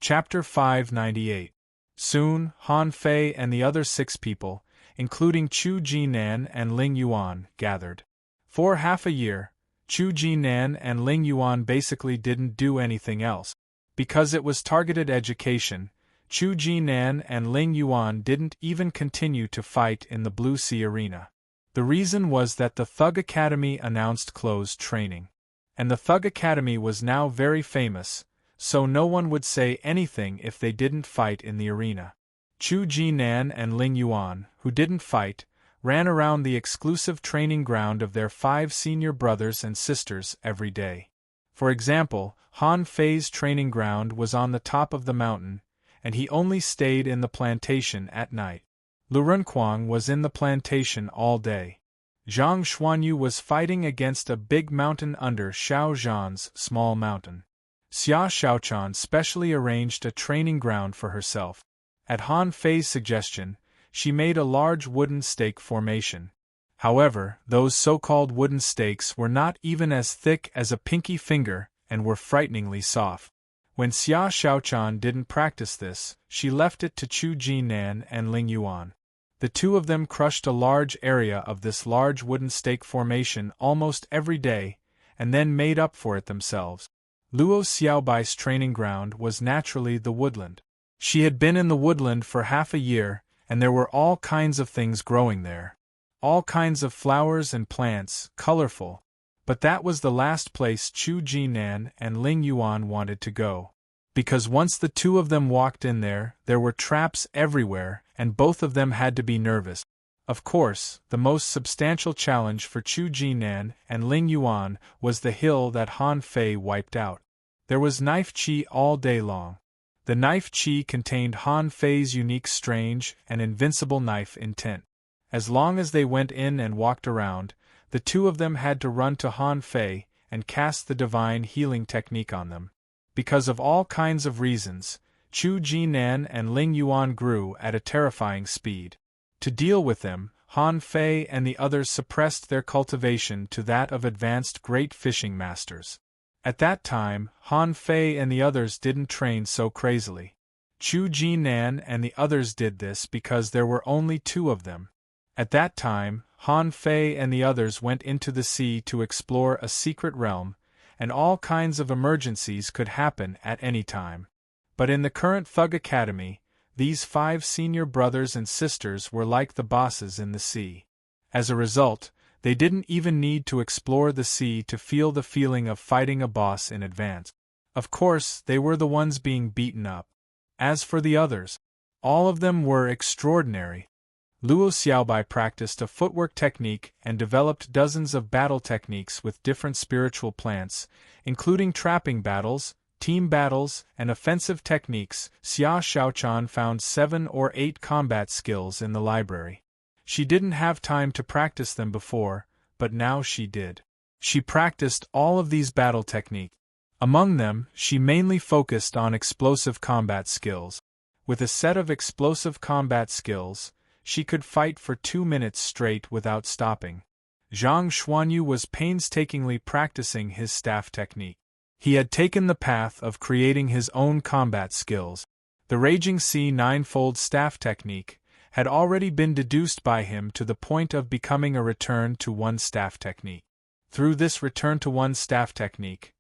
Chapter 598. Soon, Han Fei and the other 6 people, including Chu Jinan and Ling Yuan, gathered. For half a year, Chu Jinan and Ling Yuan basically didn't do anything else. Because it was targeted education, Chu Jinan and Ling Yuan didn't even continue to fight in the Blue Sea arena. The reason was that the Thug Academy announced closed training. And the Thug Academy was now very famous, so no one would say anything if they didn't fight in the arena. Chu Jinan and Ling Yuan, who didn't fight, ran around the exclusive training ground of their 5 senior brothers and sisters every day. For example, Han Fei's training ground was on the top of the mountain, and he only stayed in the plantation at night. Lu Renkuang was in the plantation all day. Zhang Xuanyu was fighting against a big mountain under Xiao Zhan's small mountain. Xia Xiaochan specially arranged a training ground for herself. At Han Fei's suggestion, she made a large wooden stake formation. However, those so-called wooden stakes were not even as thick as a pinky finger and were frighteningly soft. When Xia Xiaochan didn't practice this, she left it to Chu Jinan and Ling Yuan. The two of them crushed a large area of this large wooden stake formation almost every day, and then made up for it themselves. Luo Xiaobai's training ground was naturally the woodland. She had been in the woodland for half a year, and there were all kinds of things growing there. All kinds of flowers and plants, colorful. But that was the last place Chu Jinan and Ling Yuan wanted to go. Because once the two of them walked in there were traps everywhere, and both of them had to be nervous. Of course, the most substantial challenge for Chu Jinan and Ling Yuan was the hill that Han Fei wiped out. There was knife chi all day long. The knife chi contained Han Fei's unique strange and invincible knife intent. As long as they went in and walked around, the two of them had to run to Han Fei and cast the divine healing technique on them. Because of all kinds of reasons, Chu Jinan and Ling Yuan grew at a terrifying speed. To deal with them, Han Fei and the others suppressed their cultivation to that of advanced great fishing masters. At that time, Han Fei and the others didn't train so crazily. Chu Jinan and the others did this because there were only 2 of them. At that time, Han Fei and the others went into the sea to explore a secret realm, and all kinds of emergencies could happen at any time. But in the current Thug Academy, these 5 senior brothers and sisters were like the bosses in the sea. As a result, they didn't even need to explore the sea to feel the feeling of fighting a boss in advance. Of course, they were the ones being beaten up. As for the others, all of them were extraordinary. Luo Xiaobai practiced a footwork technique and developed dozens of battle techniques with different spiritual plants, including trapping battles, team battles, and offensive techniques. Xia Xiaochan found 7 or 8 combat skills in the library. She didn't have time to practice them before, but now she did. She practiced all of these battle techniques. Among them, she mainly focused on explosive combat skills. With a set of explosive combat skills, she could fight for 2 minutes straight without stopping. Zhang Xuanyu was painstakingly practicing his staff technique. He had taken the path of creating his own combat skills. The Raging Sea 9-fold staff technique had already been deduced by him to the point of becoming a return to one staff technique. Through this return to one staff technique,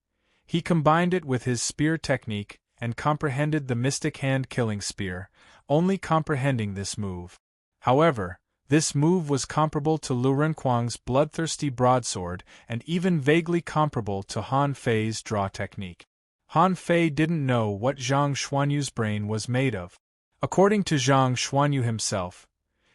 he combined it with his spear technique and comprehended the mystic hand killing spear, only comprehending this move. However, this move was comparable to Lu Renkuang's bloodthirsty broadsword and even vaguely comparable to Han Fei's draw technique. Han Fei didn't know what Zhang Xuanyu's brain was made of. According to Zhang Xuanyu himself,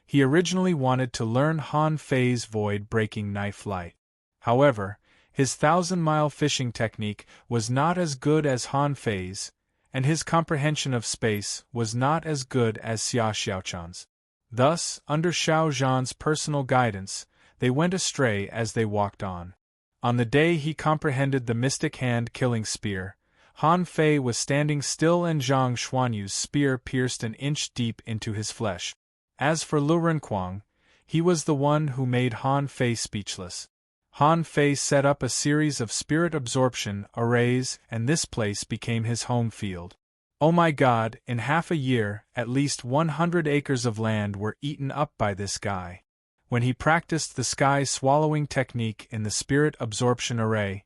he originally wanted to learn Han Fei's void-breaking knife light. However, his 1,000-mile fishing technique was not as good as Han Fei's, and his comprehension of space was not as good as Xia Xiaochan's. Thus, under Xiao Zhan's personal guidance, they went astray as they walked on. On the day he comprehended the mystic hand killing spear, Han Fei was standing still and Zhang Xuanyu's spear pierced an inch deep into his flesh. As for Lu Renkuang, he was the one who made Han Fei speechless. Han Fei set up a series of spirit absorption arrays and this place became his home field. Oh my God, in half a year, at least 100 acres of land were eaten up by this guy. When he practiced the sky swallowing technique in the spirit absorption array,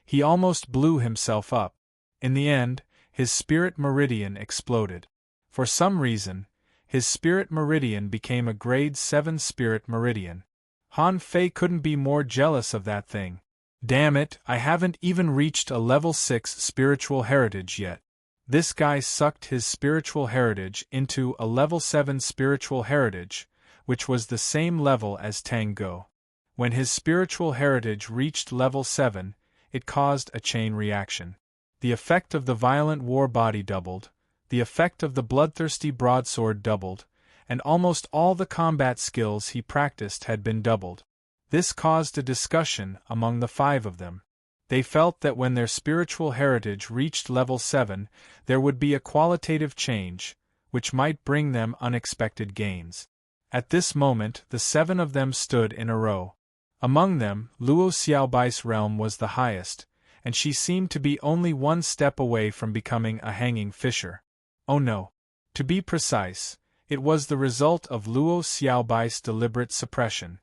he almost blew himself up. In the end, his spirit meridian exploded. For some reason, his spirit meridian became a grade 7 spirit meridian. Han Fei couldn't be more jealous of that thing. Damn it, I haven't even reached a level 6 spiritual heritage yet. This guy sucked his spiritual heritage into a level 7 spiritual heritage, which was the same level as Tango. When his spiritual heritage reached level 7, it caused a chain reaction. The effect of the violent war body doubled, the effect of the bloodthirsty broadsword doubled, and almost all the combat skills he practiced had been doubled. This caused a discussion among the 5 of them. They felt that when their spiritual heritage reached level 7, there would be a qualitative change, which might bring them unexpected gains. At this moment, the 7 of them stood in a row. Among them, Luo Xiaobai's realm was the highest, and she seemed to be only one step away from becoming a hanging fisher. Oh no. To be precise, it was the result of Luo Xiaobai's deliberate suppression.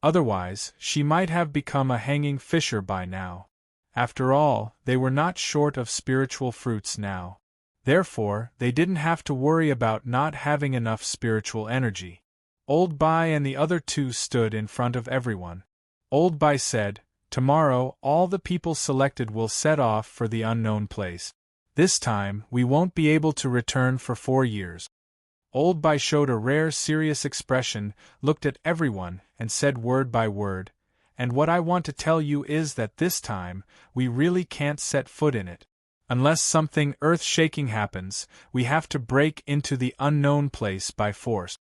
Otherwise, she might have become a hanging fisher by now. After all, they were not short of spiritual fruits now. Therefore, they didn't have to worry about not having enough spiritual energy. Old Bai and the other 2 stood in front of everyone. Old Bai said, "Tomorrow, all the people selected will set off for the unknown place. This time, we won't be able to return for 4 years." Old Bai showed a rare serious expression, looked at everyone, and said word by word, "And what I want to tell you is that this time, we really can't set foot in it. Unless something earth-shaking happens, we have to break into the unknown place by force."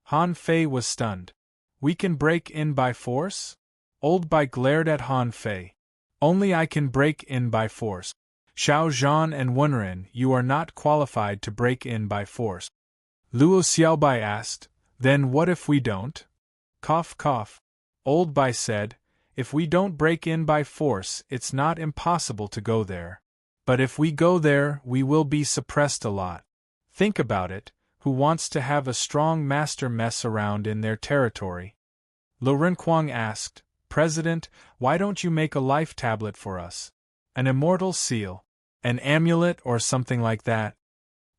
Han Fei was stunned. "We can break in by force?" Old Bai glared at Han Fei. "Only I can break in by force. Xiao Zhan and Wenren, you are not qualified to break in by force." Luo Xiaobai asked, "Then what if we don't?" Cough cough. Old Bai said, "If we don't break in by force, it's not impossible to go there. But if we go there, we will be suppressed a lot. Think about it, who wants to have a strong master mess around in their territory?" Lu Renquang asked, "President, why don't you make a life tablet for us? An immortal seal? An amulet or something like that?"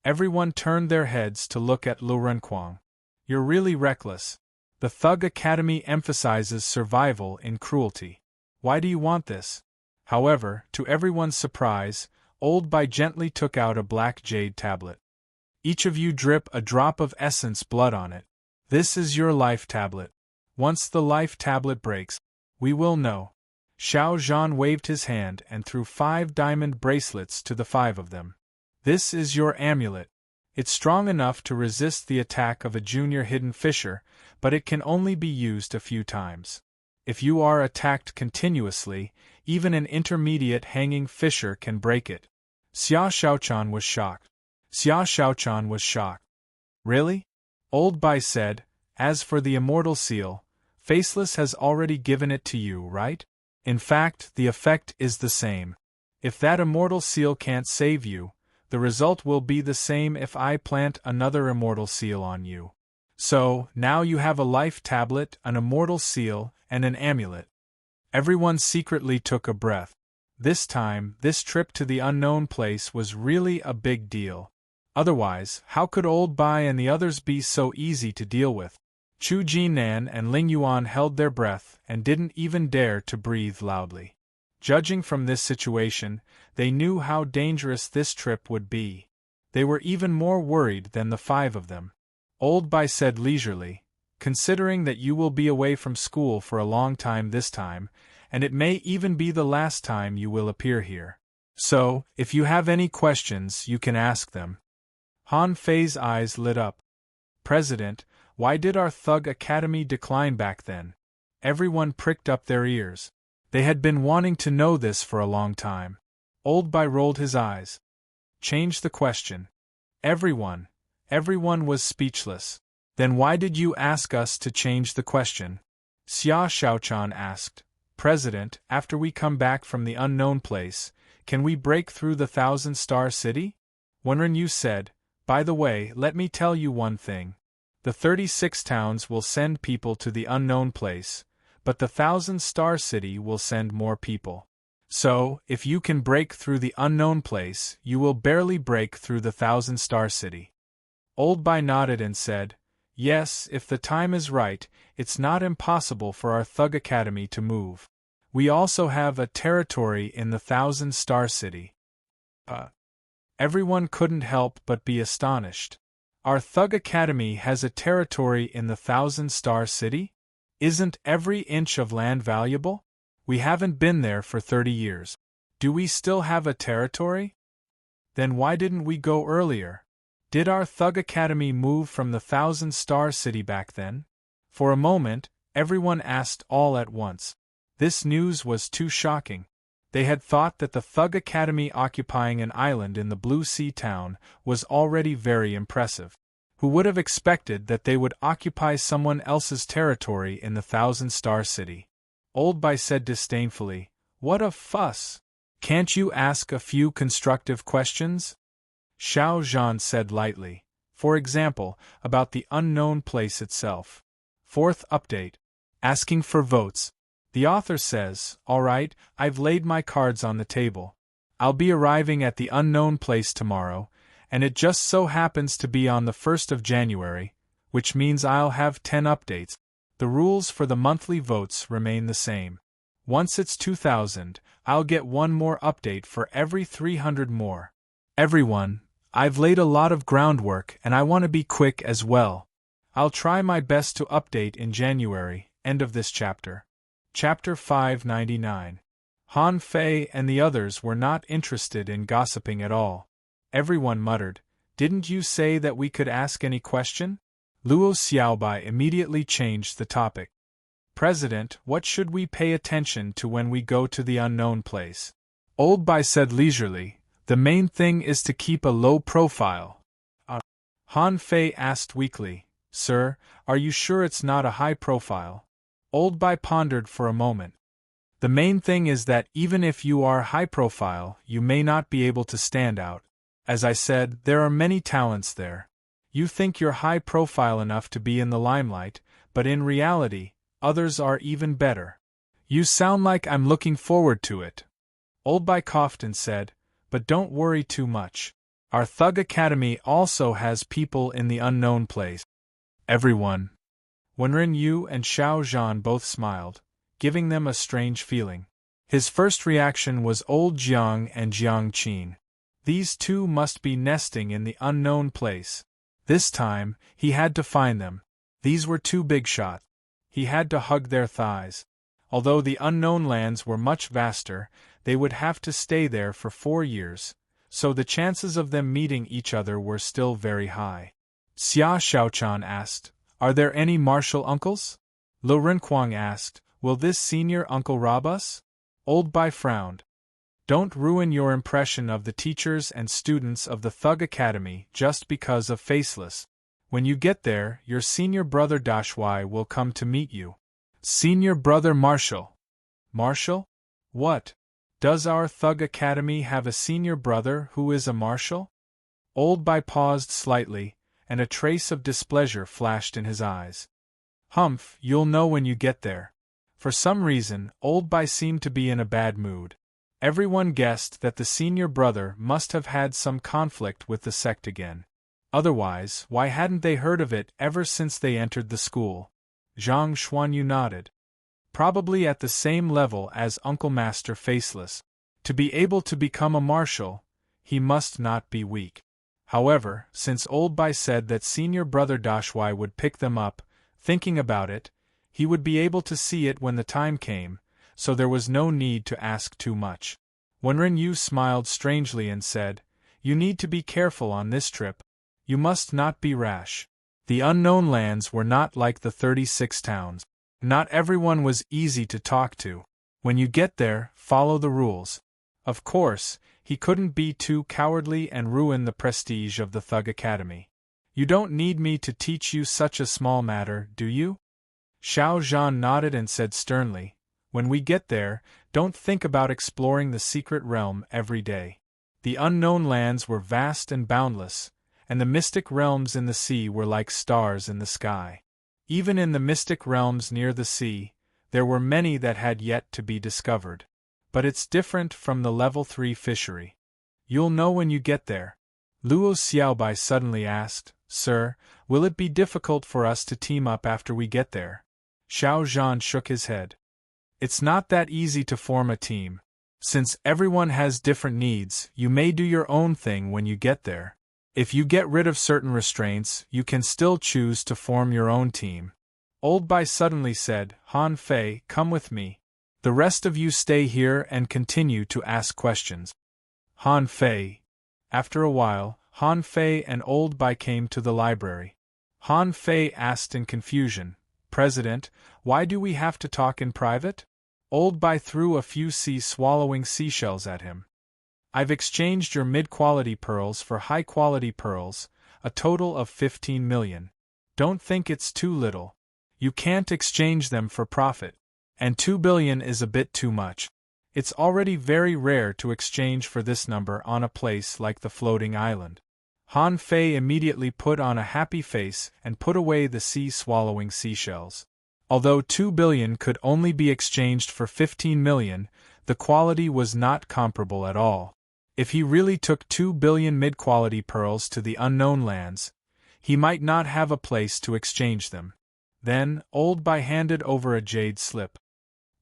Everyone turned their heads to look at Lu Renquang. "You're really reckless. The Thug Academy emphasizes survival in cruelty. Why do you want this?" However, to everyone's surprise, Old Bai gently took out a black jade tablet. "Each of you drip a drop of essence blood on it. This is your life tablet. Once the life tablet breaks, we will know." Xiao Zhan waved his hand and threw 5 diamond bracelets to the 5 of them. "This is your amulet. It's strong enough to resist the attack of a junior hidden fisher, but it can only be used a few times. If you are attacked continuously, even an intermediate hanging fisher can break it." Xia Xiaochan was shocked. "Really?" Old Bai said, "As for the immortal seal, Faceless has already given it to you, right? In fact, the effect is the same. If that immortal seal can't save you, the result will be the same if I plant another immortal seal on you. So, now you have a life tablet, an immortal seal, and an amulet." Everyone secretly took a breath. This time, this trip to the unknown place was really a big deal. Otherwise, how could Old Bai and the others be so easy to deal with? Chu Jinan and Ling Yuan held their breath and didn't even dare to breathe loudly. Judging from this situation, they knew how dangerous this trip would be. They were even more worried than the 5 of them. Old Bai said leisurely, "Considering that you will be away from school for a long time this time, and it may even be the last time you will appear here. So, if you have any questions, you can ask them." Han Fei's eyes lit up. "President, why did our Thug Academy decline back then?" Everyone pricked up their ears. They had been wanting to know this for a long time. Old Bai rolled his eyes. "Change the question." Everyone was speechless. "Then why did you ask us to change the question?" Xia Xiaochan asked. "President, after we come back from the unknown place, can we break through the 1,000-star city? Wenren Yu said, "By the way, let me tell you one thing. The 36 towns will send people to the unknown place, but the 1,000-star city will send more people. So, if you can break through the unknown place, you will barely break through the 1,000-star city." Old Bai nodded and said, "Yes, if the time is right, it's not impossible for our Thug Academy to move. We also have a territory in the 1,000-star city." Everyone couldn't help but be astonished. Our Thug Academy has a territory in the 1,000-star city? Isn't every inch of land valuable? We haven't been there for 30 years. Do we still have a territory? Then why didn't we go earlier? Did our Thug Academy move from the 1,000-star city back then? For a moment, everyone asked all at once. This news was too shocking. They had thought that the Thug Academy occupying an island in the Blue Sea town was already very impressive. Who would have expected that they would occupy someone else's territory in the 1,000-star city? Old Bai said disdainfully, "What a fuss! Can't you ask a few constructive questions?" Xiao Zhan said lightly, "For example, about the unknown place itself." Fourth update. Asking for votes. The author says, "All right, I've laid my cards on the table. I'll be arriving at the unknown place tomorrow, and it just so happens to be on the 1st of January, which means I'll have 10 updates. The rules for the monthly votes remain the same. Once it's 2,000, I'll get one more update for every 300 more. Everyone, I've laid a lot of groundwork and I want to be quick as well. I'll try my best to update in January." End of this chapter. Chapter 599. Han Fei and the others were not interested in gossiping at all. Everyone muttered, "Didn't you say that we could ask any question?" Luo Xiaobai immediately changed the topic. "President, what should we pay attention to when we go to the unknown place?" Old Bai said leisurely, "The main thing is to keep a low profile." Han Fei asked weakly, "Sir, are you sure it's not a high profile?" Old Bai pondered for a moment. "The main thing is that even if you are high profile, you may not be able to stand out. As I said, there are many talents there. You think you're high profile enough to be in the limelight, but in reality, others are even better. You sound like I'm looking forward to it." Old Bai coughed and said, "But don't worry too much. Our Thug Academy also has people in the unknown place." Everyone. Wenren Yu and Xiao Zhan both smiled, giving them a strange feeling. His first reaction was old Jiang and Jiang Qin. These two must be nesting in the unknown place. This time, he had to find them. These were two big shots. He had to hug their thighs. Although the unknown lands were much vaster, they would have to stay there for 4 years, so the chances of them meeting each other were still very high. Xia Xiaochan asked, "Are there any martial uncles?" Lo Renquang asked, "Will this senior uncle rob us?" Old Bai frowned. "Don't ruin your impression of the teachers and students of the Thug Academy just because of Faceless. When you get there, your senior brother Dashwai will come to meet you." "Senior brother Marshall." "Marshall? What? Does our Thug Academy have a senior brother who is a marshal?" Old Bai paused slightly, and a trace of displeasure flashed in his eyes. "Humph, you'll know when you get there." For some reason, Old Bai seemed to be in a bad mood. Everyone guessed that the senior brother must have had some conflict with the sect again. Otherwise, why hadn't they heard of it ever since they entered the school? Zhang Xuanyu nodded. Probably at the same level as Uncle Master Faceless. To be able to become a marshal, he must not be weak. However, since Old Bai said that senior brother Dashwai would pick them up, thinking about it, he would be able to see it when the time came, so there was no need to ask too much. Wenren Yu smiled strangely and said, "You need to be careful on this trip. You must not be rash. The unknown lands were not like the 36 towns. Not everyone was easy to talk to. When you get there, follow the rules." Of course, he couldn't be too cowardly and ruin the prestige of the Thug Academy. "You don't need me to teach you such a small matter, do you?" Xiao Zhan nodded and said sternly, "When we get there, don't think about exploring the secret realm every day. The unknown lands were vast and boundless, and the mystic realms in the sea were like stars in the sky. Even in the mystic realms near the sea, there were many that had yet to be discovered. But it's different from the level 3 fishery. You'll know when you get there. Luo Xiaobai suddenly asked, Sir, will it be difficult for us to team up after we get there? Xiao Zhan shook his head. It's not that easy to form a team. Since everyone has different needs, you may do your own thing when you get there. If you get rid of certain restraints, you can still choose to form your own team. Old Bai suddenly said, Han Fei, come with me. The rest of you stay here and continue to ask questions. Han Fei. After a while, Han Fei and Old Bai came to the library. Han Fei asked in confusion, President, why do we have to talk in private? Old Bai threw a few sea-swallowing seashells at him. I've exchanged your mid-quality pearls for high-quality pearls, a total of 15 million. Don't think it's too little. You can't exchange them for profit. And 2 billion is a bit too much. It's already very rare to exchange for this number on a place like the floating island. Han Fei immediately put on a happy face and put away the sea-swallowing seashells. Although 2 billion could only be exchanged for 15 million, the quality was not comparable at all. If he really took 2 billion mid-quality pearls to the unknown lands, he might not have a place to exchange them. Then, Old Bai handed over a jade slip.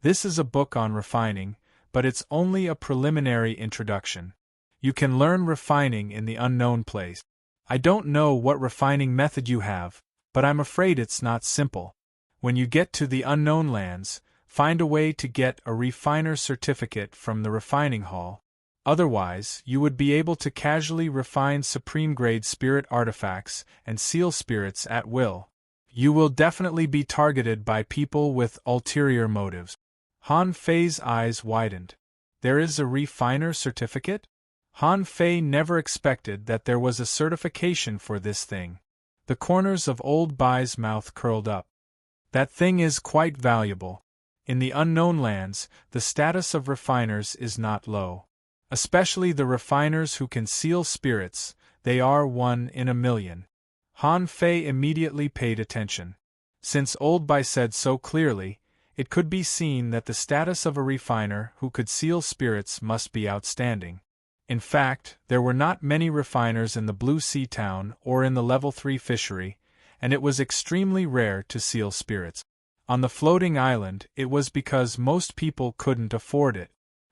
This is a book on refining, but it's only a preliminary introduction. You can learn refining in the unknown place. I don't know what refining method you have, but I'm afraid it's not simple. When you get to the unknown lands, find a way to get a refiner certificate from the refining hall. Otherwise, you would be able to casually refine supreme-grade spirit artifacts and seal spirits at will. You will definitely be targeted by people with ulterior motives. Han Fei's eyes widened. There is a refiner certificate? Han Fei never expected that there was a certification for this thing. The corners of Old Bai's mouth curled up. That thing is quite valuable. In the unknown lands, the status of refiners is not low. Especially the refiners who can seal spirits, they are 1 in a million. Han Fei immediately paid attention. Since Old Bai said so clearly, it could be seen that the status of a refiner who could seal spirits must be outstanding. In fact, there were not many refiners in the Blue Sea town or in the level 3 fishery, and it was extremely rare to seal spirits. On the floating island, it was because most people couldn't afford it.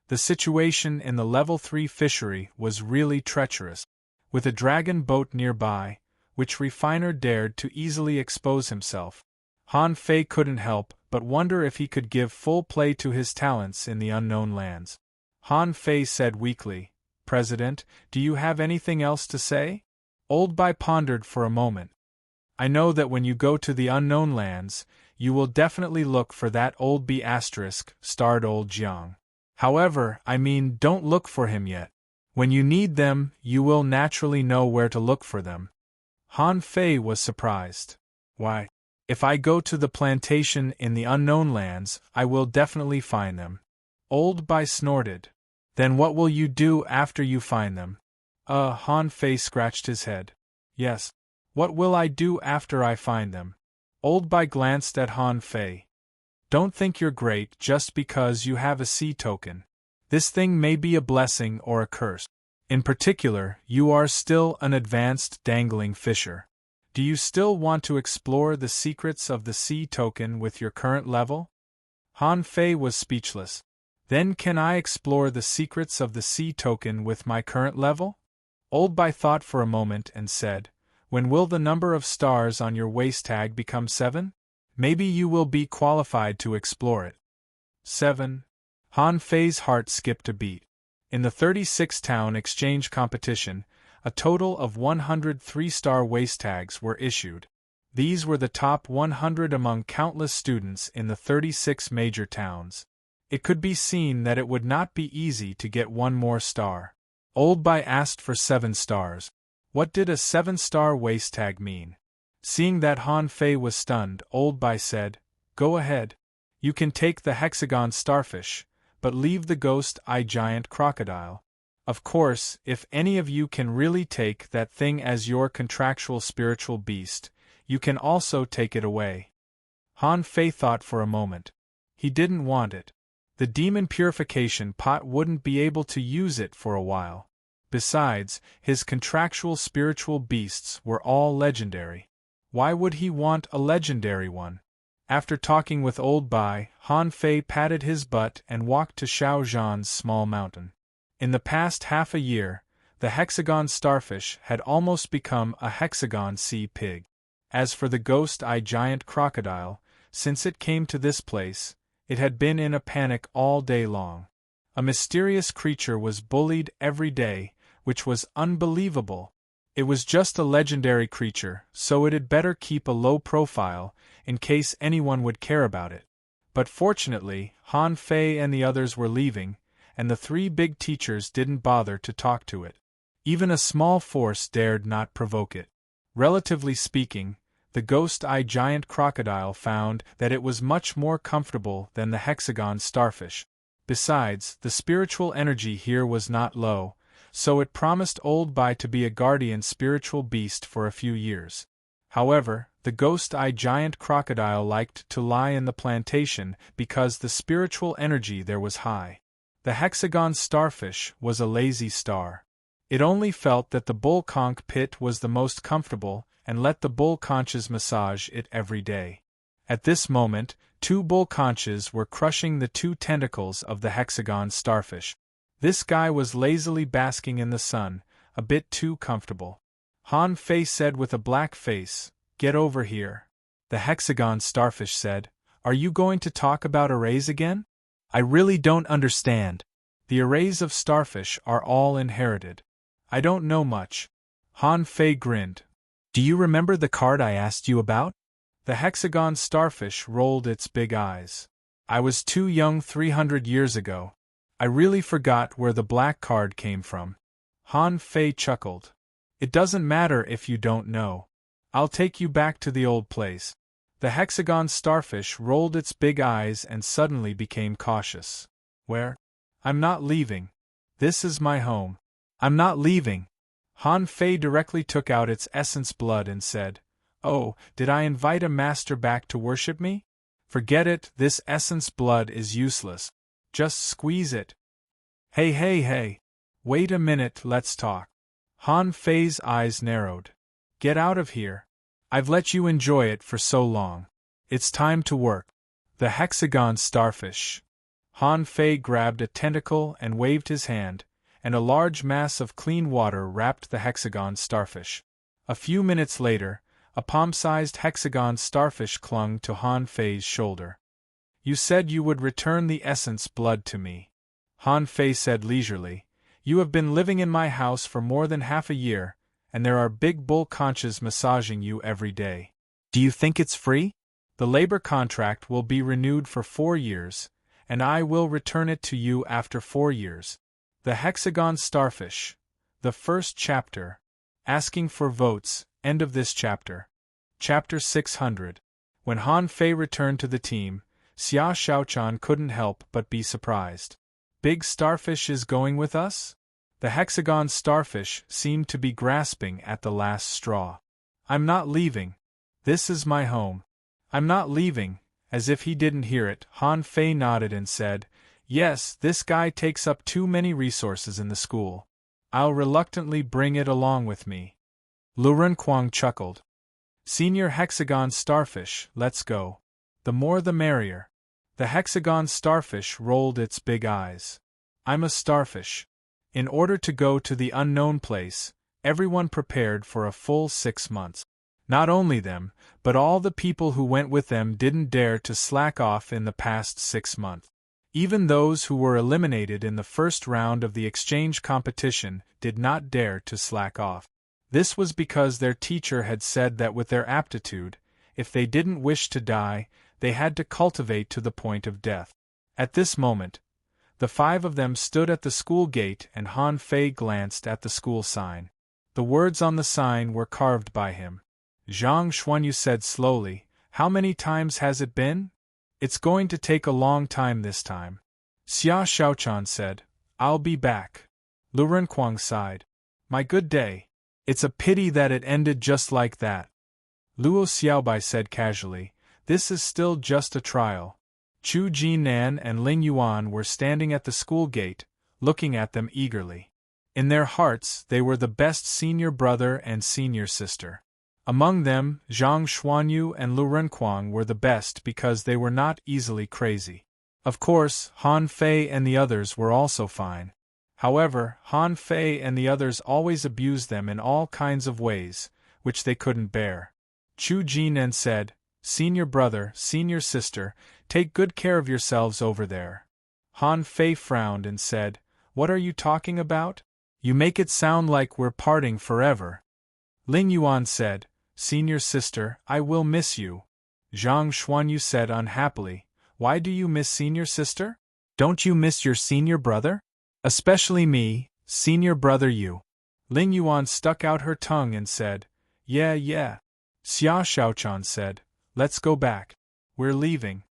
The situation in the level 3 fishery was really treacherous. With a dragon boat nearby, which refiner dared to easily expose himself, Han Fei couldn't help but wonder if he could give full play to his talents in the unknown lands. Han Fei said weakly, President, do you have anything else to say? Old Bai pondered for a moment. I know that when you go to the unknown lands, you will definitely look for that old B** starred old Jiang. However, don't look for him yet. When you need them, you will naturally know where to look for them. Han Fei was surprised. Why? If I go to the plantation in the unknown lands, I will definitely find them. Old Bai snorted. Then what will you do after you find them? Han Fei scratched his head. Yes. What will I do after I find them? Old Bai glanced at Han Fei. Don't think you're great just because you have a sea token. This thing may be a blessing or a curse. In particular, you are still an advanced dangling fisher. Do you still want to explore the secrets of the sea token with your current level? Han Fei was speechless. Then can I explore the secrets of the sea token with my current level? Old Bai thought for a moment and said, When will the number of stars on your waist tag become 7? Maybe you will be qualified to explore it. 7. Han Fei's heart skipped a beat. In the 36-town exchange competition, a total of 100 3-star waist tags were issued. These were the top 100 among countless students in the 36 major towns. It could be seen that it would not be easy to get one more star. Old Bai asked for 7 stars. What did a 7-star waist tag mean? Seeing that Han Fei was stunned, Old Bai said, Go ahead. You can take the hexagon starfish, but leave the ghost eye giant crocodile. Of course, if any of you can really take that thing as your contractual spiritual beast, you can also take it away. Han Fei thought for a moment. He didn't want it. The demon purification pot wouldn't be able to use it for a while. Besides, his contractual spiritual beasts were all legendary. Why would he want a legendary one? After talking with Old Bai, Han Fei patted his butt and walked to Xiao Zhan's small mountain. In the past half a year, the hexagon starfish had almost become a hexagon sea pig. As for the ghost-eye giant crocodile, since it came to this place, it had been in a panic all day long. A mysterious creature was bullied every day, which was unbelievable. It was just a legendary creature, so it had better keep a low profile, in case anyone would care about it. But fortunately, Han Fei and the others were leaving, and the three big teachers didn't bother to talk to it. Even a small force dared not provoke it. Relatively speaking, the ghost-eye giant crocodile found that it was much more comfortable than the hexagon starfish. Besides, the spiritual energy here was not low, so it promised Old Bai to be a guardian spiritual beast for a few years. However, the ghost-eye giant crocodile liked to lie in the plantation because the spiritual energy there was high. The hexagon starfish was a lazy star. It only felt that the bull conch pit was the most comfortable and let the bull conches massage it every day. At this moment, two bull conches were crushing the two tentacles of the hexagon starfish. This guy was lazily basking in the sun, a bit too comfortable. Han Fei said with a black face, "Get over here." The hexagon starfish said, "Are you going to talk about arrays again? I really don't understand. The arrays of starfish are all inherited. I don't know much." Han Fei grinned. "Do you remember the card I asked you about?" The hexagon starfish rolled its big eyes. "I was too young 300 years ago. I really forgot where the black card came from." Han Fei chuckled. "It doesn't matter if you don't know. I'll take you back to the old place." The hexagon starfish rolled its big eyes and suddenly became cautious. "Where? I'm not leaving. This is my home. I'm not leaving." Han Fei directly took out its essence blood and said, "Oh, did I invite a master back to worship me? Forget it, this essence blood is useless. Just squeeze it." Hey. Wait a minute, let's talk." Han Fei's eyes narrowed. "Get out of here. I've let you enjoy it for so long. It's time to work." The hexagon starfish. Han Fei grabbed a tentacle and waved his hand, and a large mass of clean water wrapped the hexagon starfish. A few minutes later, a palm-sized hexagon starfish clung to Han Fei's shoulder. "You said you would return the essence blood to me," Han Fei said leisurely. "You have been living in my house for more than half a year, and there are big bull conches massaging you every day. Do you think it's free? The labor contract will be renewed for 4 years, and I will return it to you after 4 years. The hexagon starfish. The first chapter. Asking for votes, end of this chapter. Chapter 600. When Han Fei returned to the team, Xia Xiaochan couldn't help but be surprised. "Big starfish is going with us?" The hexagon starfish seemed to be grasping at the last straw. "I'm not leaving. This is my home. I'm not leaving." As if he didn't hear it, Han Fei nodded and said, "Yes, this guy takes up too many resources in the school. I'll reluctantly bring it along with me." Lu Renquang chuckled. "Senior hexagon starfish, let's go. The more the merrier." The hexagon starfish rolled its big eyes. "I'm a starfish." In order to go to the unknown place, everyone prepared for a full 6 months. Not only them, but all the people who went with them didn't dare to slack off in the past 6 months. Even those who were eliminated in the first round of the exchange competition did not dare to slack off. This was because their teacher had said that with their aptitude, if they didn't wish to die, they had to cultivate to the point of death. At this moment, the 5 of them stood at the school gate and Han Fei glanced at the school sign. The words on the sign were carved by him. Zhang Xuanyu said slowly, "How many times has it been? It's going to take a long time this time." Xia Xiaochan said, "I'll be back." Lu Renkuang sighed. My good day. It's a pity that it ended just like that. Luo Xiaobai said casually, this is still just a trial. Chu Jinan and Ling Yuan were standing at the school gate, looking at them eagerly. In their hearts, they were the best senior brother and senior sister. Among them, Zhang Xuanyu and Lu Renkuang were the best because they were not easily crazy. Of course, Han Fei and the others were also fine. However, Han Fei and the others always abused them in all kinds of ways, which they couldn't bear. Chu Jinan said, Senior brother, senior sister, take good care of yourselves over there. Han Fei frowned and said, What are you talking about? You make it sound like we're parting forever. Ling Yuan said, Senior sister, I will miss you. Zhang Xuanyu said unhappily, Why do you miss senior sister? Don't you miss your senior brother? Especially me, senior brother you. Ling Yuan stuck out her tongue and said, Yeah. Xia Shaochan said, Let's go back. We're leaving.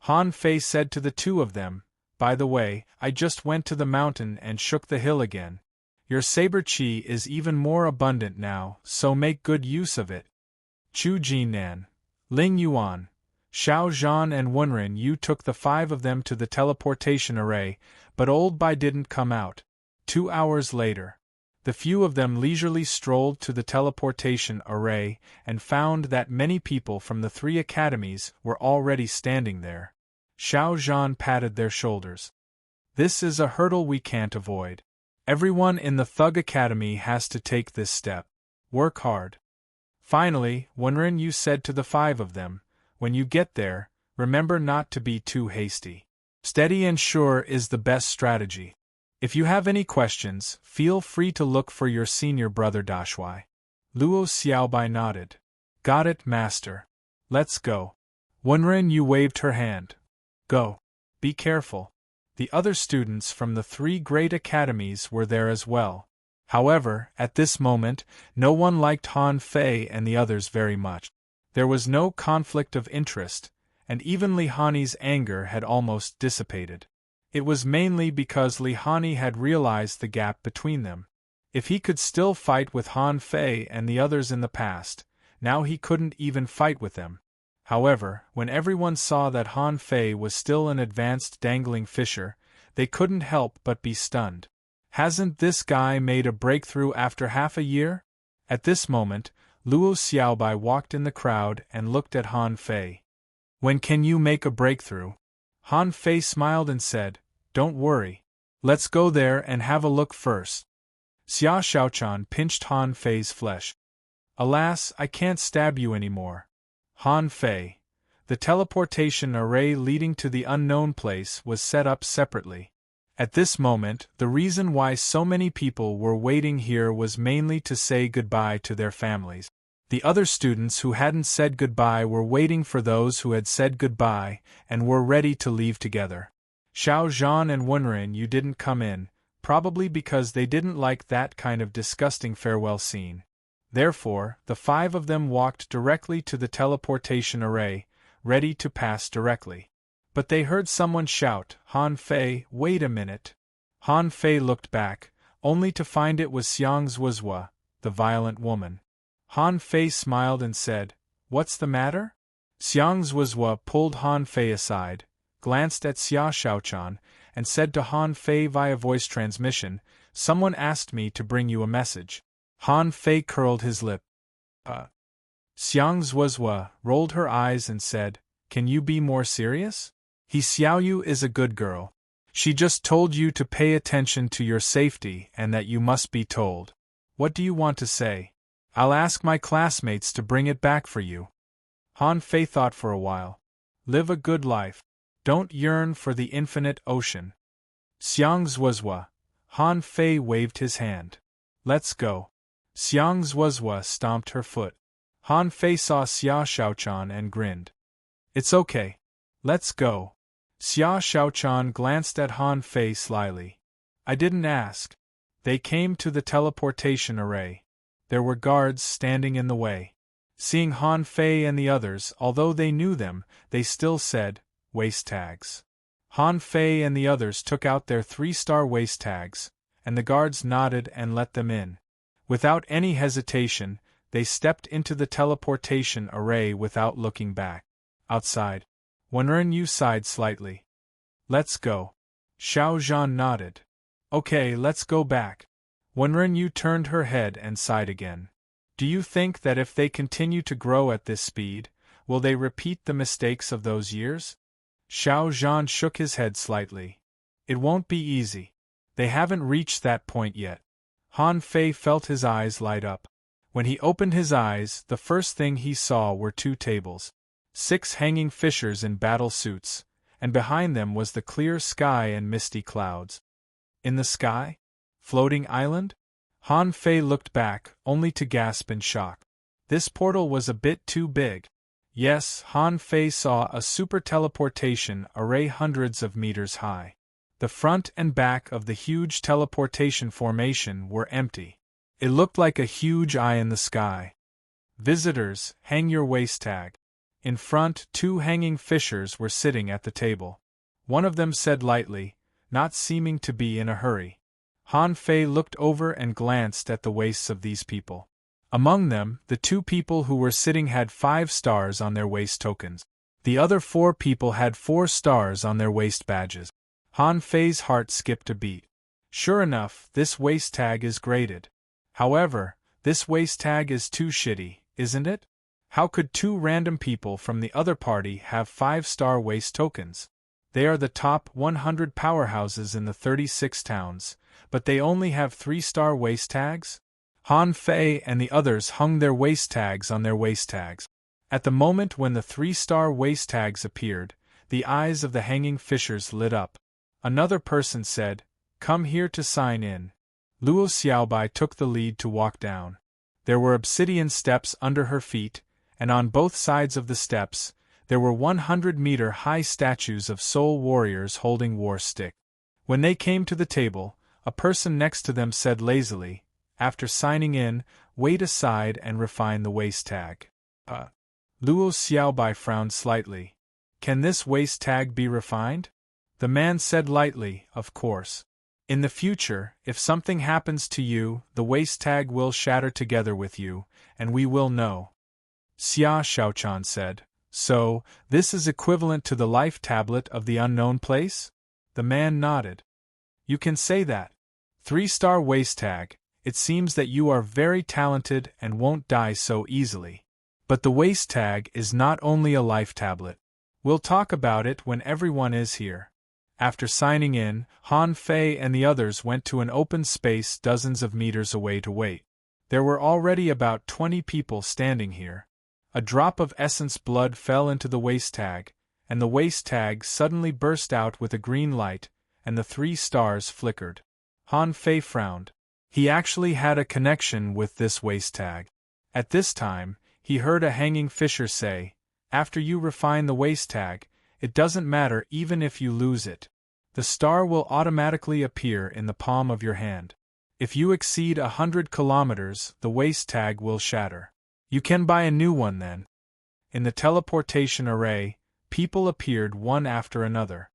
Han Fei said to the two of them, By the way, I just went to the mountain and shook the hill again. Your saber qi is even more abundant now, so make good use of it. Chu Jinan, Ling Yuan, Xiao Zhan and Wenren Yu took the five of them to the teleportation array, but Old Bai didn't come out. 2 hours later, the few of them leisurely strolled to the teleportation array and found that many people from the 3 academies were already standing there. Xiao Zhan patted their shoulders. This is a hurdle we can't avoid. Everyone in the Thug Academy has to take this step. Work hard. Finally, Wenren Yu said to the 5 of them, When you get there, remember not to be too hasty. Steady and sure is the best strategy. If you have any questions, feel free to look for your senior brother Dashuai. Luo Xiaobai nodded. Got it, master. Let's go. Wenren Yu waved her hand. Go. Be careful. The other students from the 3 great academies were there as well. However, at this moment, no one liked Han Fei and the others very much. There was no conflict of interest, and even Li Hani's anger had almost dissipated. It was mainly because Li Hani had realized the gap between them. If he could still fight with Han Fei and the others in the past, now he couldn't even fight with them. However, when everyone saw that Han Fei was still an advanced dangling fisher, they couldn't help but be stunned. Hasn't this guy made a breakthrough after half a year? At this moment, Luo Xiaobai walked in the crowd and looked at Han Fei. When can you make a breakthrough? Han Fei smiled and said, Don't worry. Let's go there and have a look first. Xia Shaochan pinched Han Fei's flesh. Alas, I can't stab you anymore. Han Fei. The teleportation array leading to the unknown place was set up separately. At this moment, the reason why so many people were waiting here was mainly to say goodbye to their families. The other students who hadn't said goodbye were waiting for those who had said goodbye and were ready to leave together. Xiao Zhan and Wenren Yu didn't come in, probably because they didn't like that kind of disgusting farewell scene. Therefore, the 5 of them walked directly to the teleportation array, ready to pass directly. But they heard someone shout, Han Fei, wait a minute. Han Fei looked back, only to find it was Xiang Zuozhua, the violent woman. Han Fei smiled and said, What's the matter? Xiang Zuozhua pulled Han Fei aside, glanced at Xia Shaochan, and said to Han Fei via voice transmission, Someone asked me to bring you a message. Han Fei curled his lip. Xiang Zuozhua rolled her eyes and said, Can you be more serious? He Xiaoyu is a good girl. She just told you to pay attention to your safety and that you must be told. What do you want to say? I'll ask my classmates to bring it back for you. Han Fei thought for a while. Live a good life. Don't yearn for the infinite ocean. Xiang Zuozhua. Han Fei waved his hand. Let's go. Xiang Zuozhua stomped her foot. Han Fei saw Xia Shaochan and grinned. It's okay. Let's go. Xia Shaochan glanced at Han Fei slyly. I didn't ask. They came to the teleportation array. There were guards standing in the way. Seeing Han Fei and the others, although they knew them, they still said, waist tags. Han Fei and the others took out their 3-star waist tags, and the guards nodded and let them in. Without any hesitation, they stepped into the teleportation array without looking back. Outside, Wenren Yu sighed slightly. Let's go. Xiao Zhan nodded. Okay, let's go back. Wenren Yu turned her head and sighed again. Do you think that if they continue to grow at this speed, will they repeat the mistakes of those years? Xiao Zhan shook his head slightly. It won't be easy. They haven't reached that point yet. Han Fei felt his eyes light up. When he opened his eyes, the first thing he saw were 2 tables. 6 hanging fishers in battle suits, and behind them was the clear sky and misty clouds. In the sky? Floating island? Han Fei looked back, only to gasp in shock. This portal was a bit too big. Yes, Han Fei saw a super teleportation array hundreds of meters high. The front and back of the huge teleportation formation were empty. It looked like a huge eye in the sky. Visitors, hang your waist tag. In front, 2 hanging fishers were sitting at the table. One of them said lightly, not seeming to be in a hurry. Han Fei looked over and glanced at the waists of these people. Among them, the 2 people who were sitting had 5 stars on their waist tokens. The other 4 people had 4 stars on their waist badges. Han Fei's heart skipped a beat. Sure enough, this waist tag is graded. However, this waist tag is too shitty, isn't it? How could 2 random people from the other party have 5-star waist tokens? They are the top 100 powerhouses in the 36 towns, but they only have 3-star waist tags? Han Fei and the others hung their waist tags on their waist tags. At the moment when the 3-star waist tags appeared, the eyes of the hanging fishers lit up. Another person said, "Come here to sign in." Luo Xiaobai took the lead to walk down. There were obsidian steps under her feet, and on both sides of the steps, there were 100-meter-high statues of soul warriors holding war stick. When they came to the table, a person next to them said lazily, after signing in, "Wait aside and refine the waist tag." Luo Xiaobai frowned slightly. "Can this waist tag be refined?" The man said lightly, "Of course. In the future, if something happens to you, the waist tag will shatter together with you, and we will know." Xia Xiaochan said, "So, this is equivalent to the life tablet of the unknown place?" The man nodded. "You can say that. 3-star waist tag, it seems that you are very talented and won't die so easily. But the waist tag is not only a life tablet. We'll talk about it when everyone is here." After signing in, Han Fei and the others went to an open space dozens of meters away to wait. There were already about 20 people standing here. A drop of essence blood fell into the waist tag, and the waist tag suddenly burst out with a green light, and the 3 stars flickered. Han Fei frowned. He actually had a connection with this waist tag. At this time, he heard a hanging fisher say, "After you refine the waist tag, it doesn't matter even if you lose it. The star will automatically appear in the palm of your hand. If you exceed 100 kilometers, the waist tag will shatter. You can buy a new one then." In the teleportation array, people appeared one after another.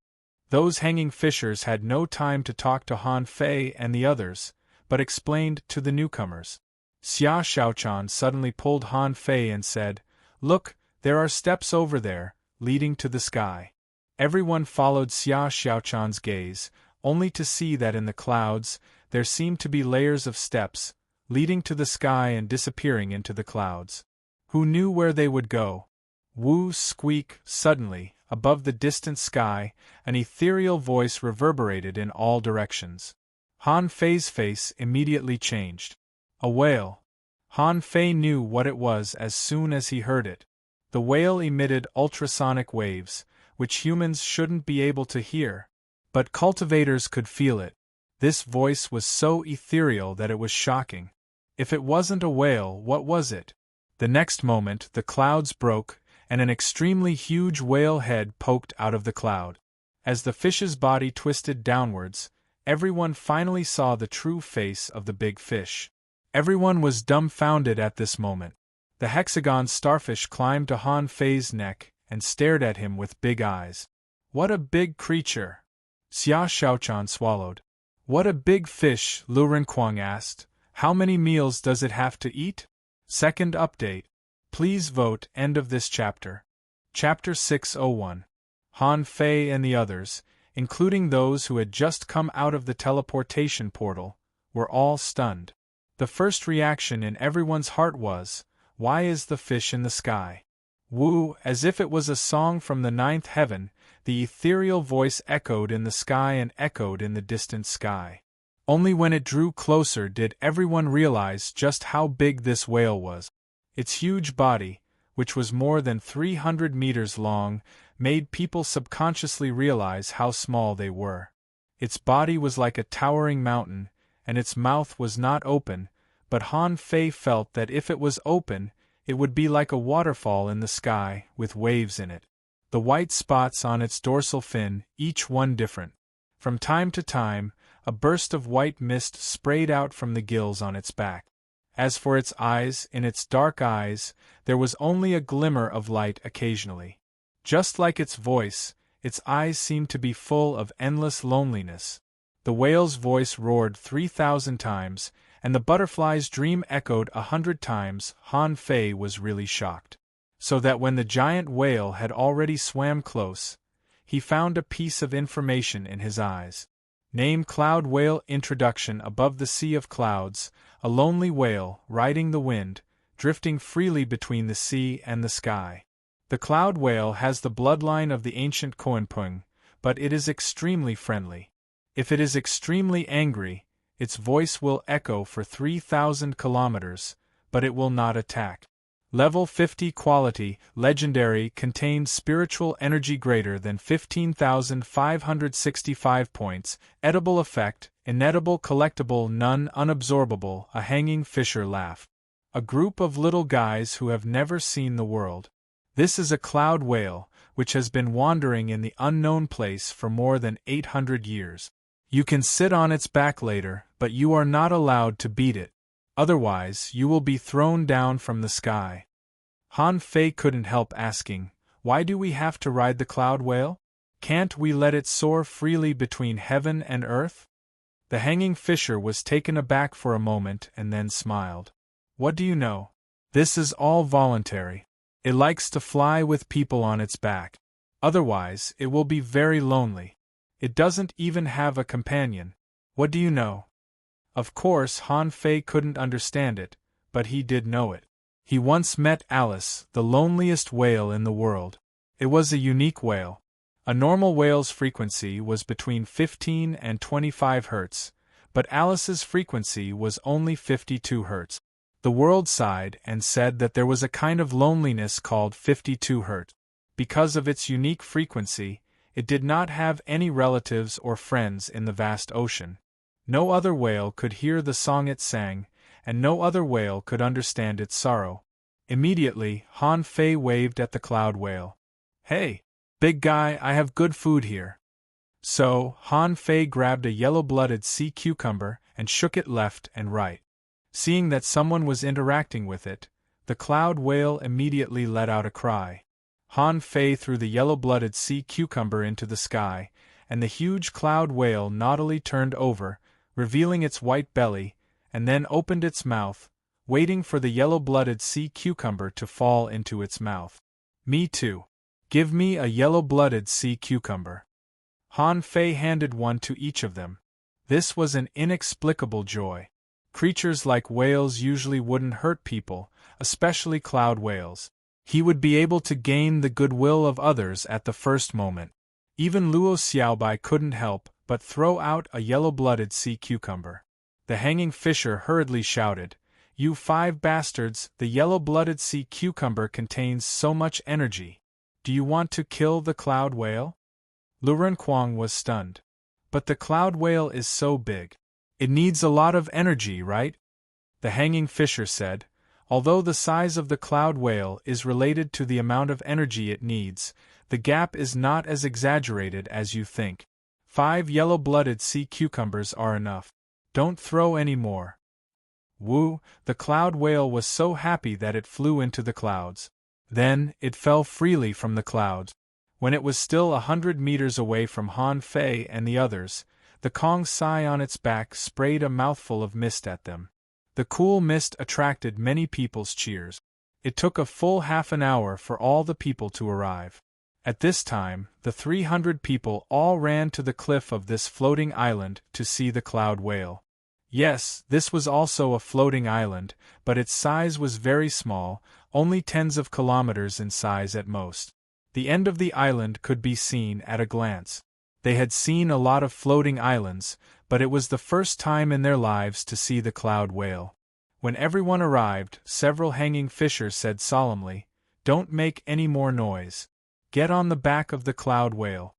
Those hanging fishers had no time to talk to Han Fei and the others, but explained to the newcomers. Xia Xiaochan suddenly pulled Han Fei and said, "Look, there are steps over there, leading to the sky." Everyone followed Xia Xiaochan's gaze, only to see that in the clouds, there seemed to be layers of steps, leading to the sky and disappearing into the clouds. Who knew where they would go? Woo squeak, suddenly, above the distant sky, an ethereal voice reverberated in all directions. Han Fei's face immediately changed. A wail. Han Fei knew what it was as soon as he heard it. The wail emitted ultrasonic waves, which humans shouldn't be able to hear. But cultivators could feel it. This voice was so ethereal that it was shocking. If it wasn't a wail, what was it? The next moment, the clouds broke, and an extremely huge whale head poked out of the cloud. As the fish's body twisted downwards, everyone finally saw the true face of the big fish. Everyone was dumbfounded at this moment. The hexagon starfish climbed to Han Fei's neck and stared at him with big eyes. "What a big creature!" Xia Xiaochan swallowed. What a big fish, Lu Renquang asked. How many meals does it have to eat? Second update. Please vote. End of this chapter. Chapter 601. Han Fei and the others, including those who had just come out of the teleportation portal, were all stunned. The first reaction in everyone's heart was, "Why is the fish in the sky?" Woo, as if it was a song from the ninth heaven, the ethereal voice echoed in the sky and echoed in the distant sky. Only when it drew closer did everyone realize just how big this whale was. Its huge body, which was more than 300 meters long, made people subconsciously realize how small they were. Its body was like a towering mountain, and its mouth was not open, but Han Fei felt that if it was open, it would be like a waterfall in the sky, with waves in it. The white spots on its dorsal fin, each one different. From time to time, a burst of white mist sprayed out from the gills on its back. As for its eyes, in its dark eyes, there was only a glimmer of light occasionally. Just like its voice, its eyes seemed to be full of endless loneliness. The whale's voice roared 3,000 times, and the butterfly's dream echoed 100 times. Han Fei was really shocked. So that when the giant whale had already swam close, he found a piece of information in his eyes. Name Cloud Whale. Introduction. Above the sea of clouds, a lonely whale, riding the wind, drifting freely between the sea and the sky. The cloud whale has the bloodline of the ancient Koanpung, but it is extremely friendly. If it is extremely angry, its voice will echo for 3,000 kilometers, but it will not attack. Level 50 quality, legendary, contains spiritual energy greater than 15,565 points, edible effect, inedible collectible none unabsorbable, a hanging fisher laugh. A group of little guys who have never seen the world. This is a cloud whale, which has been wandering in the unknown place for more than 800 years. You can sit on its back later, but you are not allowed to beat it. Otherwise, you will be thrown down from the sky. Han Fei couldn't help asking, why do we have to ride the cloud whale? Can't we let it soar freely between heaven and earth? The hanging fisher was taken aback for a moment and then smiled. What do you know? This is all voluntary. It likes to fly with people on its back. Otherwise, it will be very lonely. It doesn't even have a companion. What do you know? Of course, Han Fei couldn't understand it, but he did know it. He once met Alice, the loneliest whale in the world. It was a unique whale. A normal whale's frequency was between 15 and 25 Hz, but Alice's frequency was only 52 Hz. The world sighed and said that there was a kind of loneliness called 52 Hz. Because of its unique frequency, it did not have any relatives or friends in the vast ocean. No other whale could hear the song it sang, and no other whale could understand its sorrow. Immediately, Han Fei waved at the cloud whale. Hey, big guy, I have good food here. So, Han Fei grabbed a yellow-blooded sea cucumber and shook it left and right. Seeing that someone was interacting with it, the cloud whale immediately let out a cry. Han Fei threw the yellow-blooded sea cucumber into the sky, and the huge cloud whale naughtily turned over, revealing its white belly, and then opened its mouth, waiting for the yellow-blooded sea cucumber to fall into its mouth. Me too. Give me a yellow-blooded sea cucumber. Han Fei handed one to each of them. This was an inexplicable joy. Creatures like whales usually wouldn't hurt people, especially cloud whales. He would be able to gain the goodwill of others at the first moment. Even Luo Xiaobai couldn't help but throw out a yellow-blooded sea cucumber. The hanging fisher hurriedly shouted, "You 5 bastards, the yellow-blooded sea cucumber contains so much energy. Do you want to kill the cloud whale?" Lu Renquang was stunned. But the cloud whale is so big. It needs a lot of energy, right? The hanging fisher said, although the size of the cloud whale is related to the amount of energy it needs, the gap is not as exaggerated as you think. 5 yellow-blooded sea cucumbers are enough. Don't throw any more. Woo, the cloud whale was so happy that it flew into the clouds. Then, it fell freely from the clouds. When it was still 100 meters away from Han Fei and the others, The Kong Sai on its back sprayed a mouthful of mist at them. The cool mist attracted many people's cheers. It took a full half an hour for all the people to arrive. At this time, the 300 people all ran to the cliff of this floating island to see the cloud whale. Yes, this was also a floating island, but its size was very small, only tens of kilometers in size at most. The end of the island could be seen at a glance. They had seen a lot of floating islands, but it was the first time in their lives to see the cloud whale. When everyone arrived, several hanging fishers said solemnly, "Don't make any more noise. Get on the back of the cloud whale."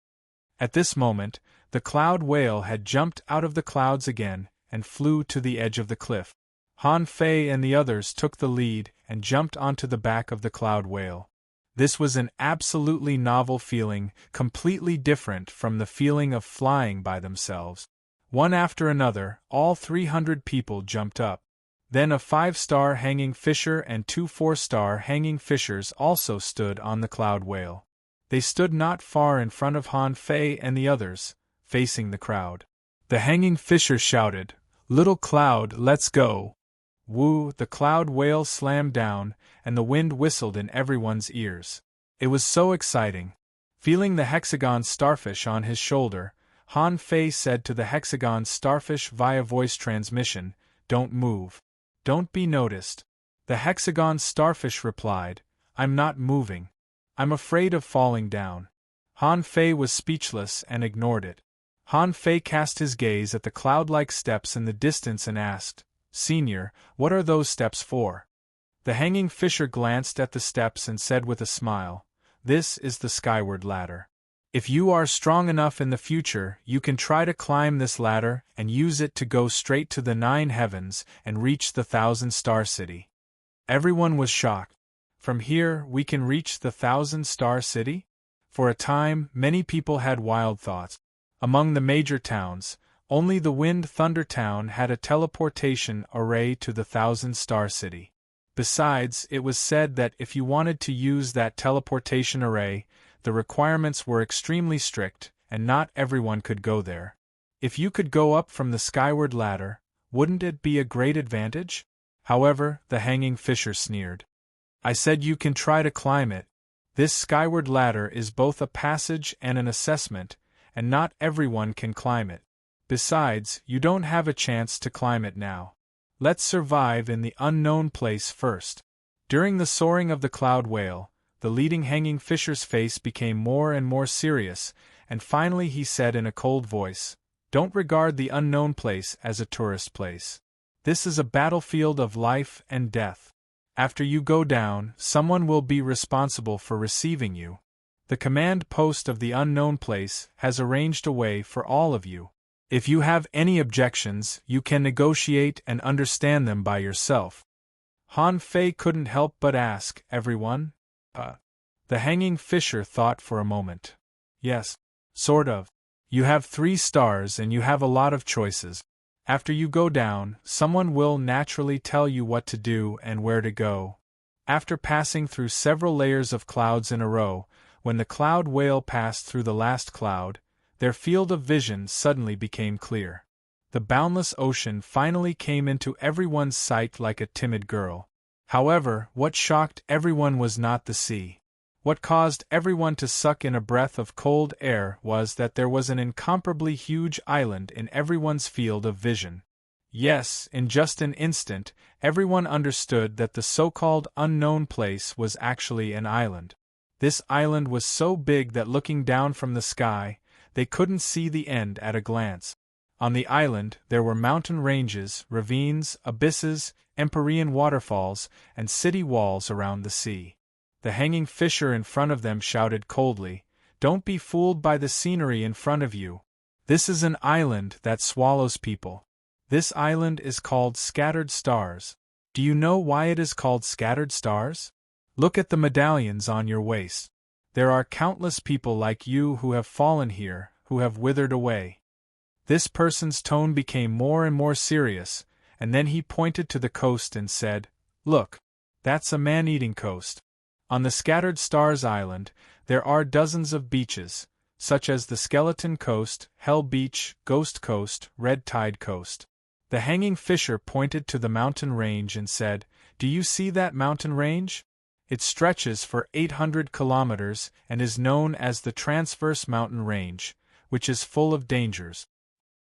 At this moment, the cloud whale had jumped out of the clouds again and flew to the edge of the cliff. Han Fei and the others took the lead and jumped onto the back of the cloud whale. This was an absolutely novel feeling, completely different from the feeling of flying by themselves. One after another, all 300 people jumped up. Then a 5-star hanging fisher and 2 4-star hanging fishers also stood on the cloud whale. They stood not far in front of Han Fei and the others, facing the crowd. The hanging fisher shouted, "Little cloud, let's go!" Woo! The cloud whale slammed down, and the wind whistled in everyone's ears. It was so exciting. Feeling the hexagon starfish on his shoulder, Han Fei said to the hexagon starfish via voice transmission, "Don't move. Don't be noticed." The hexagon starfish replied, "I'm not moving. I'm afraid of falling down." Han Fei was speechless and ignored it. Han Fei cast his gaze at the cloud-like steps in the distance and asked, "Senior, what are those steps for?" The hanging fisher glanced at the steps and said with a smile, "This is the skyward ladder. If you are strong enough in the future, you can try to climb this ladder and use it to go straight to the 9 heavens and reach the 1,000-star city." Everyone was shocked. From here, we can reach the 1,000-star city? For a time, many people had wild thoughts. Among the major towns, only the Wind Thunder Town had a teleportation array to the 1,000-star city. Besides, it was said that if you wanted to use that teleportation array, the requirements were extremely strict, and not everyone could go there. If you could go up from the skyward ladder, wouldn't it be a great advantage? However, the hanging fisher sneered. "I said you can try to climb it. This skyward ladder is both a passage and an assessment, and not everyone can climb it. Besides, you don't have a chance to climb it now. Let's survive in the unknown place first." During the soaring of the cloud whale, the leading hanging fisher's face became more and more serious, and finally he said in a cold voice, "Don't regard the unknown place as a tourist place. This is a battlefield of life and death. After you go down, someone will be responsible for receiving you. The command post of the unknown place has arranged a way for all of you. If you have any objections, you can negotiate and understand them by yourself." Han Fei couldn't help but ask, "Everyone?" The hanging fisher thought for a moment. "Yes, sort of. You have 3 stars and you have a lot of choices. After you go down, someone will naturally tell you what to do and where to go." After passing through several layers of clouds in a row, when the cloud whale passed through the last cloud, their field of vision suddenly became clear. The boundless ocean finally came into everyone's sight like a timid girl. However, what shocked everyone was not the sea. What caused everyone to suck in a breath of cold air was that there was an incomparably huge island in everyone's field of vision. Yes, in just an instant, everyone understood that the so-called unknown place was actually an island. This island was so big that looking down from the sky, they couldn't see the end at a glance. On the island, there were mountain ranges, ravines, abysses, empyrean waterfalls, and city walls around the sea. The hanging fisher in front of them shouted coldly, "Don't be fooled by the scenery in front of you. This is an island that swallows people. This island is called Scattered Stars. Do you know why it is called Scattered Stars? Look at the medallions on your waist. There are countless people like you who have fallen here, who have withered away." This person's tone became more and more serious, and then he pointed to the coast and said, "Look, that's a man-eating coast. On the Scattered Stars Island, there are dozens of beaches, such as the Skeleton Coast, Hell Beach, Ghost Coast, Red Tide Coast. The hanging fisher pointed to the mountain range and said, "Do you see that mountain range? It stretches for 800 kilometers and is known as the Transverse Mountain Range, which is full of dangers.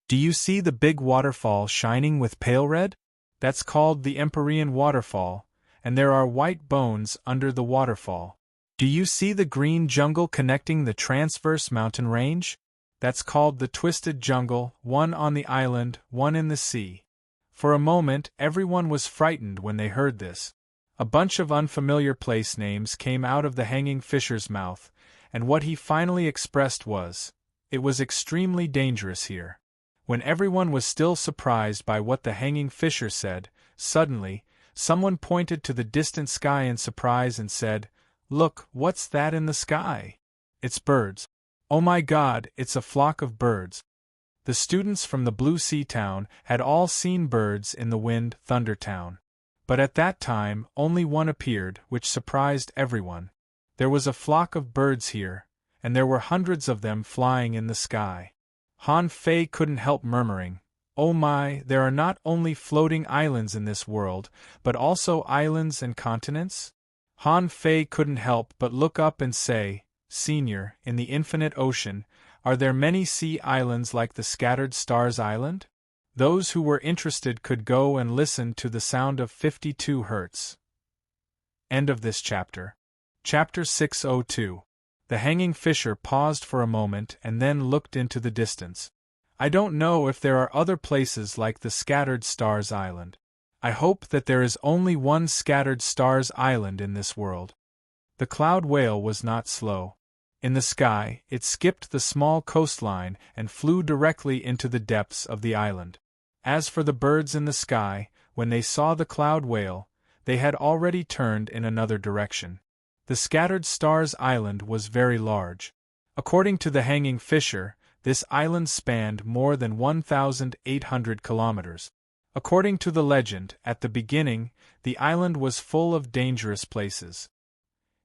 Do you see the big waterfall shining with pale red? That's called the Empyrean Waterfall, and there are white bones under the waterfall. Do you see the green jungle connecting the Transverse Mountain Range? That's called the Twisted Jungle, one on the island, one in the sea." For a moment, everyone was frightened when they heard this. A bunch of unfamiliar place names came out of the hanging fisher's mouth, and what he finally expressed was, "It was extremely dangerous here." When everyone was still surprised by what the hanging fisher said, suddenly, someone pointed to the distant sky in surprise and said, "Look, what's that in the sky? It's birds. Oh my God, it's a flock of birds." The students from the Blue Sea Town had all seen birds in the Wind Thunder Town. But at that time, only one appeared, which surprised everyone. There was a flock of birds here, and there were hundreds of them flying in the sky. Han Fei couldn't help murmuring, "Oh my, there are not only floating islands in this world, but also islands and continents?" Han Fei couldn't help but look up and say, "Senior, in the infinite ocean, are there many sea islands like the Scattered Stars Island?" Those who were interested could go and listen to the sound of 52 Hertz. End of this chapter. Chapter 602. The hanging fisher paused for a moment and then looked into the distance. "I don't know if there are other places like the Scattered Stars Island. I hope that there is only one Scattered Stars Island in this world." The cloud whale was not slow. In the sky, it skipped the small coastline and flew directly into the depths of the island. As for the birds in the sky, when they saw the cloud whale, they had already turned in another direction. The Scattered Stars Island was very large. According to the hanging fisher, this island spanned more than 1,800 kilometers. According to the legend, at the beginning, the island was full of dangerous places.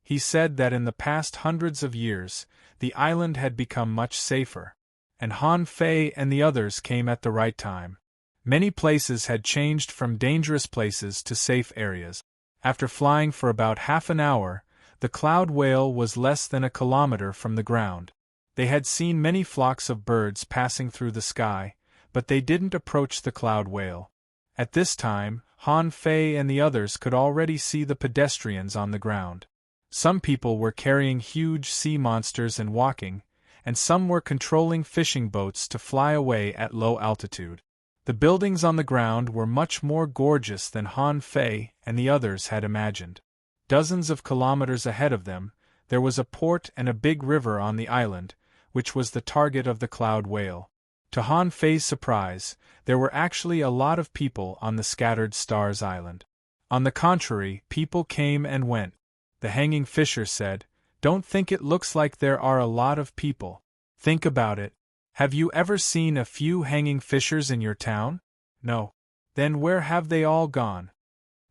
He said that in the past hundreds of years, the island had become much safer. And Han Fei and the others came at the right time. Many places had changed from dangerous places to safe areas. After flying for about half an hour, the cloud whale was less than a kilometer from the ground. They had seen many flocks of birds passing through the sky, but they didn't approach the cloud whale. At this time, Han Fei and the others could already see the pedestrians on the ground. Some people were carrying huge sea monsters and walking, and some were controlling fishing boats to fly away at low altitude. The buildings on the ground were much more gorgeous than Han Fei and the others had imagined. Dozens of kilometers ahead of them, there was a port and a big river on the island, which was the target of the cloud whale. To Han Fei's surprise, there were actually a lot of people on the Scattered Stars Island. On the contrary, people came and went. The hanging fisher said, "Don't think it looks like there are a lot of people. Think about it. Have you ever seen a few hanging fishers in your town? No. Then where have they all gone?"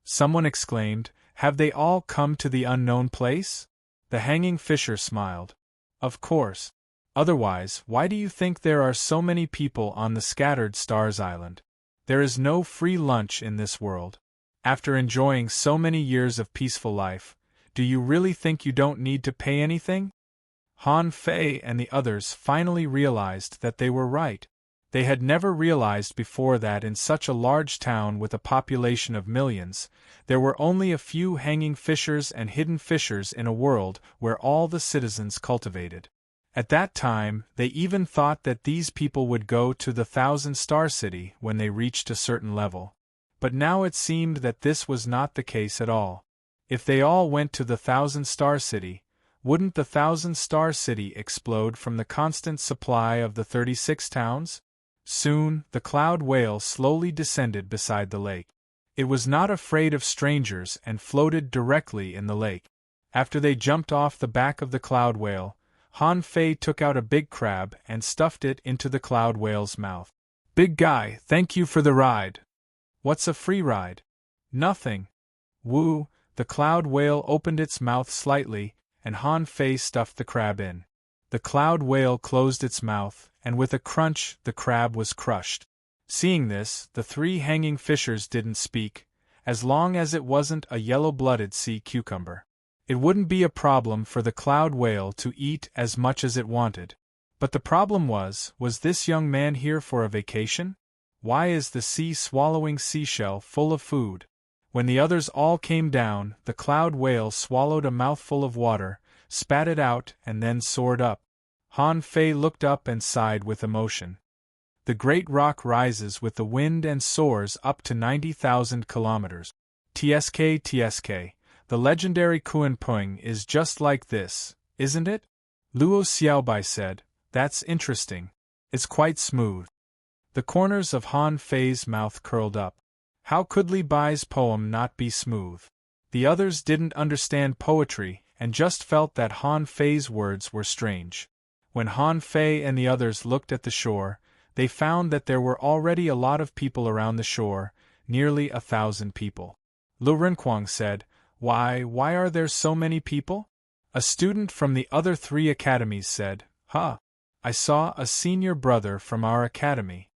Someone exclaimed, "Have they all come to the unknown place?" The hanging fisher smiled. "Of course. Otherwise, why do you think there are so many people on the Scattered Stars Island? There is no free lunch in this world. After enjoying so many years of peaceful life, do you really think you don't need to pay anything?" Han Fei and the others finally realized that they were right. They had never realized before that in such a large town with a population of millions, there were only a few hanging fishers and hidden fishers in a world where all the citizens cultivated. At that time, they even thought that these people would go to the Thousand-Star City when they reached a certain level. But now it seemed that this was not the case at all. If they all went to the Thousand-Star City, wouldn't the Thousand-Star City explode from the constant supply of the 36 towns? Soon, the cloud whale slowly descended beside the lake. It was not afraid of strangers and floated directly in the lake. After they jumped off the back of the cloud whale, Han Fei took out a big crab and stuffed it into the cloud whale's mouth. "Big guy, thank you for the ride." "What's a free ride?" "Nothing." "Woo." The cloud whale opened its mouth slightly, and Han Fei stuffed the crab in. The cloud whale closed its mouth, and with a crunch the crab was crushed. Seeing this, the three hanging fishers didn't speak, as long as it wasn't a yellow-blooded sea cucumber. It wouldn't be a problem for the cloud whale to eat as much as it wanted. But the problem was this young man here for a vacation? Why is the sea-swallowing seashell full of food? When the others all came down, the cloud whale swallowed a mouthful of water, spat it out, and then soared up. Han Fei looked up and sighed with emotion. The great rock rises with the wind and soars up to 90,000 kilometers. TSK, the legendary Kuan-Pung is just like this, isn't it? Luo Xiaobai said, that's interesting. It's quite smooth. The corners of Han Fei's mouth curled up. How could Li Bai's poem not be smooth? The others didn't understand poetry and just felt that Han Fei's words were strange. When Han Fei and the others looked at the shore, they found that there were already a lot of people around the shore, nearly 1,000 people. Lu Renquang said, Why are there so many people? A student from the other 3 academies said, I saw a senior brother from our academy.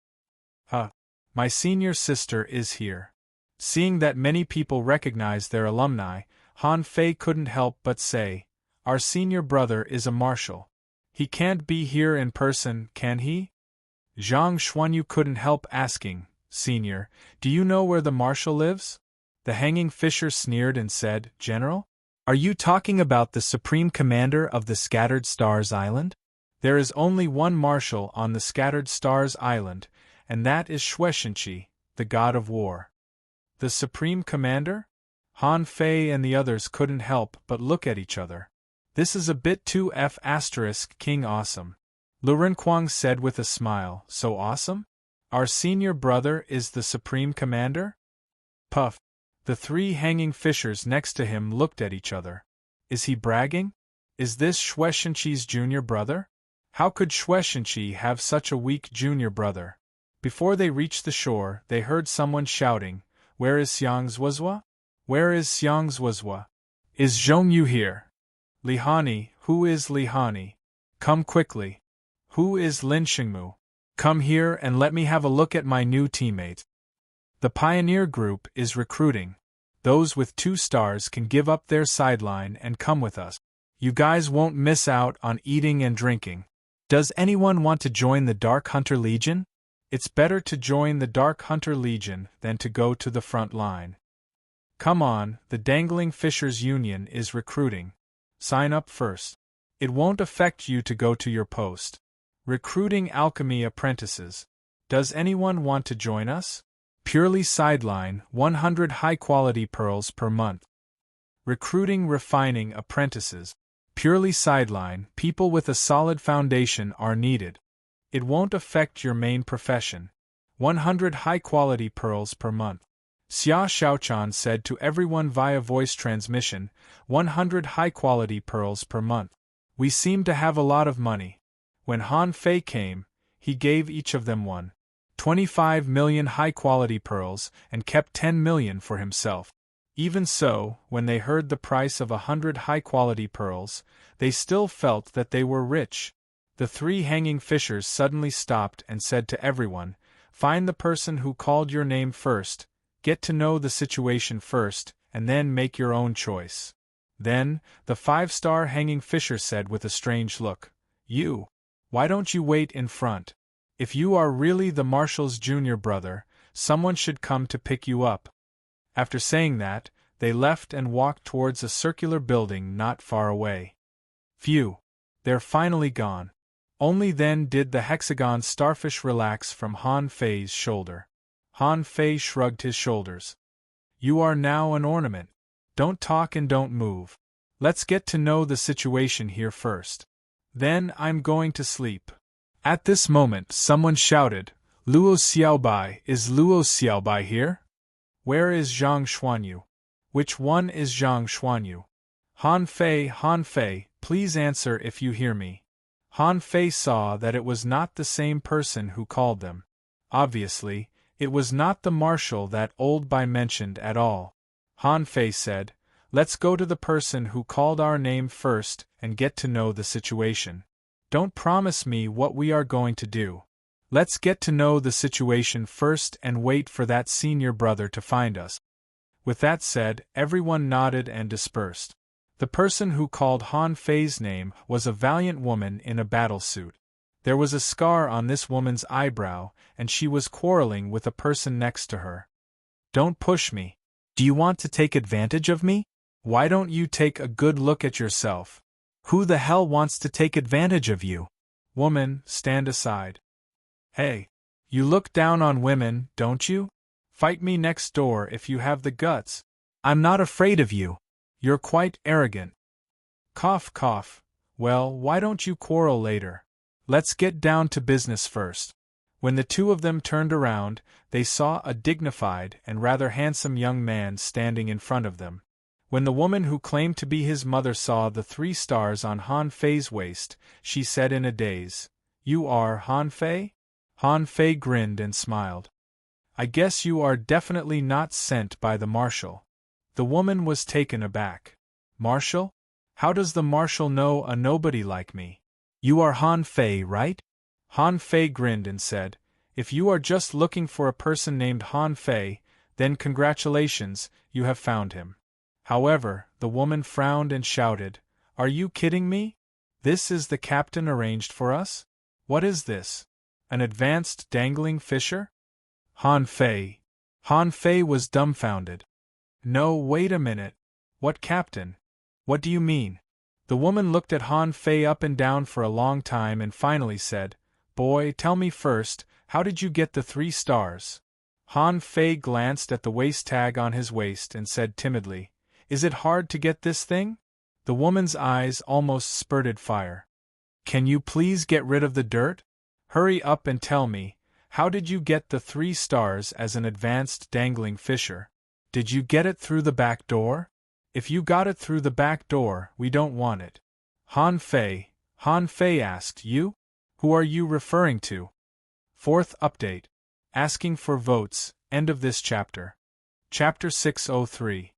My senior sister is here. Seeing that many people recognized their alumni, Han Fei couldn't help but say, Our senior brother is a marshal. He can't be here in person, can he? Zhang Xuanyu couldn't help asking, Senior, do you know where the marshal lives? The hanging fisher sneered and said, General? Are you talking about the supreme commander of the Scattered Stars Island? There is only one marshal on the Scattered Stars Island, and that is Xueshenqi, the god of war. The supreme commander? Han Fei and the others couldn't help but look at each other. This is a bit too King awesome. Lu Renquang said with a smile, So awesome? Our senior brother is the supreme commander? Puff. The 3 hanging fishers next to him looked at each other. Is he bragging? Is this Xueshenqi's junior brother? How could Xueshenqi have such a weak junior brother? Before they reached the shore, they heard someone shouting, Where is Xiang Zuozhua? Where is Xiang Zuozhua? Is Zhongyu here? Li Hani, who is Li Hani? Come quickly. Who is Lin Xingmu? Come here and let me have a look at my new teammate. The pioneer group is recruiting. Those with 2 stars can give up their sideline and come with us. You guys won't miss out on eating and drinking. Does anyone want to join the Dark Hunter Legion? It's better to join the Dark Hunter Legion than to go to the front line. Come on, the Dangling Fishers Union is recruiting. Sign up first. It won't affect you to go to your post. Recruiting alchemy apprentices. Does anyone want to join us? Purely sideline, 100 high-quality pearls per month. Recruiting refining apprentices. Purely sideline, people with a solid foundation are needed. It won't affect your main profession. 100 high-quality pearls per month. Xia Xiaochan said to everyone via voice transmission, 100 high-quality pearls per month. We seem to have a lot of money. When Han Fei came, he gave each of them 25 million high-quality pearls and kept 10 million for himself. Even so, when they heard the price of 100 high-quality pearls, they still felt that they were rich. The 3 hanging fishers suddenly stopped and said to everyone, Find the person who called your name first, get to know the situation first, and then make your own choice. Then, the 5-star hanging fisher said with a strange look, You. Why don't you wait in front? If you are really the marshal's junior brother, someone should come to pick you up. After saying that, they left and walked towards a circular building not far away. Phew! They're finally gone. Only then did the hexagon starfish relax from Han Fei's shoulder. Han Fei shrugged his shoulders. You are now an ornament. Don't talk and don't move. Let's get to know the situation here first. Then I'm going to sleep. At this moment someone shouted, Luo Xiaobai, is Luo Xiaobai here? Where is Zhang Xuanyu? Which one is Zhang Xuanyu? Han Fei, please answer if you hear me. Han Fei saw that it was not the same person who called them. Obviously, it was not the marshal that Old Bai mentioned at all. Han Fei said, Let's go to the person who called our name first and get to know the situation. Don't promise me what we are going to do. Let's get to know the situation first and wait for that senior brother to find us." With that said, everyone nodded and dispersed. The person who called Han Fei's name was a valiant woman in a battle suit. There was a scar on this woman's eyebrow, and she was quarreling with a person next to her. "Don't push me. Do you want to take advantage of me? Why don't you take a good look at yourself? Who the hell wants to take advantage of you? Woman, stand aside. Hey, you look down on women, don't you? Fight me next door if you have the guts. I'm not afraid of you. You're quite arrogant." Cough, cough. Well, why don't you quarrel later? Let's get down to business first. When the two of them turned around, they saw a dignified and rather handsome young man standing in front of them. When the woman who claimed to be his mother saw the 3 stars on Han Fei's waist, she said in a daze, "You are Han Fei?" Han Fei grinned and smiled. "I guess you are definitely not sent by the marshal." The woman was taken aback. "Marshal? How does the marshal know a nobody like me? You are Han Fei, right?" Han Fei grinned and said, "If you are just looking for a person named Han Fei, then congratulations, you have found him." However, the woman frowned and shouted, "Are you kidding me? This is the captain arranged for us? What is this? An advanced dangling fisher?" Han Fei. Han Fei was dumbfounded. "No, wait a minute. What captain? What do you mean?" The woman looked at Han Fei up and down for a long time and finally said, "Boy, tell me first, how did you get the 3 stars? Han Fei glanced at the waist tag on his waist and said timidly, "Is it hard to get this thing?" The woman's eyes almost spurted fire. "Can you please get rid of the dirt? Hurry up and tell me, how did you get the 3 stars as an advanced dangling fisher? Did you get it through the back door? If you got it through the back door, we don't want it." Han Fei asked, "You? Who are you referring to?" 4th update. Asking for votes, end of this chapter. Chapter 603.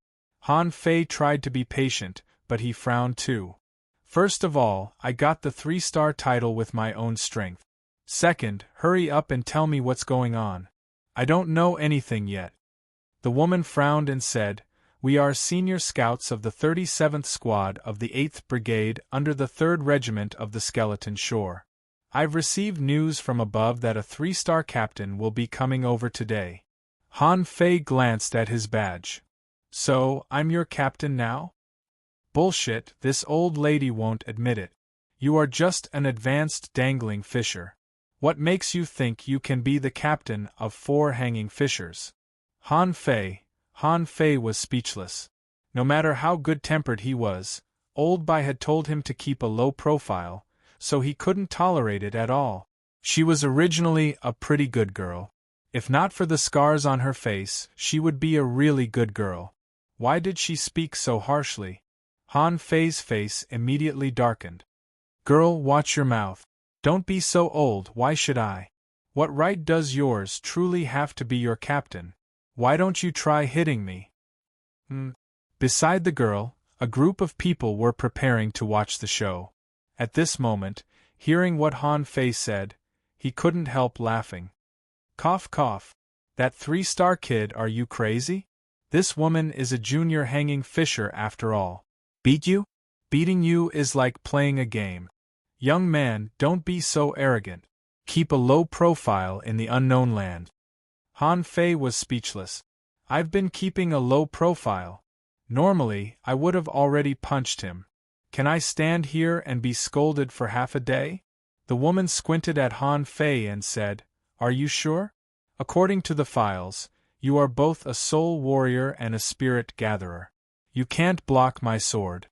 Han Fei tried to be patient, but he frowned too. "First of all, I got the 3-star title with my own strength. Second, hurry up and tell me what's going on. I don't know anything yet." The woman frowned and said, "We are senior scouts of the 37th Squad of the 8th Brigade under the 3rd Regiment of the Skeleton Shore. I've received news from above that a 3-star captain will be coming over today." Han Fei glanced at his badge. "So, I'm your captain now?" "Bullshit, this old lady won't admit it. You are just an advanced dangling fisher. What makes you think you can be the captain of 4 hanging fishers?" Han Fei was speechless. No matter how good-tempered he was, Old Bai had told him to keep a low profile, so he couldn't tolerate it at all. She was originally a pretty good girl. If not for the scars on her face, she would be a really good girl. Why did she speak so harshly? Han Fei's face immediately darkened. "Girl, watch your mouth. Don't be so old, why should I? What right does yours truly have to be your captain? Why don't you try hitting me?" Beside the girl, a group of people were preparing to watch the show. At this moment, hearing what Han Fei said, he couldn't help laughing. Cough, cough. "That 3-star kid, are you crazy? This woman is a junior hanging fisher after all. Beat you? Beating you is like playing a game. Young man, don't be so arrogant. Keep a low profile in the unknown land." Han Fei was speechless. "I've been keeping a low profile. Normally, I would have already punched him. Can I stand here and be scolded for half a day?" The woman squinted at Han Fei and said, "Are you sure? According to the files, you are both a soul warrior and a spirit gatherer. You can't block my sword."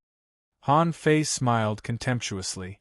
Han Fei smiled contemptuously.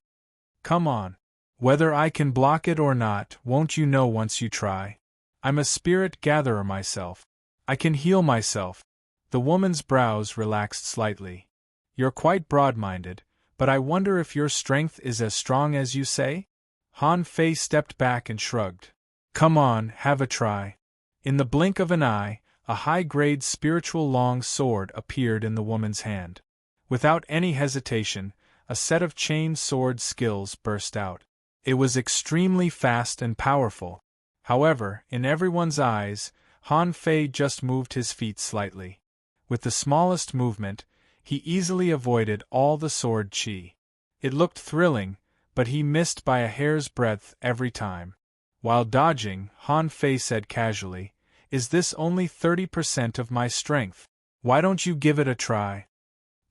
"Come on. Whether I can block it or not, won't you know once you try? I'm a spirit gatherer myself. I can heal myself." The woman's brows relaxed slightly. "You're quite broad-minded, but I wonder if your strength is as strong as you say?" Han Fei stepped back and shrugged. "Come on, have a try." In the blink of an eye, a high-grade spiritual long sword appeared in the woman's hand. Without any hesitation, a set of chain sword skills burst out. It was extremely fast and powerful. However, in everyone's eyes, Han Fei just moved his feet slightly. With the smallest movement, he easily avoided all the sword chi. It looked thrilling, but he missed by a hair's breadth every time. While dodging, Han Fei said casually, "Is this only 30% of my strength? Why don't you give it a try?"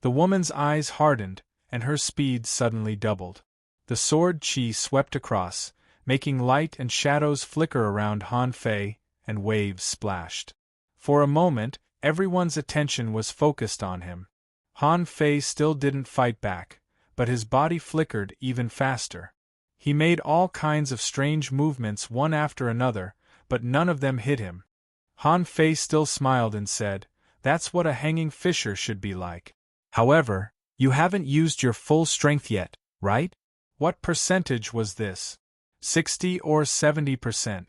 The woman's eyes hardened, and her speed suddenly doubled. The sword chi swept across, making light and shadows flicker around Han Fei, and waves splashed. For a moment, everyone's attention was focused on him. Han Fei still didn't fight back, but his body flickered even faster. He made all kinds of strange movements one after another, but none of them hit him. Han Fei still smiled and said, "That's what a hanging fisher should be like. However, you haven't used your full strength yet, right?" What percentage was this? 60 or 70%?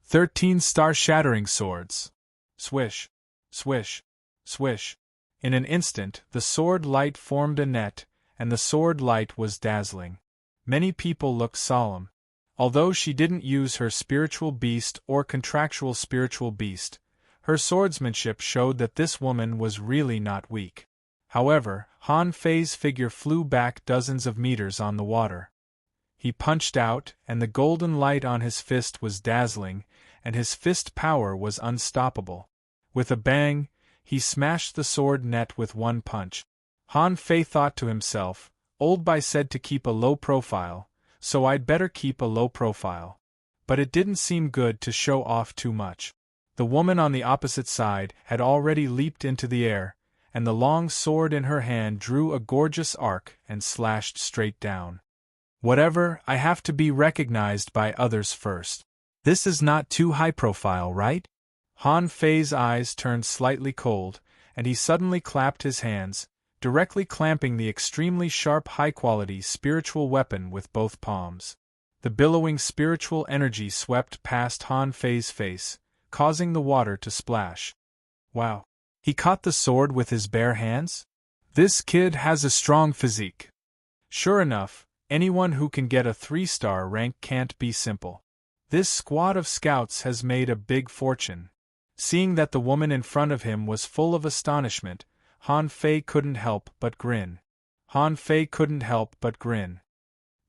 13 star-shattering swords. Swish, swish, swish. In an instant, the sword light formed a net, and the sword light was dazzling. Many people looked solemn. Although she didn't use her spiritual beast or contractual spiritual beast, her swordsmanship showed that this woman was really not weak. However, Han Fei's figure flew back dozens of meters on the water. He punched out, and the golden light on his fist was dazzling, and his fist power was unstoppable. With a bang, he smashed the sword net with one punch. Han Fei thought to himself, "Old Bai said to keep a low profile, so I'd better keep a low profile." But it didn't seem good to show off too much. The woman on the opposite side had already leaped into the air, and the long sword in her hand drew a gorgeous arc and slashed straight down. "Whatever, I have to be recognized by others first. This is not too high profile, right?" Han Fei's eyes turned slightly cold, and he suddenly clapped his hands, directly clamping the extremely sharp high-quality spiritual weapon with both palms. The billowing spiritual energy swept past Han Fei's face, causing the water to splash. Wow! He caught the sword with his bare hands? This kid has a strong physique. Sure enough, anyone who can get a 3-star rank can't be simple. This squad of scouts has made a big fortune. Seeing that the woman in front of him was full of astonishment, Han Fei couldn't help but grin.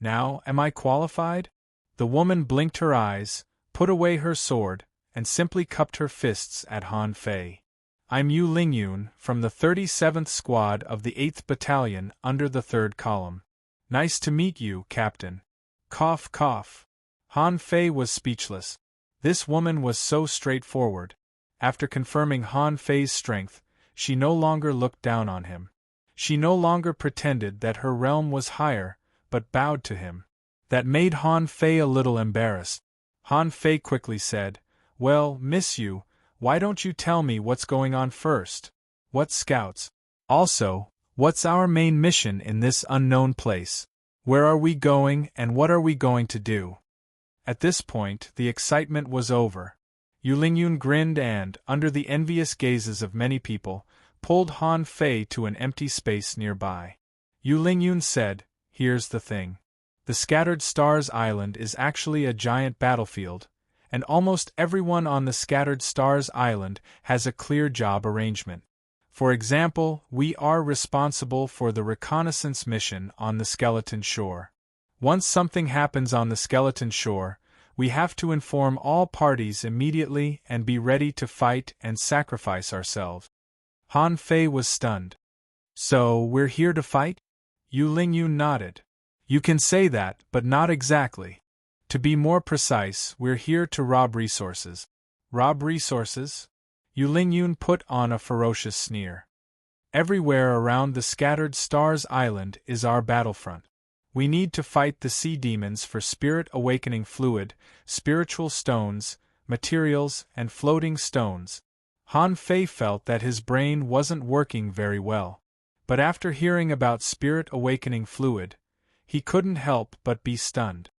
Now, am I qualified? The woman blinked her eyes, put away her sword, and simply cupped her fists at Han Fei. "I'm Yu Lingyun, from the 37th Squad of the 8th Battalion under the 3rd Column. Nice to meet you, Captain." Cough, cough. Han Fei was speechless. This woman was so straightforward. After confirming Han Fei's strength, she no longer looked down on him. She no longer pretended that her realm was higher, but bowed to him. That made Han Fei a little embarrassed. Han Fei quickly said, "Well, Miss Yu, why don't you tell me what's going on first? What scouts? Also, what's our main mission in this unknown place? Where are we going and what are we going to do?" At this point, the excitement was over. Yu Lingyun grinned and, under the envious gazes of many people, pulled Han Fei to an empty space nearby. Yu Lingyun said, "Here's the thing. The Scattered Stars Island is actually a giant battlefield, and almost everyone on the Scattered Stars Island has a clear job arrangement. For example, we are responsible for the reconnaissance mission on the Skeleton Shore. Once something happens on the Skeleton Shore, we have to inform all parties immediately and be ready to fight and sacrifice ourselves." Han Fei was stunned. "So, we're here to fight?" Yu Lingyun nodded. "You can say that, but not exactly. To be more precise, we're here to rob resources." "Rob resources?" Yu Lingyun put on a ferocious sneer. "Everywhere around the Scattered Stars Island is our battlefront. We need to fight the sea demons for spirit awakening fluid, spiritual stones, materials, and floating stones." Han Fei felt that his brain wasn't working very well. But after hearing about spirit awakening fluid, he couldn't help but be stunned.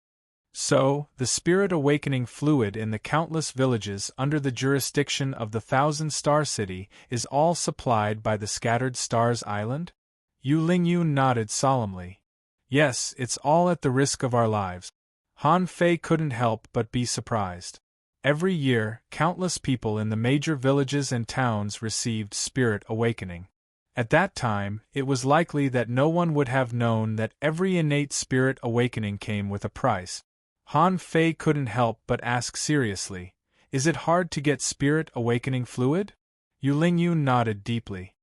So, the spirit awakening fluid in the countless villages under the jurisdiction of the 1,000-star city is all supplied by the Scattered Stars Island? Yu Lingyun nodded solemnly. Yes, it's all at the risk of our lives. Han Fei couldn't help but be surprised. Every year, countless people in the major villages and towns received spirit awakening. At that time, it was likely that no one would have known that every innate spirit awakening came with a price. Han Fei couldn't help but ask seriously, "Is it hard to get spirit awakening fluid?" Yu Lingyun nodded deeply.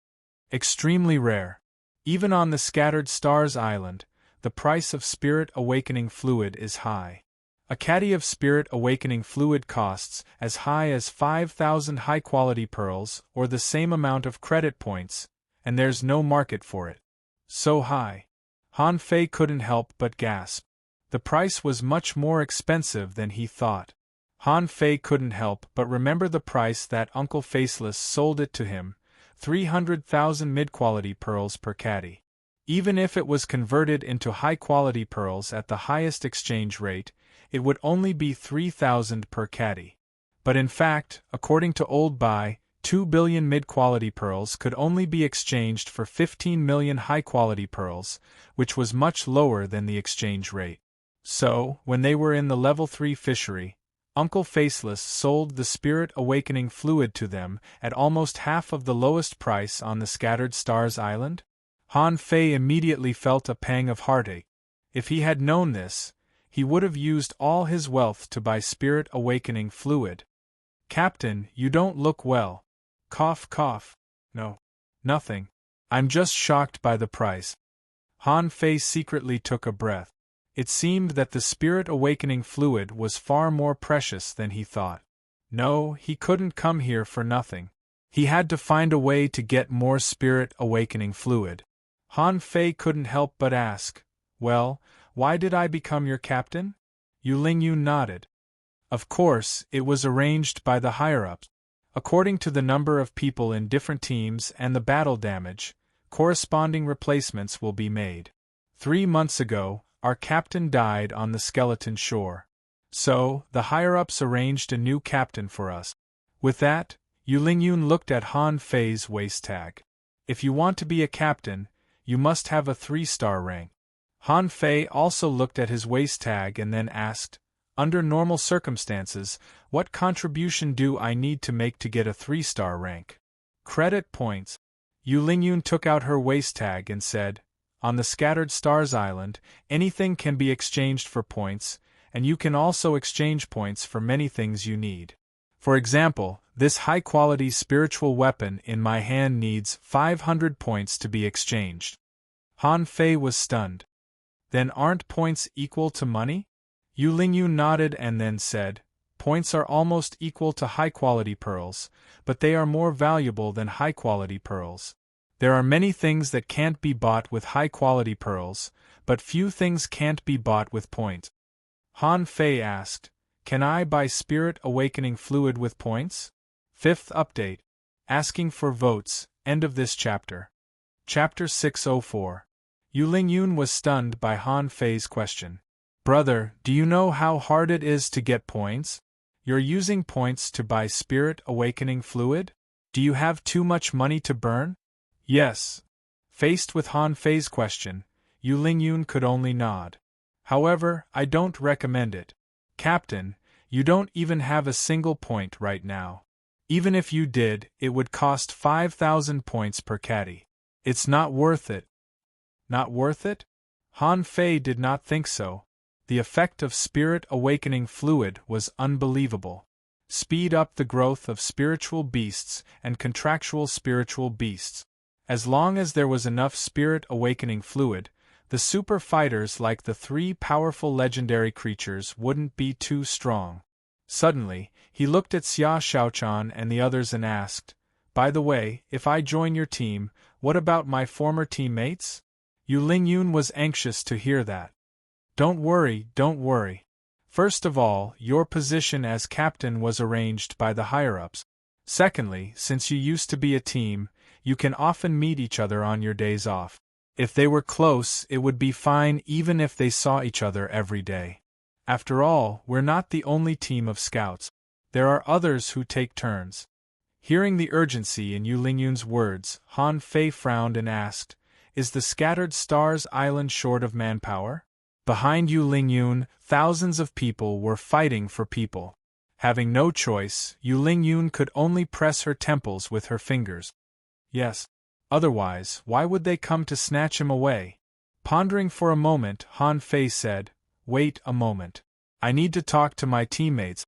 Extremely rare. Even on the Scattered Stars Island, the price of spirit awakening fluid is high. A caddy of spirit awakening fluid costs as high as 5,000 high-quality pearls or the same amount of credit points, and there's no market for it. So high. Han Fei couldn't help but gasp. The price was much more expensive than he thought. Han Fei couldn't help but remember the price that Uncle Faceless sold it to him, 300,000 mid-quality pearls per caddy. Even if it was converted into high-quality pearls at the highest exchange rate, it would only be 3,000 per caddy. But in fact, according to Old Bai, 2 billion mid-quality pearls could only be exchanged for 15 million high-quality pearls, which was much lower than the exchange rate. So, when they were in the Level 3 fishery, Uncle Faceless sold the Spirit Awakening fluid to them at almost half of the lowest price on the Scattered Stars Island. Han Fei immediately felt a pang of heartache. If he had known this, he would have used all his wealth to buy Spirit Awakening fluid. "Captain, you don't look well." Cough, cough. "No. Nothing. I'm just shocked by the price." Han Fei secretly took a breath. It seemed that the Spirit Awakening fluid was far more precious than he thought. No, he couldn't come here for nothing. He had to find a way to get more Spirit Awakening fluid. Han Fei couldn't help but ask, "Well, why did I become your captain?" Yu Lingyun nodded. Of course, it was arranged by the higher-ups. According to the number of people in different teams and the battle damage, corresponding replacements will be made. 3 months ago, our captain died on the skeleton shore. So, the higher-ups arranged a new captain for us. With that, Yu Lingyun looked at Han Fei's waist tag. "If you want to be a captain, you must have a 3-star rank." Han Fei also looked at his waist tag and then asked, "Under normal circumstances, what contribution do I need to make to get a 3-star rank?" "Credit points." Yu Lingyun took out her waist tag and said, "On the Scattered Stars Island, anything can be exchanged for points, and you can also exchange points for many things you need. For example, this high-quality spiritual weapon in my hand needs 500 points to be exchanged." Han Fei was stunned. "Then aren't points equal to money?" Yu Lingyun nodded and then said, "Points are almost equal to high-quality pearls, but they are more valuable than high-quality pearls. There are many things that can't be bought with high-quality pearls, but few things can't be bought with points." Han Fei asked, "Can I buy Spirit Awakening fluid with points?" 5th update. Asking for votes, end of this chapter. Chapter 604. Yu Lingyun was stunned by Han Fei's question. "Brother, do you know how hard it is to get points? You're using points to buy Spirit Awakening fluid? Do you have too much money to burn?" "Yes." Faced with Han Fei's question, Yu Lingyun could only nod. "However, I don't recommend it. Captain, you don't even have a single point right now. Even if you did, it would cost 5,000 points per caddy. It's not worth it." "Not worth it?" Han Fei did not think so. The effect of Spirit Awakening fluid was unbelievable. Speed up the growth of spiritual beasts and contractual spiritual beasts. As long as there was enough Spirit Awakening fluid, the super fighters like the 3 powerful legendary creatures wouldn't be too strong. Suddenly, he looked at Xia Shaochan and the others and asked, "By the way, if I join your team, what about my former teammates?" Yu Lingyun was anxious to hear that. Don't worry. First of all, your position as captain was arranged by the higher-ups. Secondly, since you used to be a team, you can often meet each other on your days off. If they were close, it would be fine even if they saw each other every day. After all, we're not the only team of scouts. There are others who take turns." Hearing the urgency in Yu Lingyun's words, Han Fei frowned and asked, Is the scattered stars island short of manpower? Behind Yu Lingyun, thousands of people were fighting for people. Having no choice, Yu Lingyun could only press her temples with her fingers. Yes. Otherwise, why would they come to snatch him away? Pondering for a moment, Han Fei said, "Wait a moment. I need to talk to my teammates."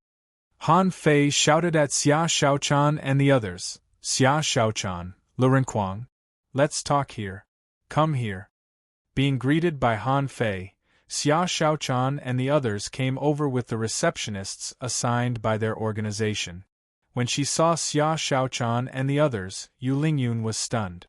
Han Fei shouted at Xia Xiaochan and the others, "Xia Xiaochan, Lu Renquang, let's talk here. Come here." Being greeted by Han Fei, Xia Xiaochan and the others came over with the receptionists assigned by their organization. When she saw Xia Xiaochan and the others, Yu Lingyun was stunned.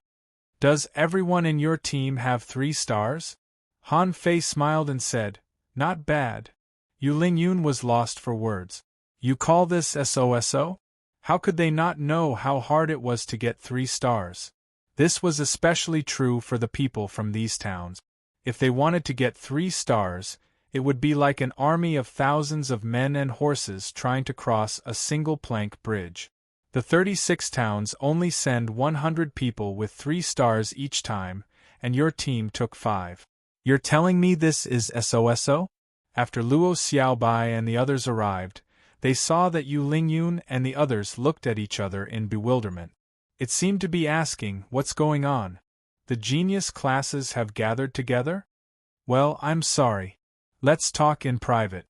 "Does everyone in your team have 3 stars? Han Fei smiled and said, "Not bad." Yu Lingyun was lost for words. "You call this SOSO? How could they not know how hard it was to get 3 stars? This was especially true for the people from these towns. If they wanted to get 3 stars, it would be like an army of thousands of men and horses trying to cross a single plank bridge. The 36 towns only send 100 people with 3 stars each time, and your team took 5. You're telling me this is SOSO?" After Luo Xiaobai and the others arrived, they saw that Yu Lingyun and the others looked at each other in bewilderment. It seemed to be asking, "What's going on? The genius classes have gathered together? Well, I'm sorry. Let's talk in private."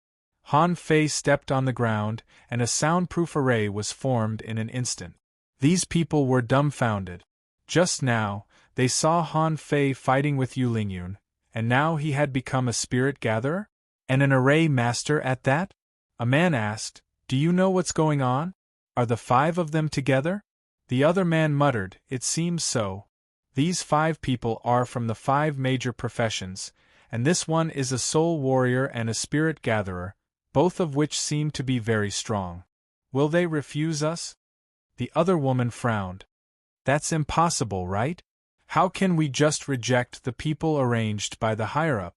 Han Fei stepped on the ground, and a soundproof array was formed in an instant. These people were dumbfounded. Just now, they saw Han Fei fighting with Yu Lingyun, and now he had become a spirit gatherer? And an array master at that? A man asked, "Do you know what's going on? Are the 5 of them together?" The other man muttered, "It seems so. These 5 people are from the 5 major professions, and this one is a soul warrior and a spirit gatherer, both of which seem to be very strong. Will they refuse us?" The other woman frowned. "That's impossible, right? How can we just reject the people arranged by the higher-up?"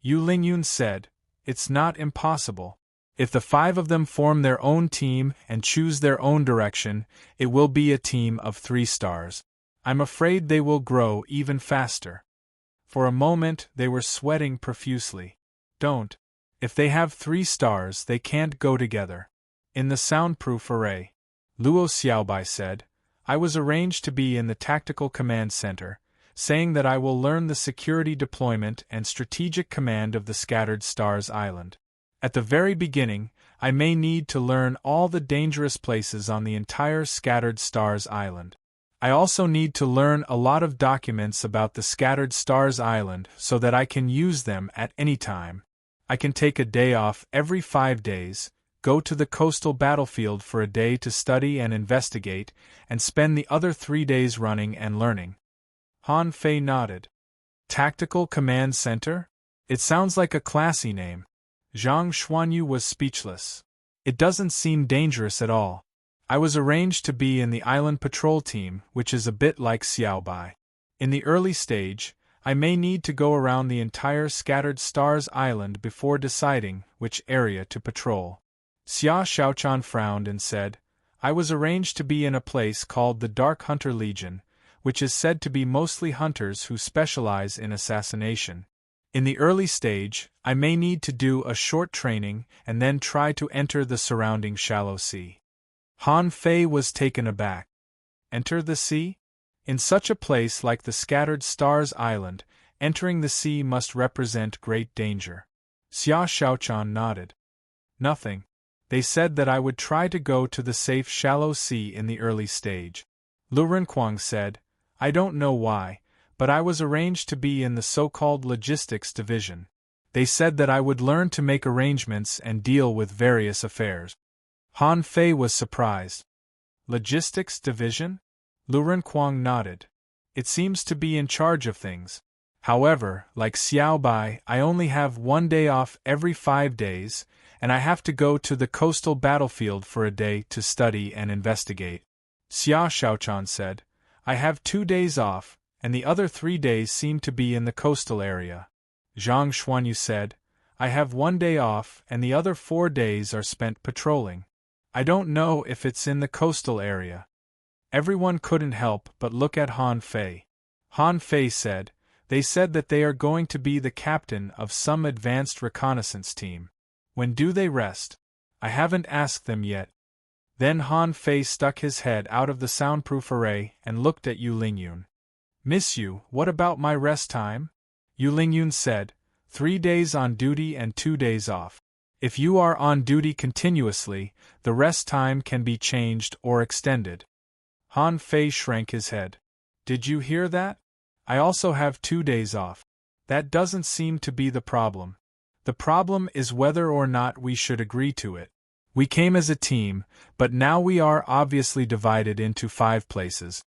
Yu Lingyun said, "It's not impossible. If the 5 of them form their own team and choose their own direction, it will be a team of 3 stars. I'm afraid they will grow even faster." For a moment they were sweating profusely. "Don't. If they have 3 stars, they can't go together." In the soundproof array, Luo Xiaobai said, "I was arranged to be in the Tactical Command Center, saying that I will learn the security deployment and strategic command of the Scattered Stars Island. At the very beginning, I may need to learn all the dangerous places on the entire Scattered Stars Island. I also need to learn a lot of documents about the Scattered Stars Island so that I can use them at any time. I can take a day off every 5 days, go to the coastal battlefield for a day to study and investigate, and spend the other 3 days running and learning." Han Fei nodded. "Tactical Command Center? It sounds like a classy name." Zhang Xuanyu was speechless. "It doesn't seem dangerous at all. I was arranged to be in the island patrol team, which is a bit like Xiaobai. In the early stage, I may need to go around the entire Scattered Stars Island before deciding which area to patrol." Xia Xiaochan frowned and said, "I was arranged to be in a place called the Dark Hunter Legion, which is said to be mostly hunters who specialize in assassination. In the early stage, I may need to do a short training and then try to enter the surrounding shallow sea." Han Fei was taken aback. Enter the sea? In such a place like the Scattered Stars Island, entering the sea must represent great danger. Xia Xiaochan nodded. "Nothing. They said that I would try to go to the safe shallow sea in the early stage." Lu Renquang said, "I don't know why, but I was arranged to be in the so-called logistics division. They said that I would learn to make arrangements and deal with various affairs." Han Fei was surprised. "Logistics division?" Lu Renquang nodded. "It seems to be in charge of things. However, like Xiaobai, I only have 1 day off every 5 days, and I have to go to the coastal battlefield for a day to study and investigate." Xia Xiaochan said, "I have 2 days off, and the other 3 days seem to be in the coastal area." Zhang Xuanyu said, "I have 1 day off, and the other 4 days are spent patrolling. I don't know if it's in the coastal area." Everyone couldn't help but look at Han Fei. Han Fei said, They said that they are going to be the captain of some advanced reconnaissance team. When do they rest? I haven't asked them yet. Then Han Fei stuck his head out of the soundproof array and looked at Yu Lingyun. Miss Yu, what about my rest time? Yu Lingyun said, 3 days on duty and 2 days off. If you are on duty continuously, the rest time can be changed or extended. Han Fei shrank his head. Did you hear that? I also have 2 days off. That doesn't seem to be the problem. The problem is whether or not we should agree to it. We came as a team, but now we are obviously divided into 5 places.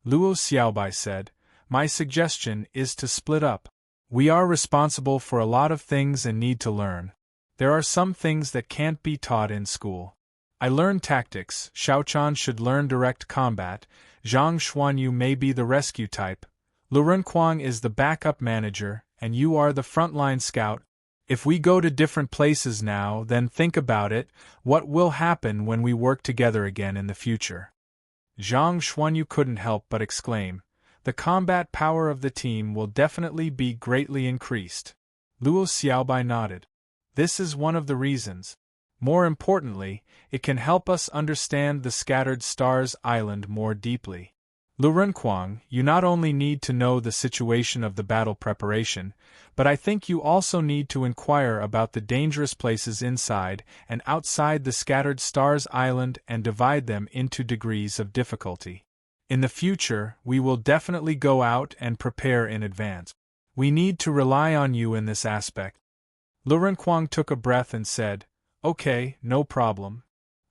Luo Xiaobai said, my suggestion is to split up. We are responsible for a lot of things and need to learn. There are some things that can't be taught in school. I learned tactics, Xiaochan should learn direct combat, Zhang Xuanyu may be the rescue type, Lu Renquang is the backup manager, and you are the frontline scout. If we go to different places now, then think about it, what will happen when we work together again in the future? Zhang Xuanyu couldn't help but exclaim, the combat power of the team will definitely be greatly increased. Luo Xiaobai nodded. This is one of the reasons. More importantly, it can help us understand the Scattered Stars Island more deeply. Lu Renquang, you not only need to know the situation of the battle preparation, but I think you also need to inquire about the dangerous places inside and outside the Scattered Stars Island and divide them into degrees of difficulty. In the future, we will definitely go out and prepare in advance. We need to rely on you in this aspect. Lu Renquang took a breath and said, okay, no problem.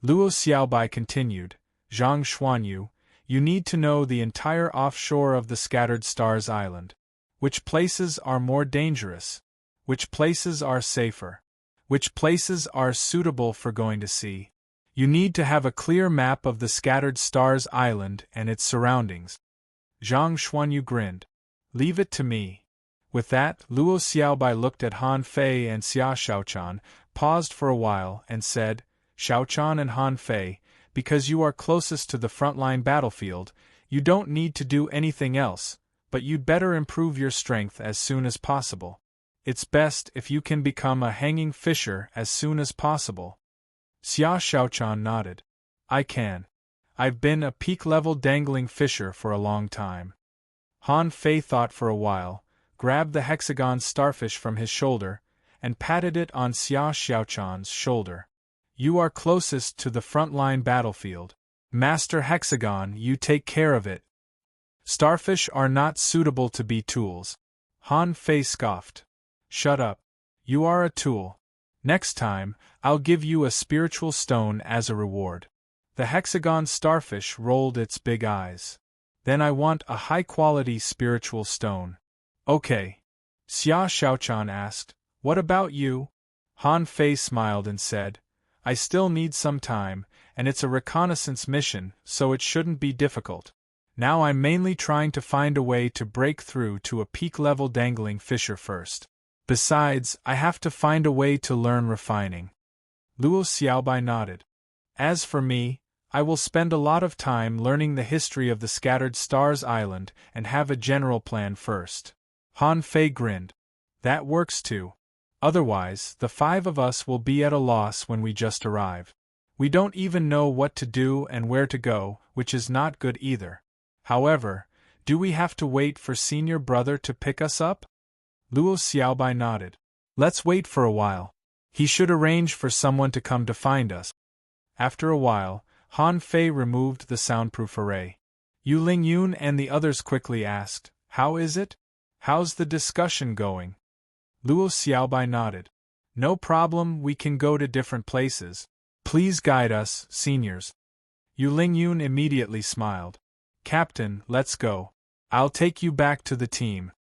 Luo Xiaobai continued, Zhang Xuanyu, you need to know the entire offshore of the Scattered Stars Island. Which places are more dangerous? Which places are safer? Which places are suitable for going to sea? You need to have a clear map of the Scattered Stars Island and its surroundings. Zhang Xuanyu grinned. Leave it to me. With that, Luo Xiaobai looked at Han Fei and Xia Xiaochan, paused for a while, and said, Xiaochan and Han Fei, because you are closest to the frontline battlefield, you don't need to do anything else, but you'd better improve your strength as soon as possible. It's best if you can become a hanging fisher as soon as possible. Xia Xiaochan nodded. I can. I've been a peak-level dangling fisher for a long time. Han Fei thought for a while, grabbed the hexagon starfish from his shoulder, and patted it on Xia Xiaochan's shoulder. You are closest to the frontline battlefield. Master Hexagon, you take care of it. Starfish are not suitable to be tools. Han Fei scoffed. Shut up. You are a tool. Next time, I'll give you a spiritual stone as a reward. The hexagon starfish rolled its big eyes. Then I want a high-quality spiritual stone. Okay. Xia Xiaochan asked, what about you? Han Fei smiled and said, I still need some time, and it's a reconnaissance mission, so it shouldn't be difficult. Now I'm mainly trying to find a way to break through to a peak-level dangling fisher first. Besides, I have to find a way to learn refining. Luo Xiaobai nodded. As for me, I will spend a lot of time learning the history of the Scattered Stars Island and have a general plan first. Han Fei grinned. That works too. Otherwise, the 5 of us will be at a loss when we just arrive. We don't even know what to do and where to go, which is not good either. However, do we have to wait for senior brother to pick us up? Luo Xiaobai nodded. Let's wait for a while. He should arrange for someone to come to find us. After a while, Han Fei removed the soundproof array. Yu Lingyun and the others quickly asked, how is it? How's the discussion going? Luo Xiaobai nodded. No problem, we can go to different places. Please guide us, seniors. Yu Lingyun immediately smiled. Captain, let's go. I'll take you back to the team.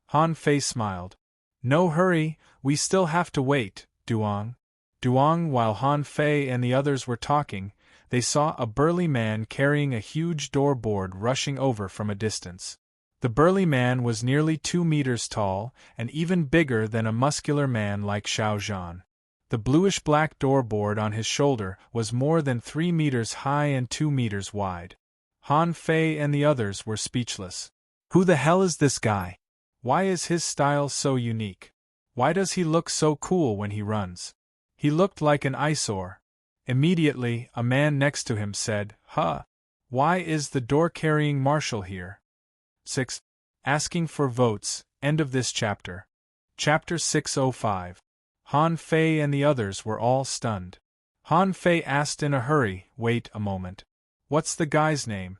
Han Fei smiled. No hurry, we still have to wait, Duong. Duong, while Han Fei and the others were talking, they saw a burly man carrying a huge door board rushing over from a distance. The burly man was nearly 2 meters tall, and even bigger than a muscular man like Xiao Zhan. The bluish-black doorboard on his shoulder was more than 3 meters high and 2 meters wide. Han Fei and the others were speechless. Who the hell is this guy? Why is his style so unique? Why does he look so cool when he runs? He looked like an eyesore. Immediately, a man next to him said, Huh! Why is the door-carrying marshal here? 6. Asking for votes, end of this chapter. Chapter 605. Han Fei and the others were all stunned. Han Fei asked in a hurry, Wait a moment. What's the guy's name?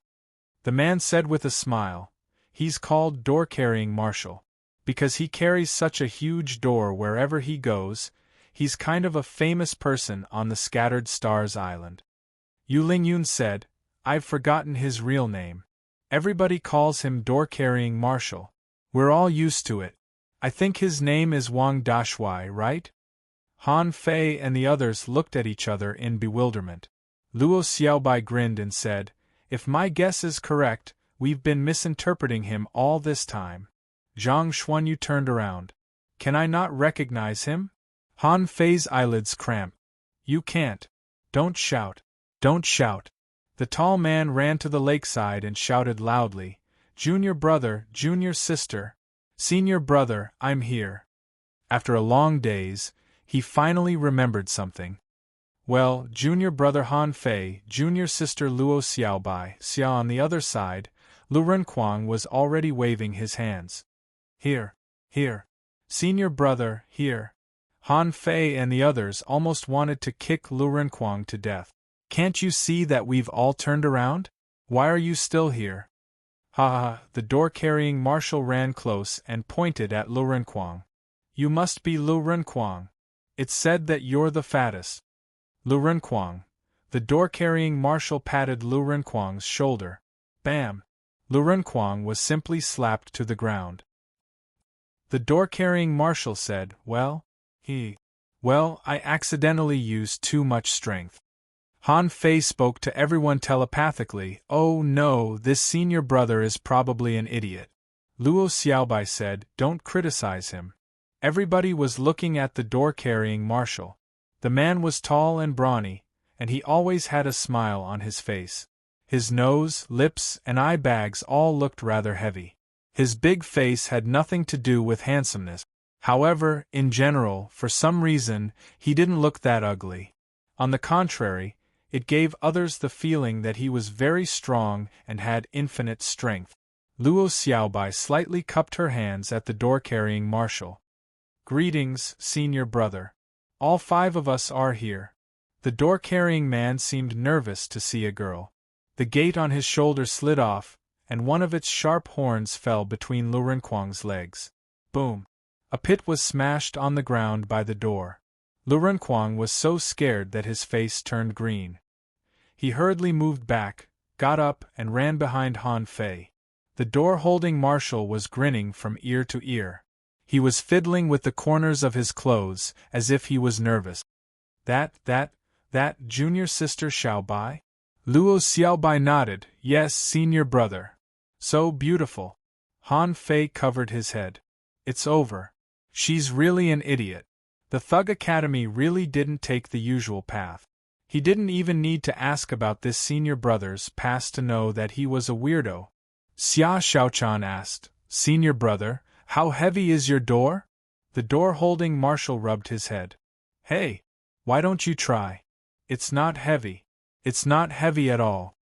The man said with a smile, He's called door-carrying marshal. Because he carries such a huge door wherever he goes, he's kind of a famous person on the Scattered Stars Island. Yu Lingyun said, I've forgotten his real name. Everybody calls him door-carrying marshal. We're all used to it. I think his name is Wang Dashuai, right? Han Fei and the others looked at each other in bewilderment. Luo Xiaobai grinned and said, If my guess is correct, we've been misinterpreting him all this time. Zhang Xuanyu turned around. Can I not recognize him? Han Fei's eyelids cramped. You can't. Don't shout. Don't shout. The tall man ran to the lakeside and shouted loudly, Junior brother, junior sister, senior brother, I'm here. After a long daze, he finally remembered something. Well, junior brother Han Fei, junior sister Luo Xiaobai, Xia on the other side, Lu Renquang was already waving his hands. Here, here. Senior brother, here. Han Fei and the others almost wanted to kick Lu Renquang to death. Can't you see that we've all turned around? Why are you still here? Ha ha, the door-carrying marshal ran close and pointed at Lu Renquang. You must be Lu Renquang. It's said that you're the fattest. Lu Renquang. The door-carrying marshal patted Lu Renquang's shoulder. Bam! Lu Renquang was simply slapped to the ground. The door-carrying marshal said, Well, I accidentally used too much strength. Han Fei spoke to everyone telepathically, Oh no, this senior brother is probably an idiot. Luo Xiaobai said, Don't criticize him. Everybody was looking at the door-carrying marshal. The man was tall and brawny, and he always had a smile on his face. His nose, lips, and eye bags all looked rather heavy. His big face had nothing to do with handsomeness. However, in general, for some reason, he didn't look that ugly. On the contrary, it gave others the feeling that he was very strong and had infinite strength. Luo Xiaobai slightly cupped her hands at the door-carrying marshal. Greetings, senior brother. All 5 of us are here. The door-carrying man seemed nervous to see a girl. The gate on his shoulder slid off, and one of its sharp horns fell between Lu Renquang's legs. Boom! A pit was smashed on the ground by the door. Lu Renquang was so scared that his face turned green. He hurriedly moved back, got up, and ran behind Han Fei. The door-holding marshal was grinning from ear to ear. He was fiddling with the corners of his clothes, as if he was nervous. That, junior sister Xiaobai? Luo Xiaobai nodded, Yes, senior brother. So beautiful. Han Fei covered his head. It's over. She's really an idiot. The Thug Academy really didn't take the usual path. He didn't even need to ask about this senior brother's past to know that he was a weirdo. Xia Xiaochan asked, Senior brother, how heavy is your door? The door-holding marshal rubbed his head. Hey, why don't you try? It's not heavy. It's not heavy at all.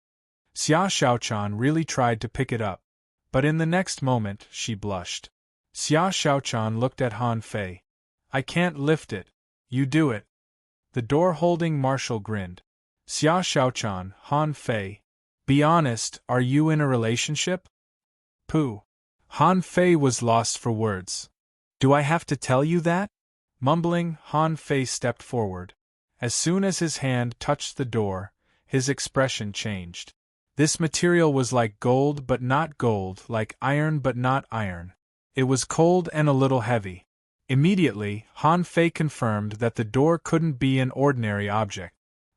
Xia Xiaochan really tried to pick it up, but in the next moment she blushed. Xia Xiaochan looked at Han Fei. I can't lift it. You do it. The door-holding marshal grinned. Xia Xiaochan, Han Fei. Be honest, are you in a relationship? Pooh. Han Fei was lost for words. Do I have to tell you that? Mumbling, Han Fei stepped forward. As soon as his hand touched the door, his expression changed. This material was like gold but not gold, like iron but not iron. It was cold and a little heavy. Immediately, Han Fei confirmed that the door couldn't be an ordinary object.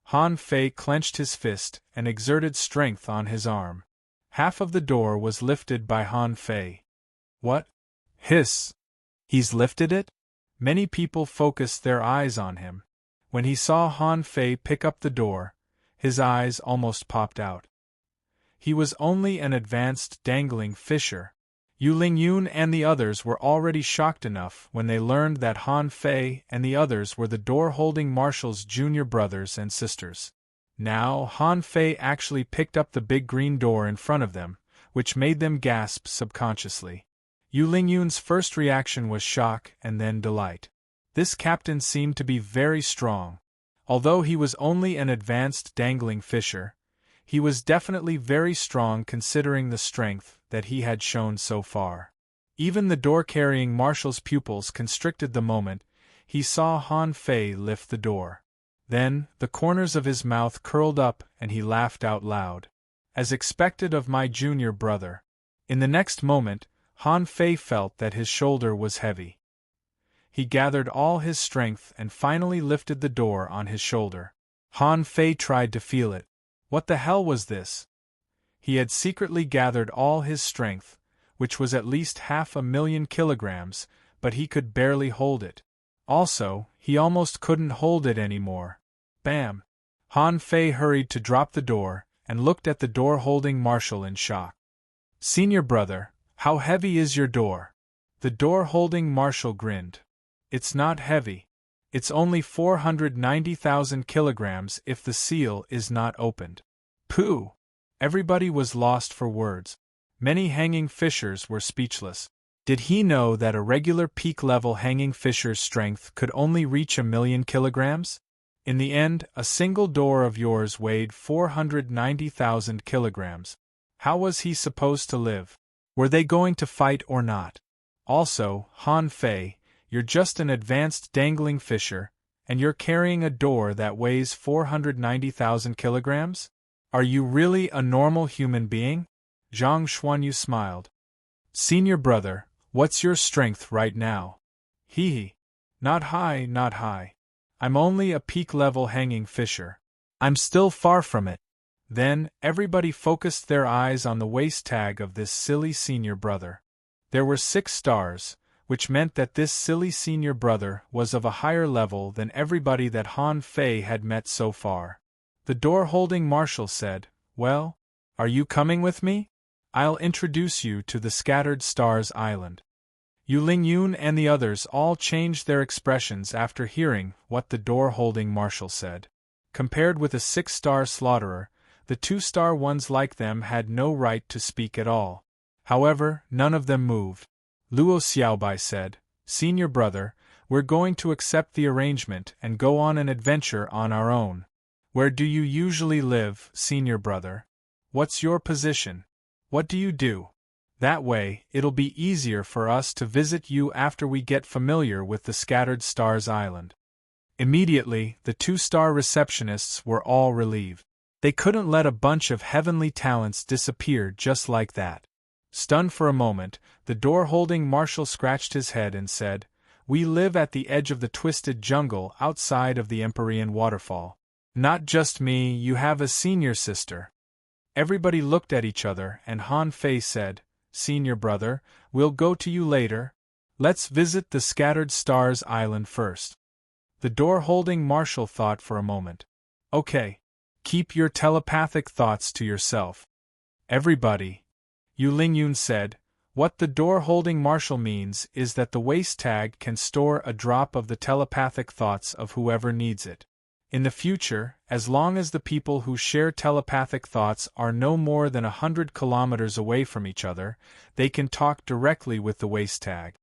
Han Fei clenched his fist and exerted strength on his arm. Half of the door was lifted by Han Fei. What? Hiss! He's lifted it? Many people focused their eyes on him. When he saw Han Fei pick up the door, his eyes almost popped out. He was only an advanced dangling fisher. Yu Lingyun and the others were already shocked enough when they learned that Han Fei and the others were the door-holding marshal's junior brothers and sisters. Now, Han Fei actually picked up the big green door in front of them, which made them gasp subconsciously. Yu Lingyun's first reaction was shock and then delight. This captain seemed to be very strong. Although he was only an advanced dangling fisher, he was definitely very strong considering the strength that he had shown so far. Even the door-carrying marshal's pupils constricted the moment he saw Han Fei lift the door. Then, the corners of his mouth curled up and he laughed out loud. As expected of my junior brother. In the next moment, Han Fei felt that his shoulder was heavy. He gathered all his strength and finally lifted the door on his shoulder. Han Fei tried to feel it. What the hell was this? He had secretly gathered all his strength, which was at least 500,000 kilograms, but he could barely hold it. Also, he almost couldn't hold it anymore. Bam! Han Fei hurried to drop the door, and looked at the door-holding marshal in shock. Senior brother, how heavy is your door? The door-holding marshal grinned. It's not heavy. It's only 490,000 kilograms if the seal is not opened. Pooh! Everybody was lost for words. Many hanging fishers were speechless. Did he know that a regular peak-level hanging fisher's strength could only reach 1,000,000 kilograms? In the end, a single door of yours weighed 490,000 kilograms. How was he supposed to live? Were they going to fight or not? Also, Han Fei, you're just an advanced dangling fisher, and you're carrying a door that weighs 490,000 kilograms? Are you really a normal human being? Zhang Xuanyu smiled. Senior brother, what's your strength right now? Hee. Not high, not high. I'm only a peak-level hanging fisher. I'm still far from it. Then, everybody focused their eyes on the waist tag of this silly senior brother. There were 6 stars, which meant that this silly senior brother was of a higher level than everybody that Han Fei had met so far. The door-holding marshal said, Well, are you coming with me? I'll introduce you to the Scattered Stars Island. Yu Lingyun and the others all changed their expressions after hearing what the door-holding marshal said. Compared with a 6-star slaughterer, the 2-star ones like them had no right to speak at all. However, none of them moved. Luo Xiaobai said, Senior brother, we're going to accept the arrangement and go on an adventure on our own. Where do you usually live, senior brother? What's your position? What do you do? That way, it'll be easier for us to visit you after we get familiar with the Scattered Stars Island. Immediately, the 2-star receptionists were all relieved. They couldn't let a bunch of heavenly talents disappear just like that. Stunned for a moment, the door-holding marshal scratched his head and said, We live at the edge of the twisted jungle outside of the Empyrean waterfall. Not just me, you have a senior sister. Everybody looked at each other and Han Fei said, Senior brother, we'll go to you later. Let's visit the Scattered Stars Island first. The door-holding marshal thought for a moment. Okay. Keep your telepathic thoughts to yourself. Everybody. Yu Lingyun said, What the door-holding marshal means is that the waist tag can store a drop of the telepathic thoughts of whoever needs it. In the future, as long as the people who share telepathic thoughts are no more than 100 kilometers away from each other, they can talk directly with the waist tag.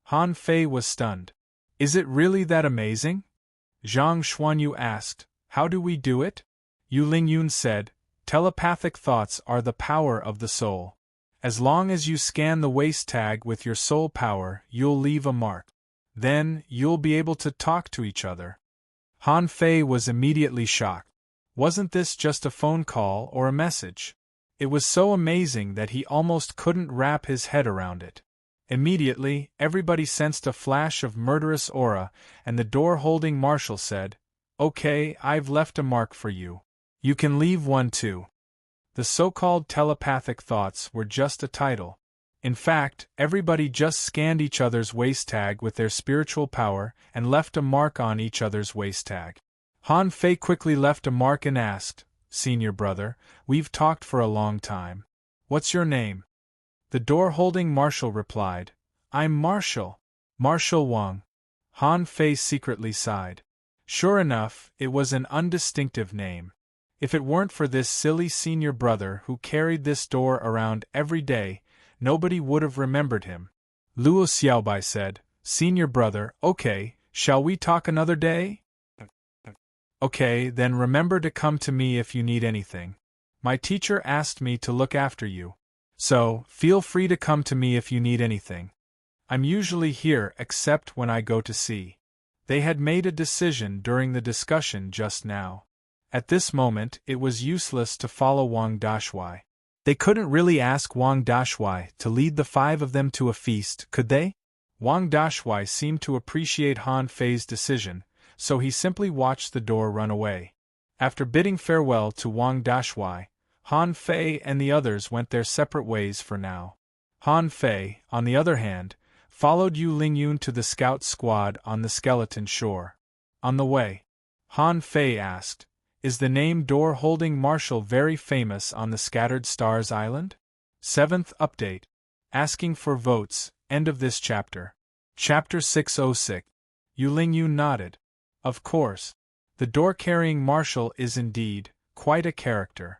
Han Fei was stunned. Is it really that amazing? Zhang Xuanyu asked, How do we do it? Yu Lingyun said, Telepathic thoughts are the power of the soul. As long as you scan the waist tag with your soul power, you'll leave a mark. Then, you'll be able to talk to each other. Han Fei was immediately shocked. Wasn't this just a phone call or a message? It was so amazing that he almost couldn't wrap his head around it. Immediately, everybody sensed a flash of murderous aura, and the door-holding marshal said, Okay, I've left a mark for you. You can leave one too. The so-called telepathic thoughts were just a title. In fact, everybody just scanned each other's waist tag with their spiritual power and left a mark on each other's waist tag. Han Fei quickly left a mark and asked, Senior brother, we've talked for a long time. What's your name? The door-holding marshal replied, I'm Marshal. Marshal Wang. Han Fei secretly sighed. Sure enough, it was an undistinctive name. If it weren't for this silly senior brother who carried this door around every day, nobody would have remembered him. Luo Xiaobai said, Senior brother, okay, shall we talk another day? Okay, then remember to come to me if you need anything. My teacher asked me to look after you. So, feel free to come to me if you need anything. I'm usually here except when I go to sea. They had made a decision during the discussion just now. At this moment, it was useless to follow Wang Dashuai. They couldn't really ask Wang Dashuai to lead the 5 of them to a feast, could they? Wang Dashuai seemed to appreciate Han Fei's decision, so he simply watched the door run away. After bidding farewell to Wang Dashuai, Han Fei and the others went their separate ways for now. Han Fei, on the other hand, followed Yu Lingyun to the scout squad on the skeleton shore. On the way, Han Fei asked, Is the name door-holding marshal very famous on the Scattered Stars Island? 7th update. Asking for votes, end of this chapter. Chapter 606. Yu Lingyun nodded. Of course. The door-carrying marshal is indeed quite a character.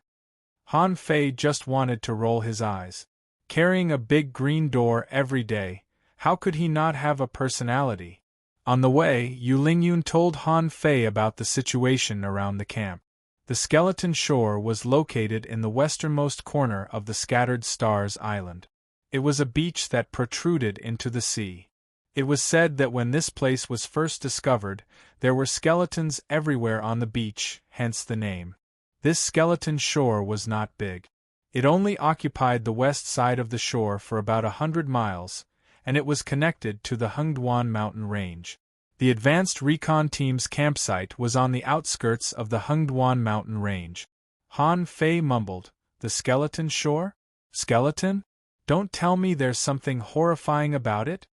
Han Fei just wanted to roll his eyes. Carrying a big green door every day, how could he not have a personality? On the way, Yu Lingyun told Han Fei about the situation around the camp. The skeleton shore was located in the westernmost corner of the Scattered Stars Island. It was a beach that protruded into the sea. It was said that when this place was first discovered, there were skeletons everywhere on the beach, hence the name. This skeleton shore was not big. It only occupied the west side of the shore for about 100 miles, and it was connected to the Hengduan mountain range. The advanced recon team's campsite was on the outskirts of the Hengduan mountain range. Han Fei mumbled, The skeleton shore? Skeleton? Don't tell me there's something horrifying about it?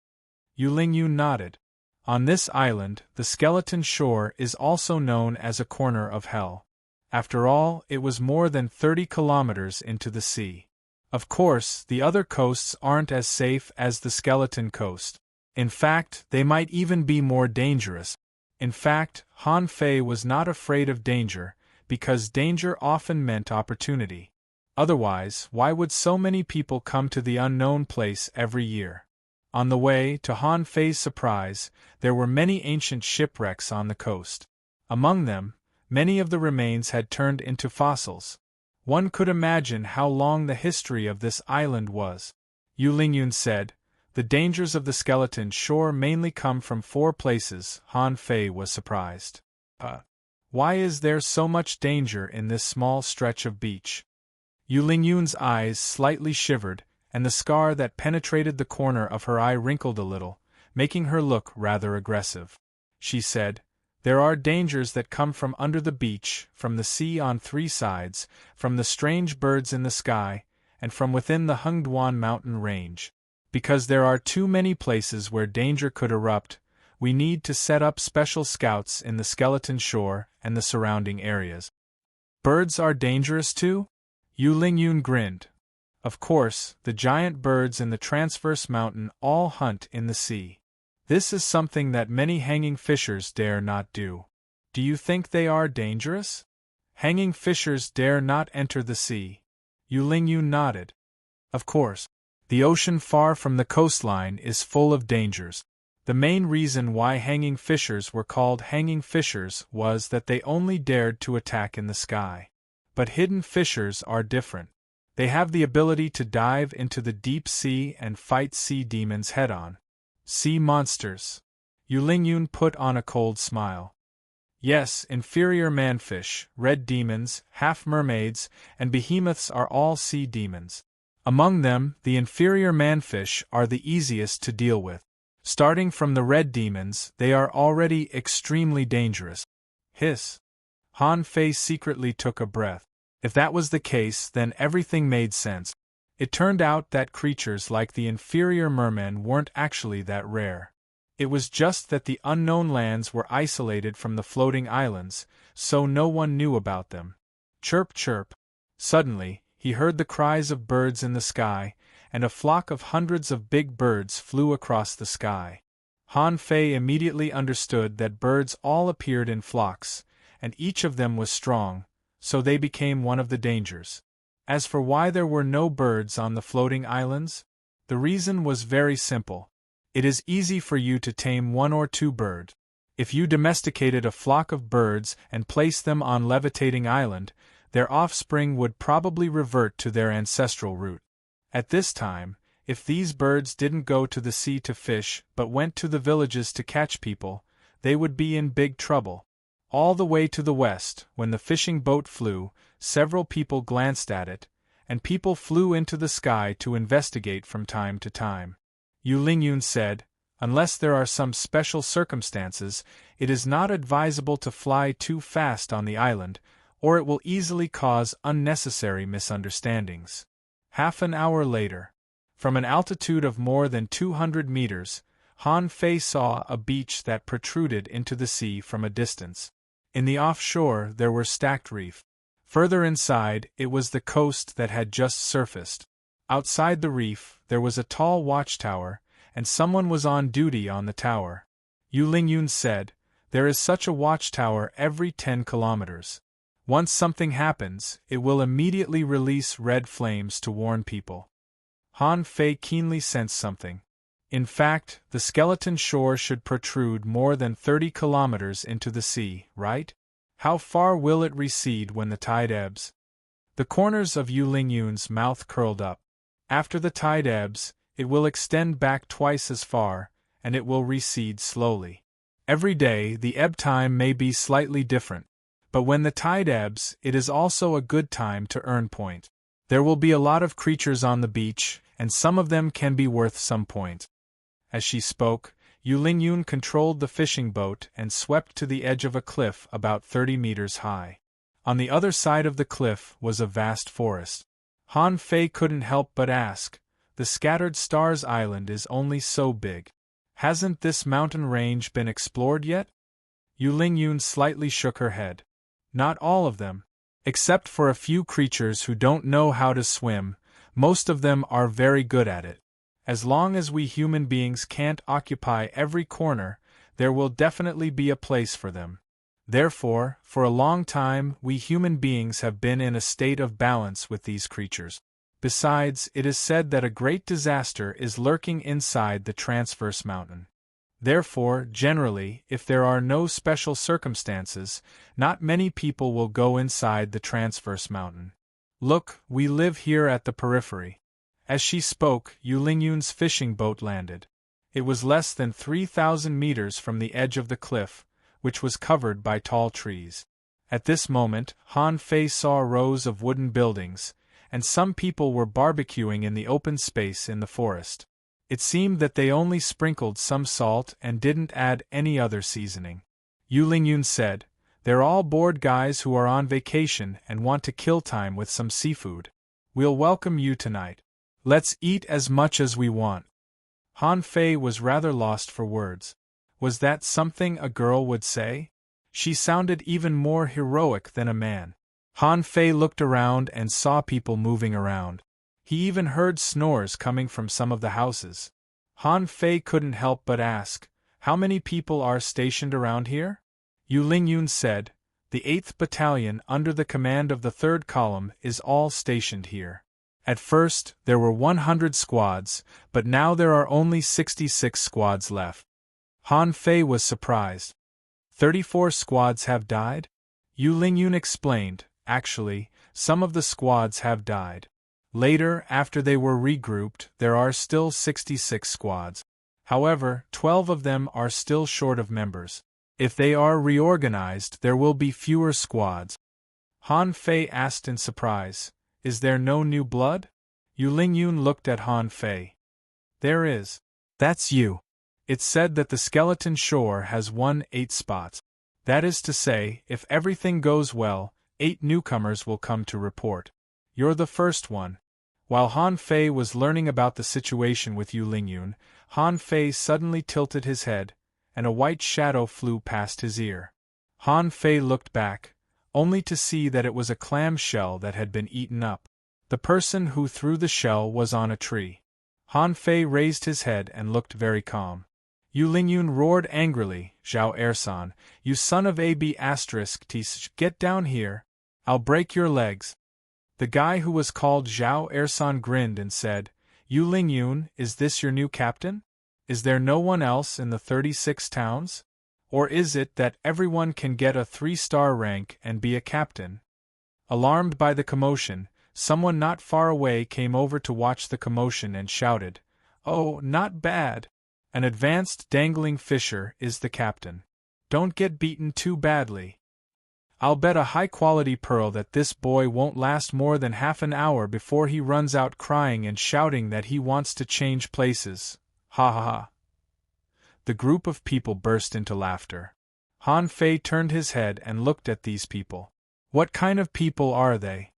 Yu Lingyun nodded. On this island, the skeleton shore is also known as a corner of hell. After all, it was more than 30 kilometers into the sea. Of course, the other coasts aren't as safe as the skeleton coast. In fact, they might even be more dangerous. In fact, Han Fei was not afraid of danger, because danger often meant opportunity. Otherwise, why would so many people come to the unknown place every year? On the way, to Han Fei's surprise, there were many ancient shipwrecks on the coast. Among them, many of the remains had turned into fossils. One could imagine how long the history of this island was. Yu Lingyun said, The dangers of the skeleton shore mainly come from 4 places. Han Fei was surprised. Why is there so much danger in this small stretch of beach? Yu Lingyun's eyes slightly shivered, and the scar that penetrated the corner of her eye wrinkled a little, making her look rather aggressive. She said, There are dangers that come from under the beach, from the sea on 3 sides, from the strange birds in the sky, and from within the Hengduan mountain range. Because there are too many places where danger could erupt, we need to set up special scouts in the skeleton shore and the surrounding areas. Birds are dangerous too? Yu Lingyun grinned. Of course, the giant birds in the transverse mountain all hunt in the sea. This is something that many hanging fishers dare not do. Do you think they are dangerous? Hanging fishers dare not enter the sea. Yu Lingyun nodded. Of course. The ocean far from the coastline is full of dangers. The main reason why hanging fishers were called hanging fishers was that they only dared to attack in the sky. But hidden fishers are different. They have the ability to dive into the deep sea and fight sea demons head-on. Sea monsters. Yu Lingyun put on a cold smile. Yes, inferior manfish, red demons, half-mermaids, and behemoths are all sea demons. Among them, the inferior manfish are the easiest to deal with. Starting from the red demons, they are already extremely dangerous. Hiss. Han Fei secretly took a breath. If that was the case, then everything made sense. It turned out that creatures like the inferior mermen weren't actually that rare. It was just that the unknown lands were isolated from the floating islands, so no one knew about them. Chirp chirp. Suddenly, he heard the cries of birds in the sky, and a flock of hundreds of big birds flew across the sky. Han Fei immediately understood that birds all appeared in flocks, and each of them was strong, so they became one of the dangers. As for why there were no birds on the floating islands, the reason was very simple. It is easy for you to tame one or two birds. If you domesticated a flock of birds and placed them on levitating island, their offspring would probably revert to their ancestral root. At this time, if these birds didn't go to the sea to fish but went to the villages to catch people, they would be in big trouble. All the way to the west, when the fishing boat flew, several people glanced at it, and people flew into the sky to investigate from time to time. Yu Lingyun said, "Unless there are some special circumstances, it is not advisable to fly too fast on the island, or it will easily cause unnecessary misunderstandings." Half an hour later, from an altitude of more than 200 meters, Han Fei saw a beach that protruded into the sea from a distance. In the offshore there were stacked reefs. Further inside, it was the coast that had just surfaced. Outside the reef, there was a tall watchtower, and someone was on duty on the tower. Yu Lingyun said, "There is such a watchtower every 10 kilometers. Once something happens, it will immediately release red flames to warn people." Han Fei keenly sensed something. In fact, the skeleton shore should protrude more than 30 kilometers into the sea, right? How far will it recede when the tide ebbs? The corners of Yu Lingyun's mouth curled up. After the tide ebbs, it will extend back twice as far, and it will recede slowly. Every day the ebb time may be slightly different, but when the tide ebbs, it is also a good time to earn point. There will be a lot of creatures on the beach, and some of them can be worth some point. As she spoke, Yu Lingyun controlled the fishing boat and swept to the edge of a cliff about 30 meters high. On the other side of the cliff was a vast forest. Han Fei couldn't help but ask, "The Scattered Stars Island is only so big. Hasn't this mountain range been explored yet?" Yu Lingyun slightly shook her head. "Not all of them. Except for a few creatures who don't know how to swim, most of them are very good at it. As long as we human beings can't occupy every corner, there will definitely be a place for them. Therefore, for a long time, we human beings have been in a state of balance with these creatures. Besides, it is said that a great disaster is lurking inside the transverse mountain. Therefore, generally, if there are no special circumstances, not many people will go inside the transverse mountain. Look, we live here at the periphery." As she spoke, Yu Lingyun's fishing boat landed. It was less than 3,000 meters from the edge of the cliff, which was covered by tall trees. At this moment, Han Fei saw rows of wooden buildings, and some people were barbecuing in the open space in the forest. It seemed that they only sprinkled some salt and didn't add any other seasoning. Yu Lingyun said, "They're all bored guys who are on vacation and want to kill time with some seafood. We'll welcome you tonight. Let's eat as much as we want." Han Fei was rather lost for words. Was that something a girl would say? She sounded even more heroic than a man. Han Fei looked around and saw people moving around. He even heard snores coming from some of the houses. Han Fei couldn't help but ask, "How many people are stationed around here?" Yu Lingyun said, "The 8th Battalion under the command of the 3rd Column is all stationed here. At first, there were 100 squads, but now there are only 66 squads left." Han Fei was surprised. 34 squads have died? Yu Lingyun explained, "Actually, some of the squads have died. Later, after they were regrouped, there are still 66 squads. However, 12 of them are still short of members. If they are reorganized, there will be fewer squads." Han Fei asked in surprise, "Is there no new blood?" Yu Lingyun looked at Han Fei. "There is. That's you. It's said that the skeleton shore has won 8 spots. That is to say, if everything goes well, 8 newcomers will come to report. You're the first one." While Han Fei was learning about the situation with Yu Lingyun, Han Fei suddenly tilted his head, and a white shadow flew past his ear. Han Fei looked back, only to see that it was a clam shell that had been eaten up. The person who threw the shell was on a tree. Han Fei raised his head and looked very calm. Yu Lingyun roared angrily, Zhao Ersan, you son of AB***, get down here. I'll break your legs. The guy who was called Zhao Ersan grinned and said, Yu Lingyun, is this your new captain? Is there no one else in the 36 towns? Or is it that everyone can get a 3-star rank and be a captain? Alarmed by the commotion, someone not far away came over to watch the commotion and shouted, Oh, not bad. An advanced dangling fisher is the captain. Don't get beaten too badly. I'll bet a high-quality pearl that this boy won't last more than half an hour before he runs out crying and shouting that he wants to change places. Ha ha ha. The group of people burst into laughter. Han Fei turned his head and looked at these people. What kind of people are they?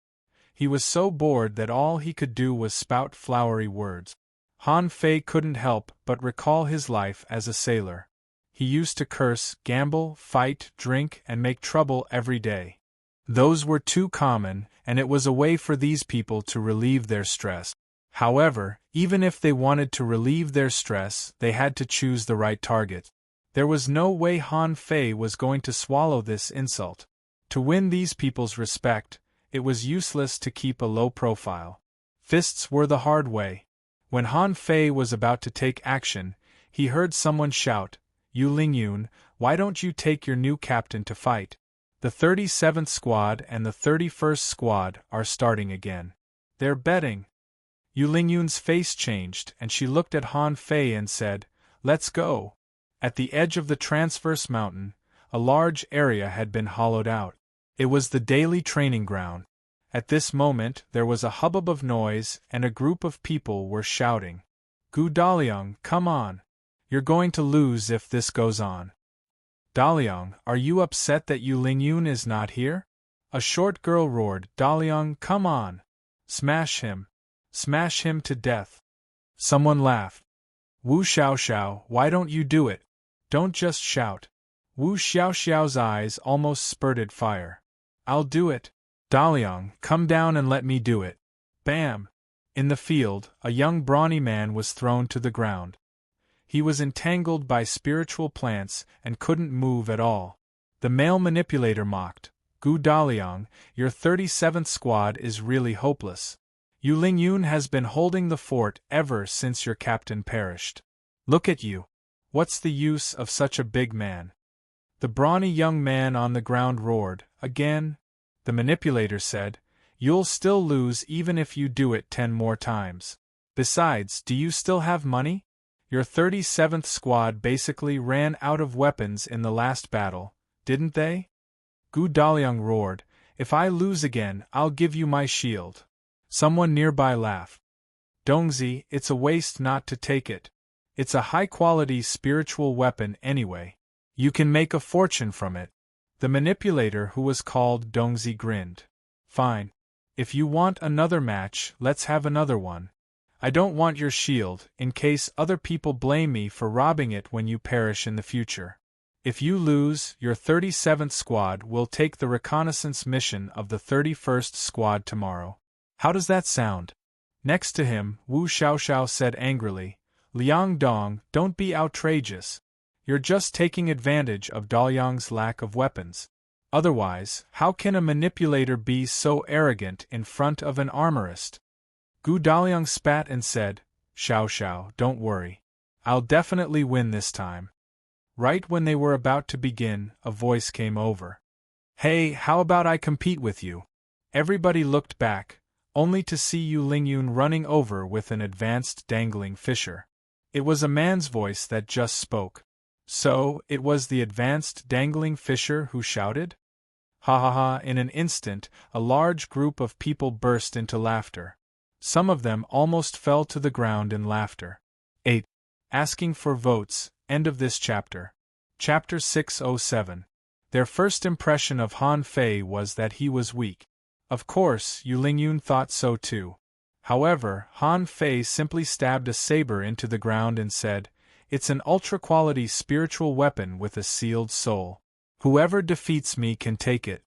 He was so bored that all he could do was spout flowery words. Han Fei couldn't help but recall his life as a sailor. He used to curse, gamble, fight, drink, and make trouble every day. Those were too common, and it was a way for these people to relieve their stress. However, even if they wanted to relieve their stress, they had to choose the right target. There was no way Han Fei was going to swallow this insult. To win these people's respect, it was useless to keep a low profile. Fists were the hard way. When Han Fei was about to take action, he heard someone shout, Yu Lingyun, why don't you take your new captain to fight? The 37th squad and the 31st squad are starting again. They're betting. Yu Lingyun's face changed and she looked at Han Fei and said, Let's go. At the edge of the transverse mountain, a large area had been hollowed out. It was the daily training ground. At this moment there was a hubbub of noise and a group of people were shouting, Gu Daliang, come on. You're going to lose if this goes on. Daliang, are you upset that Yu Lingyun is not here? A short girl roared, Daliang, come on. Smash him. Smash him to death. Someone laughed. Wu Xiaoxiao, why don't you do it? Don't just shout. Wu Xiaoxiao's eyes almost spurted fire. I'll do it. Daliang, come down and let me do it. Bam! In the field, a young brawny man was thrown to the ground. He was entangled by spiritual plants and couldn't move at all. The male manipulator mocked, Gu Daliang, your 37th squad is really hopeless. Yu Lingyun has been holding the fort ever since your captain perished. Look at you. What's the use of such a big man? The brawny young man on the ground roared, again. The manipulator said, You'll still lose even if you do it 10 more times. Besides, do you still have money? Your 37th squad basically ran out of weapons in the last battle, didn't they? Gu Daliang roared, If I lose again, I'll give you my shield. Someone nearby laughed. Dongzi, it's a waste not to take it. It's a high-quality spiritual weapon anyway. You can make a fortune from it. The manipulator who was called Dongzi grinned. Fine. If you want another match, let's have another one. I don't want your shield, in case other people blame me for robbing it when you perish in the future. If you lose, your 37th squad will take the reconnaissance mission of the 31st squad tomorrow. How does that sound? Next to him, Wu Xiaoxiao said angrily, Liang Dong, don't be outrageous. You're just taking advantage of Daliang's lack of weapons. Otherwise, how can a manipulator be so arrogant in front of an armorist? Gu Daliang spat and said, Xiaoxiao, don't worry. I'll definitely win this time. Right when they were about to begin, a voice came over. Hey, how about I compete with you? Everybody looked back, only to see Yu Lingyun running over with an advanced dangling fisher. It was a man's voice that just spoke. So, it was the advanced dangling fisher who shouted? Ha ha ha! In an instant, a large group of people burst into laughter. Some of them almost fell to the ground in laughter. 8. Asking for votes, end of this chapter. Chapter 607. Their first impression of Han Fei was that he was weak. Of course, Yu Lingyun thought so too. However, Han Fei simply stabbed a saber into the ground and said, It's an ultra-quality spiritual weapon with a sealed soul. Whoever defeats me can take it.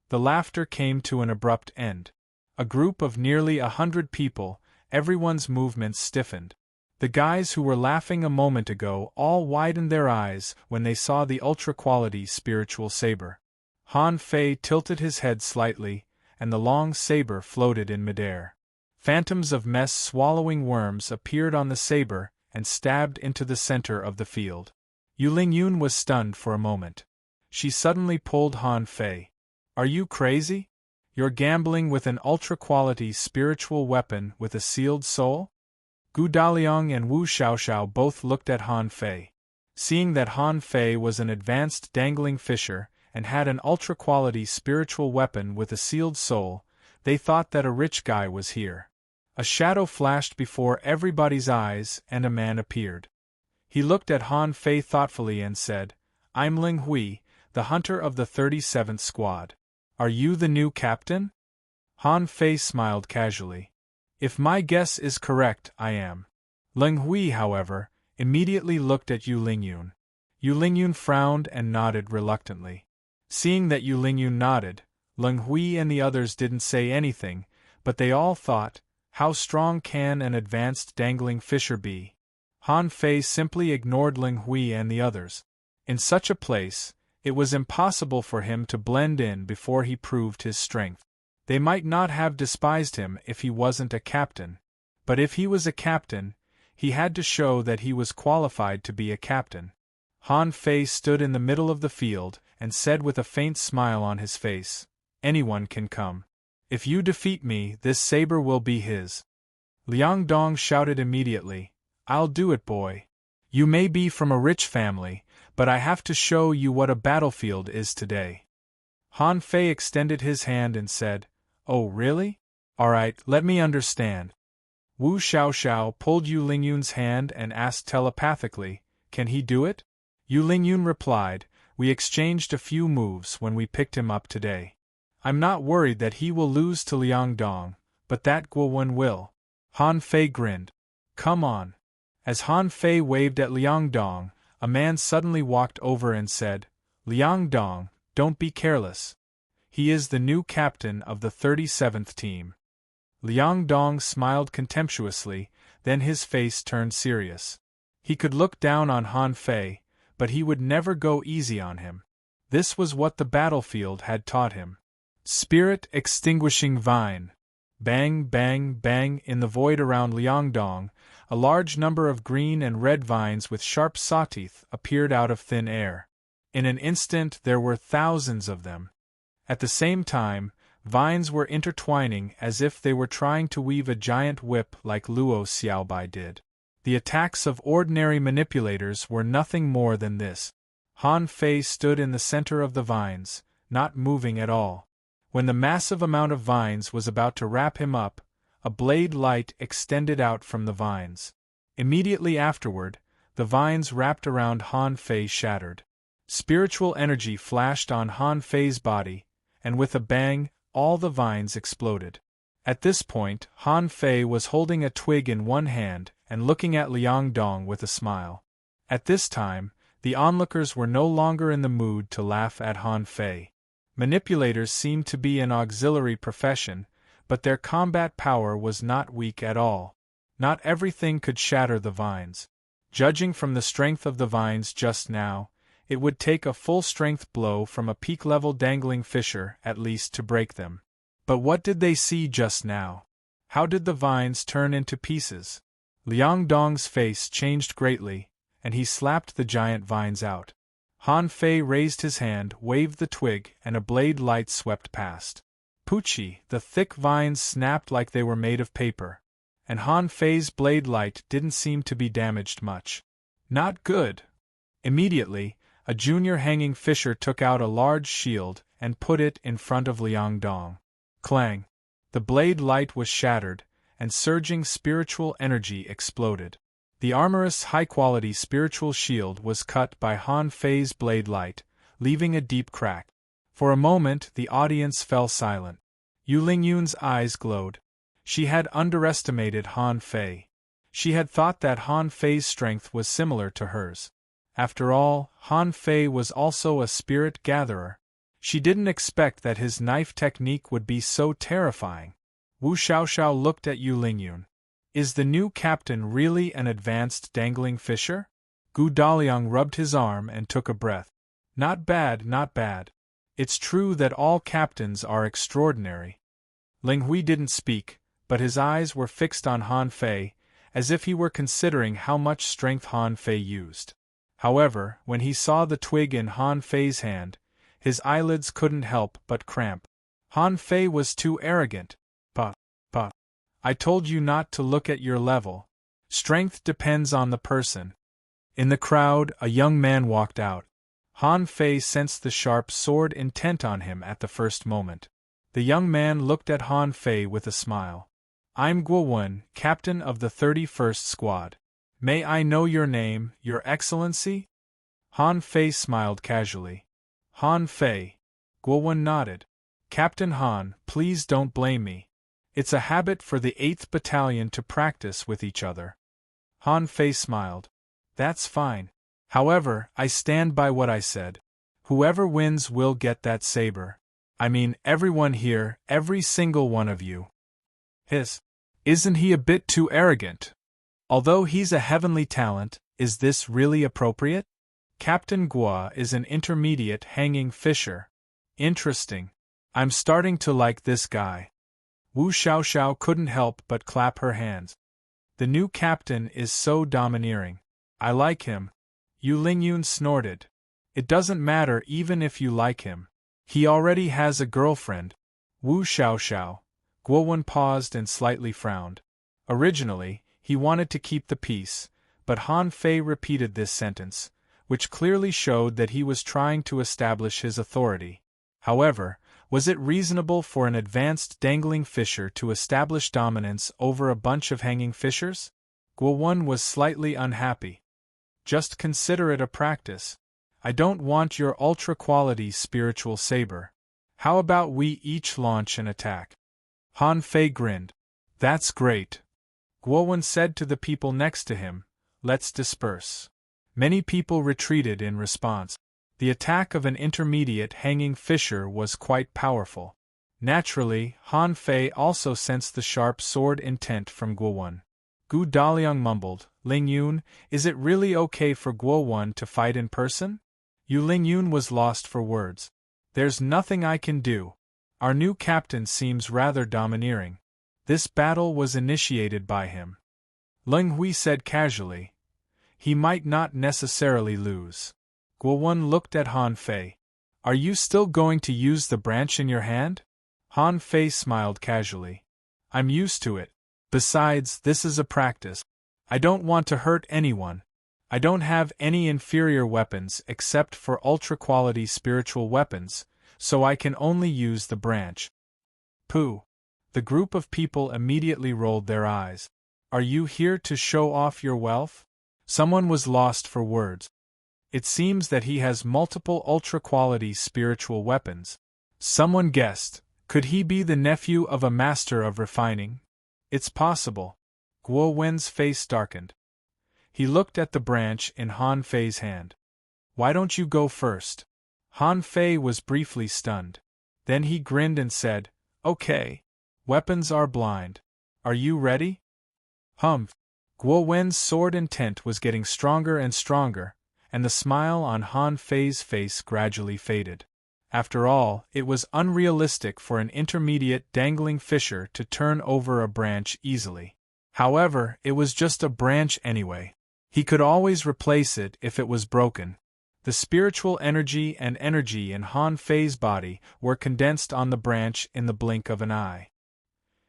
The laughter came to an abrupt end. A group of nearly 100 people, everyone's movements stiffened. The guys who were laughing a moment ago all widened their eyes when they saw the ultra-quality spiritual saber. Han Fei tilted his head slightly, and the long saber floated in midair. Phantoms of mess-swallowing worms appeared on the saber and stabbed into the center of the field. Yu Lingyun was stunned for a moment. She suddenly pulled Han Fei. "Are you crazy? You're gambling with an ultra-quality spiritual weapon with a sealed soul?" Gu Daliang and Wu Xiaoxiao both looked at Han Fei. Seeing that Han Fei was an advanced dangling fisher and had an ultra-quality spiritual weapon with a sealed soul, they thought that a rich guy was here. A shadow flashed before everybody's eyes and a man appeared. He looked at Han Fei thoughtfully and said, "I'm Ling Hui, the hunter of the 37th Squad. Are you the new captain?" Han Fei smiled casually. "If my guess is correct, I am." Ling Hui, however, immediately looked at Yu Lingyun. Yu Lingyun frowned and nodded reluctantly. Seeing that Yu Lingyun nodded, Ling Hui and the others didn't say anything, but they all thought, how strong can an advanced dangling fisher be? Han Fei simply ignored Ling Hui and the others. In such a place, it was impossible for him to blend in before he proved his strength. They might not have despised him if he wasn't a captain, but if he was a captain, he had to show that he was qualified to be a captain. Han Fei stood in the middle of the field and said with a faint smile on his face, "Anyone can come. If you defeat me, this saber will be his." Liang Dong shouted immediately, "I'll do it, boy. You may be from a rich family, but I have to show you what a battlefield is today." Han Fei extended his hand and said, "Oh really? Alright, let me understand." Wu Xiaoxiao pulled Yu Lingyun's hand and asked telepathically, "Can he do it?" Yu Lingyun replied, "We exchanged a few moves when we picked him up today. I'm not worried that he will lose to Liang Dong, but that Guowen will." Han Fei grinned. "Come on." As Han Fei waved at Liang Dong, a man suddenly walked over and said, "Liang Dong, don't be careless. He is the new captain of the 37th team." Liang Dong smiled contemptuously, then his face turned serious. He could look down on Han Fei, but he would never go easy on him. This was what the battlefield had taught him. Spirit extinguishing vine. Bang, bang, bang. In the void around Liang Dong, a large number of green and red vines with sharp sawteeth appeared out of thin air. In an instant there were thousands of them. At the same time, vines were intertwining as if they were trying to weave a giant whip like Luo Xiaobai did. The attacks of ordinary manipulators were nothing more than this. Han Fei stood in the center of the vines, not moving at all. When the massive amount of vines was about to wrap him up, a blade light extended out from the vines. Immediately afterward, the vines wrapped around Han Fei shattered. Spiritual energy flashed on Han Fei's body, and with a bang, all the vines exploded. At this point, Han Fei was holding a twig in one hand and looking at Liang Dong with a smile. At this time, the onlookers were no longer in the mood to laugh at Han Fei. Manipulators seemed to be an auxiliary profession, but their combat power was not weak at all. Not everything could shatter the vines. Judging from the strength of the vines just now, it would take a full-strength blow from a peak-level dangling fisher at least to break them. But what did they see just now? How did the vines turn into pieces? Liang Dong's face changed greatly, and he slapped the giant vines out. Han Fei raised his hand, waved the twig, and a blade light swept past. Poochie, the thick vines snapped like they were made of paper. And Han Fei's blade light didn't seem to be damaged much. Not good. Immediately, a junior hanging fisher took out a large shield and put it in front of Liang Dong. Clang! The blade light was shattered, and surging spiritual energy exploded. The armorous high-quality spiritual shield was cut by Han Fei's blade light, leaving a deep crack. For a moment the audience fell silent. Yu Lingyun's eyes glowed. She had underestimated Han Fei. She had thought that Han Fei's strength was similar to hers. After all, Han Fei was also a spirit gatherer. She didn't expect that his knife technique would be so terrifying. Wu Xiaoxiao looked at Yu Lingyun. Is the new captain really an advanced dangling fisher? Gu Daliang rubbed his arm and took a breath. Not bad, not bad. It's true that all captains are extraordinary. Ling Hui didn't speak, but his eyes were fixed on Han Fei, as if he were considering how much strength Han Fei used. However, when he saw the twig in Han Fei's hand, his eyelids couldn't help but cramp. Han Fei was too arrogant. Puh. I told you not to look at your level. Strength depends on the person. In the crowd, a young man walked out. Han Fei sensed the sharp sword intent on him at the first moment. The young man looked at Han Fei with a smile. I'm Guo Wen, captain of the 31st Squad. May I know your name, Your Excellency? Han Fei smiled casually. Han Fei. Guo Wen nodded. Captain Han, please don't blame me. It's a habit for the 8th Battalion to practice with each other. Han Fei smiled. That's fine. However, I stand by what I said. Whoever wins will get that saber. I mean, everyone here, every single one of you. Hiss. Isn't he a bit too arrogant? Although he's a heavenly talent, is this really appropriate? Captain Guo is an intermediate hanging fisher. Interesting. I'm starting to like this guy. Wu Xiaoxiao couldn't help but clap her hands. The new captain is so domineering. I like him. Yu Lingyun snorted. It doesn't matter even if you like him. He already has a girlfriend. Wu Xiaoxiao. Guo Wen paused and slightly frowned. Originally, he wanted to keep the peace, but Han Fei repeated this sentence, which clearly showed that he was trying to establish his authority. However, was it reasonable for an advanced dangling fisher to establish dominance over a bunch of hanging fishers? Guo Wen was slightly unhappy. Just consider it a practice. I don't want your ultra-quality spiritual saber. How about we each launch an attack? Han Fei grinned. That's great. Guo Wen said to the people next to him, let's disperse. Many people retreated in response. The attack of an intermediate hanging fisher was quite powerful. Naturally, Han Fei also sensed the sharp sword intent from Guo Wen. Gu Daliang mumbled, Lingyun, is it really okay for Guo Wen to fight in person? Yu Lingyun was lost for words. There's nothing I can do. Our new captain seems rather domineering. This battle was initiated by him. Ling Hui said casually. He might not necessarily lose. Guo Wen looked at Han Fei. Are you still going to use the branch in your hand? Han Fei smiled casually. I'm used to it. Besides, this is a practice. I don't want to hurt anyone. I don't have any inferior weapons except for ultra-quality spiritual weapons, so I can only use the branch. Pooh. The group of people immediately rolled their eyes. Are you here to show off your wealth? Someone was lost for words. It seems that he has multiple ultra-quality spiritual weapons. Someone guessed, could he be the nephew of a master of refining? It's possible. Guo Wen's face darkened. He looked at the branch in Han Fei's hand. Why don't you go first? Han Fei was briefly stunned. Then he grinned and said, Okay. Weapons are blind. Are you ready? Humph. Guo Wen's sword intent was getting stronger and stronger, and the smile on Han Fei's face gradually faded. After all, it was unrealistic for an intermediate dangling fisher to turn over a branch easily. However, it was just a branch anyway. He could always replace it if it was broken. The spiritual energy and energy in Han Fei's body were condensed on the branch in the blink of an eye.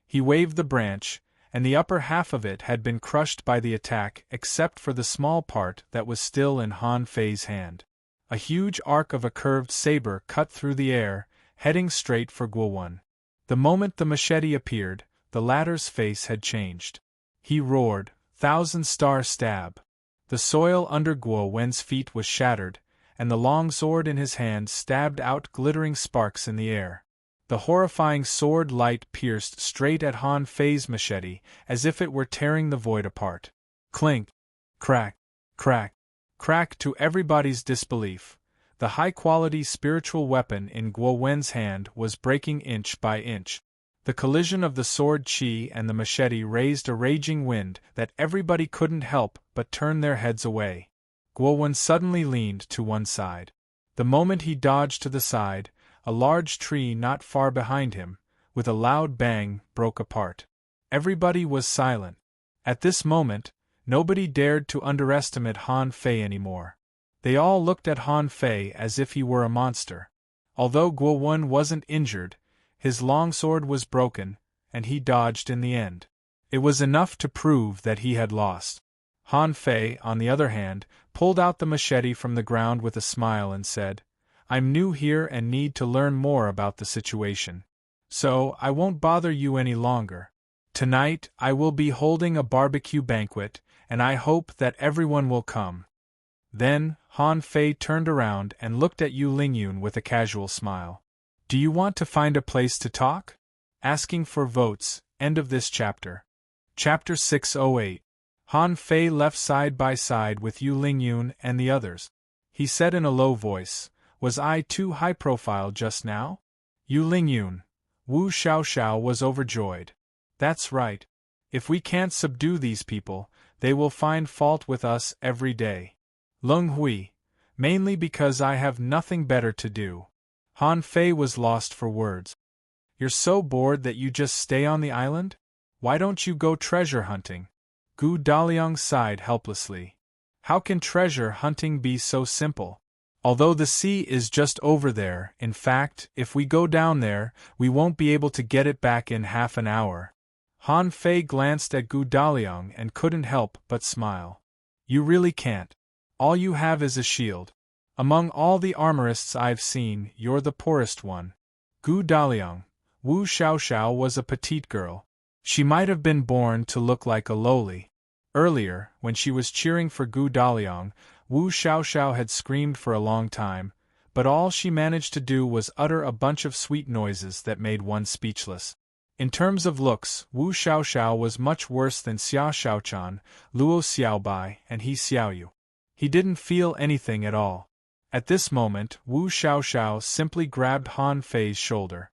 He waved the branch, and the upper half of it had been crushed by the attack except for the small part that was still in Han Fei's hand. A huge arc of a curved saber cut through the air, heading straight for Guo Wen. The moment the machete appeared, the latter's face had changed. He roared, "Thousand-star stab!" The soil under Guo Wen's feet was shattered, and the long sword in his hand stabbed out glittering sparks in the air. The horrifying sword light pierced straight at Han Fei's machete, as if it were tearing the void apart. Clink! Crack! Crack! Crack! To everybody's disbelief, the high-quality spiritual weapon in Guo Wen's hand was breaking inch by inch. The collision of the sword Qi and the machete raised a raging wind that everybody couldn't help but turn their heads away. Guowun suddenly leaned to one side. The moment he dodged to the side, a large tree not far behind him, with a loud bang, broke apart. Everybody was silent. At this moment, nobody dared to underestimate Han Fei anymore. They all looked at Han Fei as if he were a monster. Although Guowun wasn't injured, his longsword was broken, and he dodged in the end. It was enough to prove that he had lost. Han Fei, on the other hand, pulled out the machete from the ground with a smile and said, "I'm new here and need to learn more about the situation. So, I won't bother you any longer. Tonight, I will be holding a barbecue banquet, and I hope that everyone will come." Then, Han Fei turned around and looked at Yu Lingyun with a casual smile. "Do you want to find a place to talk?" Asking for votes. End of this chapter. Chapter 608. Han Fei left side by side with Yu Lingyun and the others. He said in a low voice, "Was I too high profile just now?" Yu Lingyun. Wu Xiaoxiao was overjoyed. "That's right. If we can't subdue these people, they will find fault with us every day." Leng Hui. Mainly because I have nothing better to do. Han Fei was lost for words. "You're so bored that you just stay on the island? Why don't you go treasure hunting?" Gu Daliang sighed helplessly. "How can treasure hunting be so simple? Although the sea is just over there, in fact, if we go down there, we won't be able to get it back in half an hour." Han Fei glanced at Gu Daliang and couldn't help but smile. "You really can't. All you have is a shield. Among all the armorists I've seen, you're the poorest one." Gu Daliang. Wu Xiaoxiao was a petite girl. She might have been born to look like a lowly. Earlier, when she was cheering for Gu Daliang, Wu Xiaoxiao had screamed for a long time, but all she managed to do was utter a bunch of sweet noises that made one speechless. In terms of looks, Wu Xiaoxiao was much worse than Xia Xiaochan, Luo Xiaobai, and He Xiaoyu. He didn't feel anything at all. At this moment, Wu Xiaoxiao simply grabbed Han Fei's shoulder.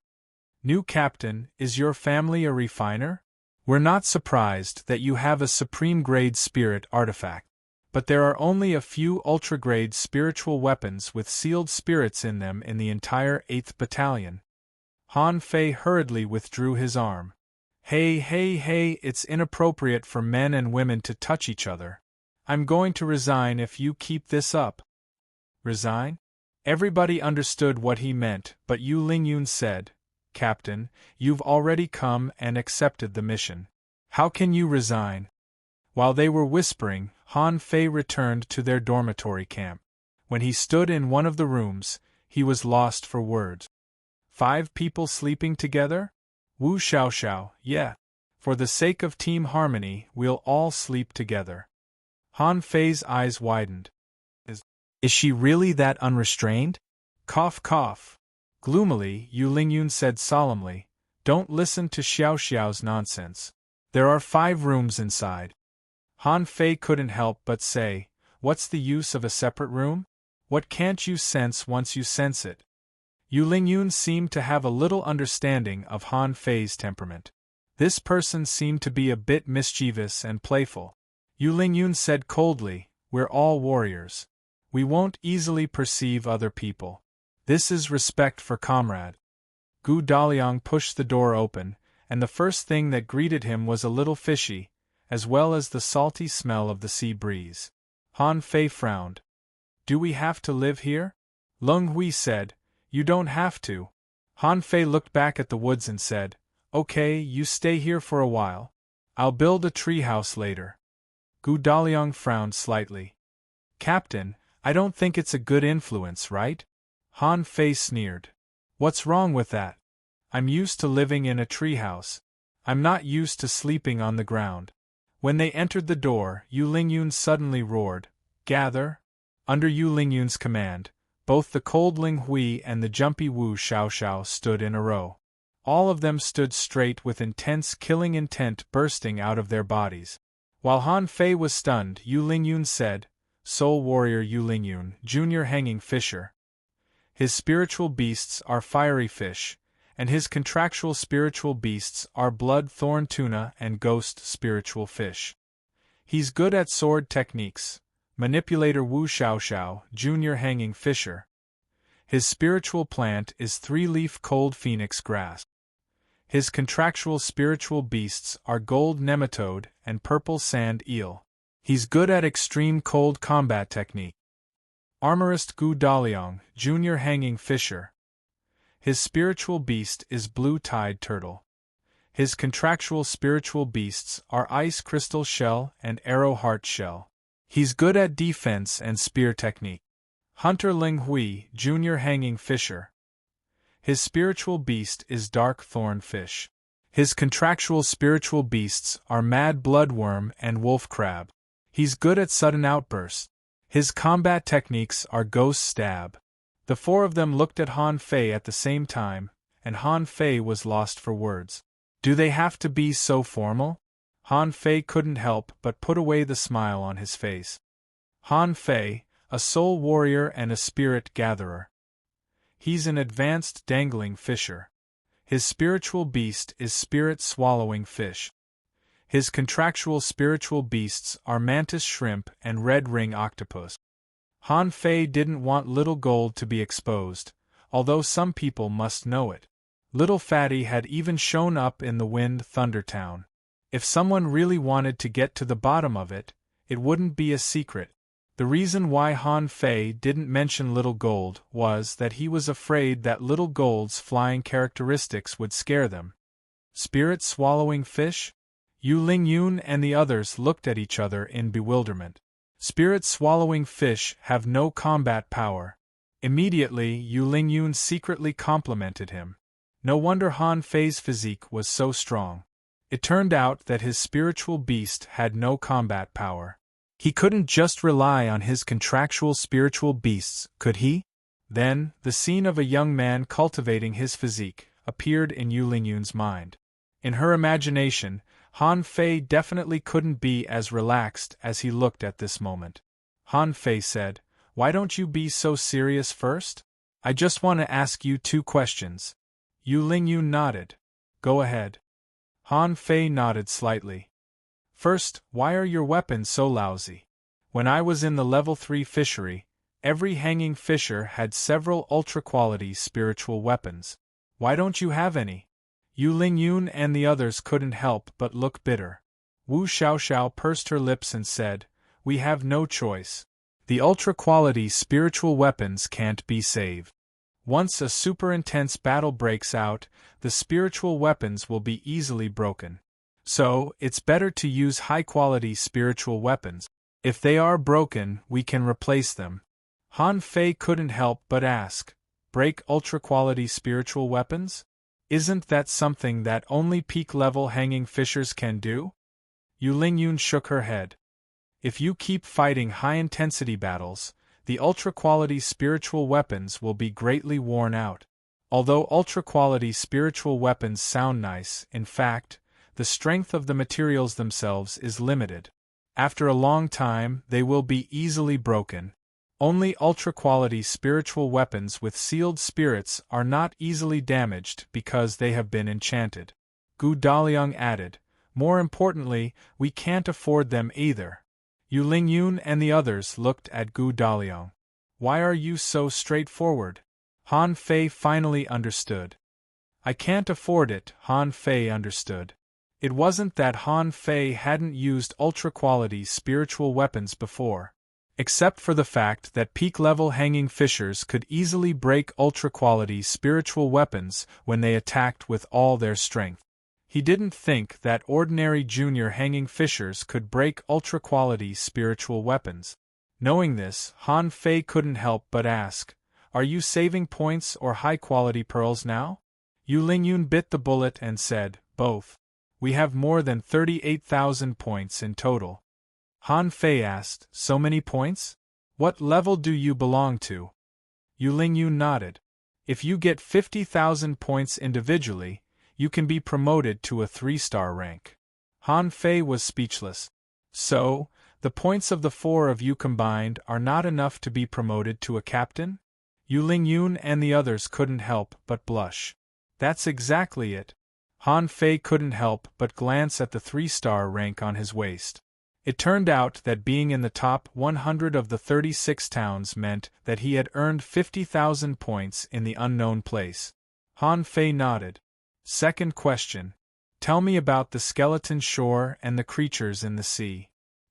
"New captain, is your family a refiner? We're not surprised that you have a supreme-grade spirit artifact. But there are only a few ultra-grade spiritual weapons with sealed spirits in them in the entire 8th Battalion." Han Fei hurriedly withdrew his arm. Hey, it's inappropriate for men and women to touch each other. I'm going to resign if you keep this up." "Resign?" Everybody understood what he meant, but Yu Lingyun said, "Captain, you've already come and accepted the mission. How can you resign?" While they were whispering, Han Fei returned to their dormitory camp. When he stood in one of the rooms, he was lost for words. 5 people sleeping together? Wu Xiaoxiao, yeah. For the sake of team harmony, we'll all sleep together. Han Fei's eyes widened. Is she really that unrestrained? Cough cough. Gloomily, Yu Lingyun said solemnly, "Don't listen to Xiaoxiao's nonsense. There are 5 rooms inside." Han Fei couldn't help but say, "What's the use of a separate room? What can't you sense once you sense it?" Yu Lingyun seemed to have a little understanding of Han Fei's temperament. This person seemed to be a bit mischievous and playful. Yu Lingyun said coldly, "We're all warriors. We won't easily perceive other people. This is respect for comrade." Gu Daliang pushed the door open, and the first thing that greeted him was a little fishy, as well as the salty smell of the sea breeze. Han Fei frowned. "Do we have to live here?" Leng Hui said, "You don't have to." Han Fei looked back at the woods and said, "Okay, you stay here for a while. I'll build a treehouse later." Gu Daliang frowned slightly. "Captain, I don't think it's a good influence, right?" Han Fei sneered. "What's wrong with that? I'm used to living in a treehouse. I'm not used to sleeping on the ground." When they entered the door, Yu Lingyun suddenly roared, "Gather!" Under Yu Lingyun's command, both the cold Ling Hui and the jumpy Wu Xiaoxiao stood in a row. All of them stood straight with intense killing intent bursting out of their bodies. While Han Fei was stunned, Yu Lingyun said, "Soul Warrior Yu Lingyun, Junior Hanging Fisher. His spiritual beasts are fiery fish, and his contractual spiritual beasts are blood thorn tuna and ghost spiritual fish. He's good at sword techniques, manipulator Wu Xiaoxiao, junior hanging fisher. His spiritual plant is three-leaf cold phoenix grass. His contractual spiritual beasts are gold nematode and purple sand eel. He's good at extreme cold combat technique. Armorist Gu Daliang, junior hanging fisher. His spiritual beast is blue tide turtle. His contractual spiritual beasts are ice crystal shell and arrow heart shell. He's good at defense and spear technique. Hunter Ling Hui, junior hanging fisher. His spiritual beast is dark thorn fish. His contractual spiritual beasts are mad bloodworm and wolf crab. He's good at sudden outbursts. His combat techniques are ghost stab. The four of them looked at Han Fei at the same time, and Han Fei was lost for words. Do they have to be so formal? Han Fei couldn't help but put away the smile on his face. Han Fei, a soul warrior and a spirit gatherer. He's an advanced dangling fisher. His spiritual beast is spirit swallowing fish. His contractual spiritual beasts are mantis shrimp and red ring octopus. Han Fei didn't want Little Gold to be exposed, although some people must know it. Little Fatty had even shown up in the Wind Thunder Town. If someone really wanted to get to the bottom of it, it wouldn't be a secret. The reason why Han Fei didn't mention Little Gold was that he was afraid that Little Gold's flying characteristics would scare them. Spirit-swallowing fish? Yu Lingyun and the others looked at each other in bewilderment. Spirit-swallowing fish have no combat power. Immediately, Yu Lingyun secretly complimented him. No wonder Han Fei's physique was so strong. It turned out that his spiritual beast had no combat power. He couldn't just rely on his contractual spiritual beasts, could he? Then, the scene of a young man cultivating his physique appeared in Yu Lingyun's mind. In her imagination, Han Fei definitely couldn't be as relaxed as he looked at this moment. Han Fei said, "Why don't you be so serious first? I just want to ask you 2 questions. Yu Lingyun nodded. Go ahead. Han Fei nodded slightly. First, why are your weapons so lousy? When I was in the level 3 fishery, every hanging fisher had several ultra-quality spiritual weapons. Why don't you have any? Yu Lingyun and the others couldn't help but look bitter. Wu Xiaoxiao pursed her lips and said, "We have no choice. The ultra-quality spiritual weapons can't be saved. Once a super-intense battle breaks out, the spiritual weapons will be easily broken. So, it's better to use high-quality spiritual weapons. If they are broken, we can replace them." Han Fei couldn't help but ask, "Break ultra-quality spiritual weapons? Isn't that something that only peak-level hanging fishers can do?" Yu Lingyun shook her head. "If you keep fighting high-intensity battles, the ultra-quality spiritual weapons will be greatly worn out. Although ultra-quality spiritual weapons sound nice, in fact, the strength of the materials themselves is limited. After a long time, they will be easily broken. Only ultra-quality spiritual weapons with sealed spirits are not easily damaged because they have been enchanted." Gu Daliang added, "More importantly, we can't afford them either." Yu Lingyun and the others looked at Gu Daliang. "Why are you so straightforward?" Han Fei finally understood. "I can't afford it." Han Fei understood. It wasn't that Han Fei hadn't used ultra-quality spiritual weapons before. Except for the fact that peak-level hanging fishers could easily break ultra-quality spiritual weapons when they attacked with all their strength. He didn't think that ordinary junior hanging fishers could break ultra-quality spiritual weapons. Knowing this, Han Fei couldn't help but ask, "Are you saving points or high-quality pearls now?" Yu Lingyun bit the bullet and said, "Both. We have more than 38,000 points in total." Han Fei asked, "So many points? What level do you belong to?" Yu Lingyun nodded. "If you get 50,000 points individually, you can be promoted to a 3-star rank." Han Fei was speechless. "So, the points of the 4 of you combined are not enough to be promoted to a captain?" Yu Lingyun and the others couldn't help but blush. That's exactly it. Han Fei couldn't help but glance at the 3-star rank on his waist. It turned out that being in the top 100 of the 36 towns meant that he had earned 50,000 points in the unknown place. Han Fei nodded. Second question. Tell me about the skeleton shore and the creatures in the sea.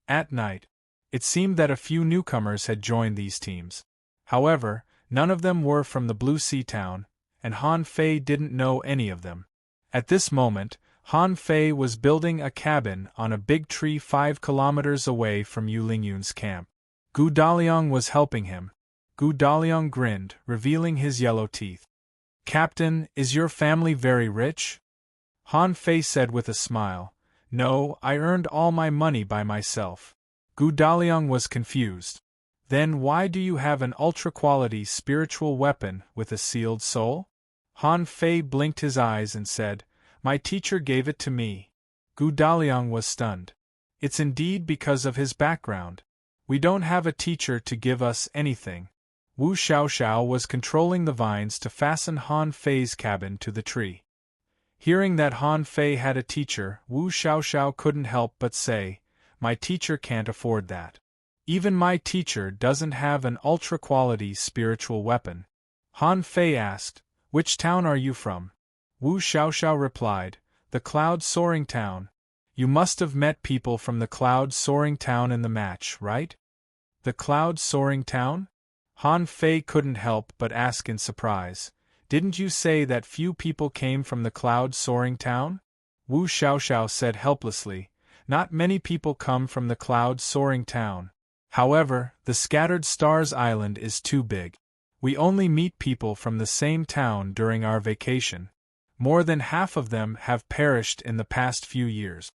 At night, it seemed that a few newcomers had joined these teams. However, none of them were from the Blue Sea town, and Han Fei didn't know any of them. At this moment, Han Fei was building a cabin on a big tree 5 kilometers away from Yu Lingyun's camp. Gu Daliang was helping him. Gu Daliang grinned, revealing his yellow teeth. Captain, is your family very rich? Han Fei said with a smile. No, I earned all my money by myself. Gu Daliang was confused. Then why do you have an ultra-quality spiritual weapon with a sealed soul? Han Fei blinked his eyes and said, My teacher gave it to me. Gu Daliang was stunned. It's indeed because of his background. We don't have a teacher to give us anything. Wu Xiaoxiao was controlling the vines to fasten Han Fei's cabin to the tree. Hearing that Han Fei had a teacher, Wu Xiaoxiao couldn't help but say, My teacher can't afford that. Even my teacher doesn't have an ultra-quality spiritual weapon. Han Fei asked, Which town are you from? Wu Xiaoxiao replied, The cloud-soaring town. You must have met people from the cloud-soaring town in the match, right? The cloud-soaring town? Han Fei couldn't help but ask in surprise. Didn't you say that few people came from the cloud-soaring town? Wu Xiaoxiao said helplessly, Not many people come from the cloud-soaring town. However, the Scattered Stars Island is too big. We only meet people from the same town during our vacation. More than half of them have perished in the past few years.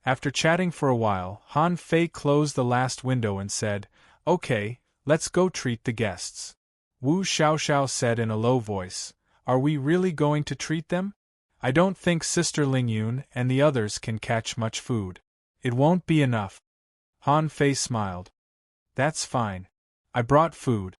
After chatting for a while, Han Fei closed the last window and said, Okay, let's go treat the guests. Wu Xiaoxiao said in a low voice, Are we really going to treat them? I don't think Sister Lingyun and the others can catch much food. It won't be enough. Han Fei smiled. That's fine. I brought food.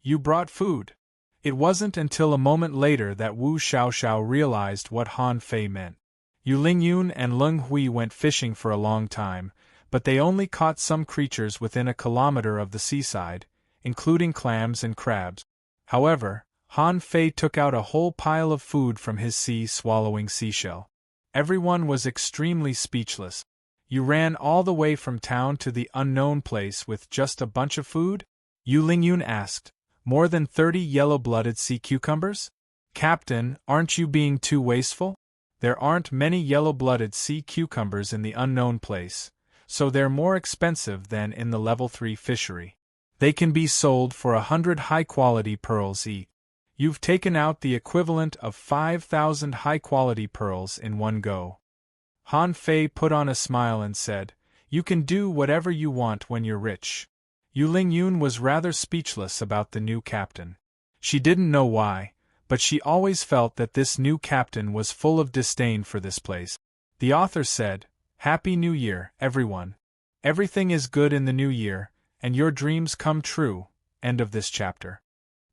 You brought food? It wasn't until a moment later that Wu Xiaoxiao realized what Han Fei meant. Yu Lingyun and Leng Hui went fishing for a long time, but they only caught some creatures within a kilometer of the seaside, including clams and crabs. However, Han Fei took out a whole pile of food from his sea-swallowing seashell. Everyone was extremely speechless. You ran all the way from town to the unknown place with just a bunch of food? Yu Lingyun asked. More than 30 yellow-blooded sea cucumbers? Captain, aren't you being too wasteful? There aren't many yellow-blooded sea cucumbers in the unknown place, so they're more expensive than in the level 3 fishery. They can be sold for 100 high-quality pearls each. You've taken out the equivalent of 5,000 high-quality pearls in one go. Han Fei put on a smile and said, You can do whatever you want when you're rich. Yu Lingyun was rather speechless about the new captain. She didn't know why, but she always felt that this new captain was full of disdain for this place. The author said, Happy New Year, everyone. Everything is good in the new year, and your dreams come true. End of this chapter.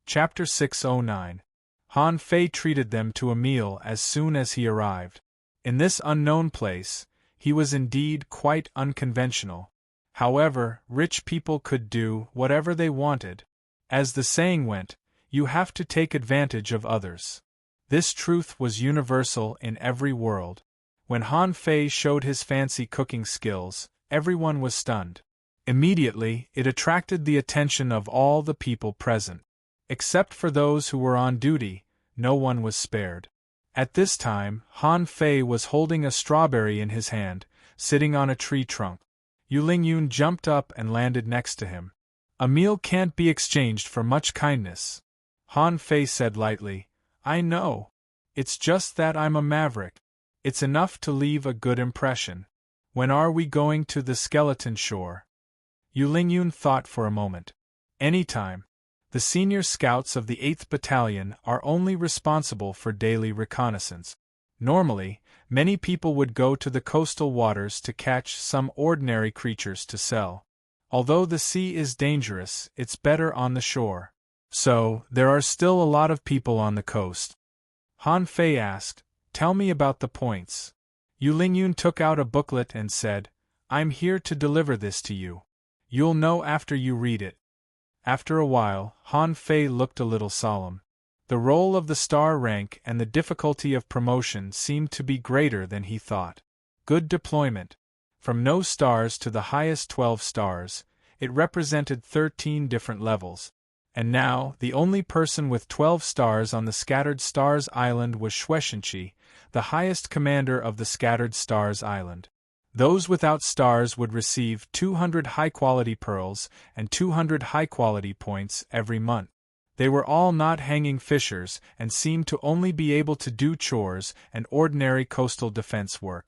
Chapter 609. Han Fei treated them to a meal as soon as he arrived. In this unknown place, he was indeed quite unconventional. However, rich people could do whatever they wanted. As the saying went, you have to take advantage of others. This truth was universal in every world. When Han Fei showed his fancy cooking skills, everyone was stunned. Immediately, it attracted the attention of all the people present. Except for those who were on duty, no one was spared. At this time, Han Fei was holding a strawberry in his hand, sitting on a tree trunk. Yu Lingyun jumped up and landed next to him. A meal can't be exchanged for much kindness. Han Fei said lightly, I know. It's just that I'm a maverick. It's enough to leave a good impression. When are we going to the skeleton shore? Yu Lingyun thought for a moment. Anytime. The senior scouts of the 8th Battalion are only responsible for daily reconnaissance. Normally, many people would go to the coastal waters to catch some ordinary creatures to sell. Although the sea is dangerous, it's better on the shore. So, there are still a lot of people on the coast. Han Fei asked, "Tell me about the points." Yu Lingyun took out a booklet and said, "I'm here to deliver this to you. You'll know after you read it." After a while, Han Fei looked a little solemn. The role of the star rank and the difficulty of promotion seemed to be greater than he thought. Good deployment. From no stars to the highest 12 stars, it represented 13 different levels. And now, the only person with 12 stars on the Scattered Stars Island was Shueishenqi, the highest commander of the Scattered Stars Island. Those without stars would receive 200 high-quality pearls and 200 high-quality points every month. They were all not hanging fishers and seemed to only be able to do chores and ordinary coastal defense work.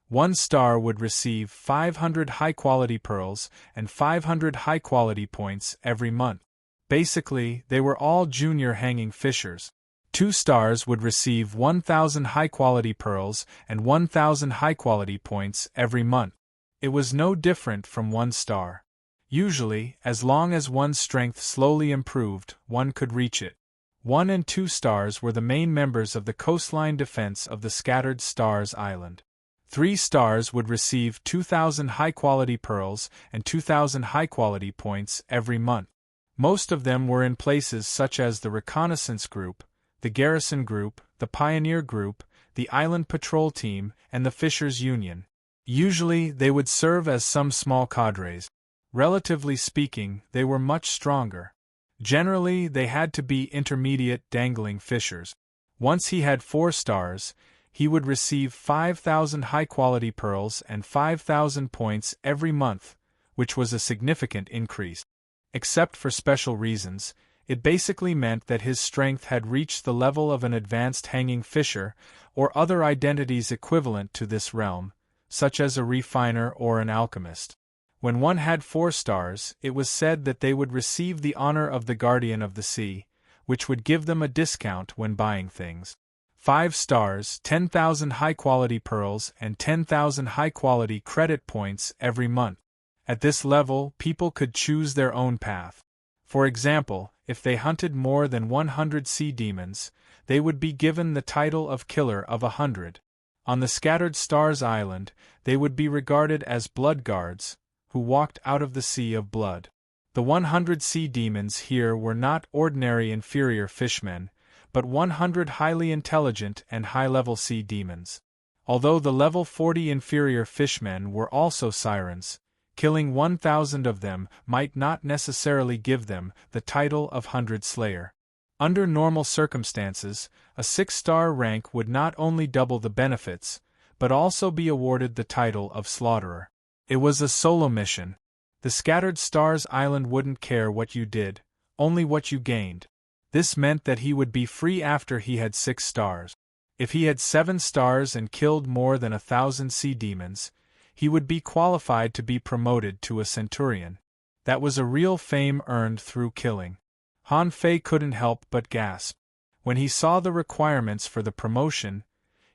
1 star would receive 500 high-quality pearls and 500 high-quality points every month. Basically, they were all junior hanging fishers. 2 stars would receive 1,000 high-quality pearls and 1,000 high-quality points every month. It was no different from 1 star. Usually, as long as one's strength slowly improved, one could reach it. 1 and 2 stars were the main members of the coastline defense of the Scattered Stars Island. 3 stars would receive 2,000 high-quality pearls and 2,000 high-quality points every month. Most of them were in places such as the Reconnaissance Group, the Garrison Group, the Pioneer Group, the Island Patrol Team, and the Fishers Union. Usually, they would serve as some small cadres. Relatively speaking, they were much stronger. Generally, they had to be intermediate dangling fishers. Once he had 4 stars, he would receive 5,000 high-quality pearls and 5,000 points every month, which was a significant increase. Except for special reasons, it basically meant that his strength had reached the level of an advanced hanging fisher, or other identities equivalent to this realm, such as a refiner or an alchemist. When one had 4 stars, it was said that they would receive the honor of the Guardian of the Sea, which would give them a discount when buying things. 5 stars, 10,000 high-quality pearls and 10,000 high-quality credit points every month. At this level, people could choose their own path. For example, if they hunted more than 100 sea demons, they would be given the title of Killer of 100. On the Scattered Stars Island, they would be regarded as blood guards, who walked out of the sea of blood. The 100 sea demons here were not ordinary inferior fishmen, but 100 highly intelligent and high-level sea demons. Although the level 40 inferior fishmen were also sirens, killing 1,000 of them might not necessarily give them the title of 100 Slayer. Under normal circumstances, a 6-star rank would not only double the benefits, but also be awarded the title of Slaughterer. It was a solo mission. The Scattered Stars Island wouldn't care what you did, only what you gained. This meant that he would be free after he had 6 stars. If he had 7 stars and killed more than 1,000 sea demons, he would be qualified to be promoted to a centurion. That was a real fame earned through killing. Han Fei couldn't help but gasp. When he saw the requirements for the promotion,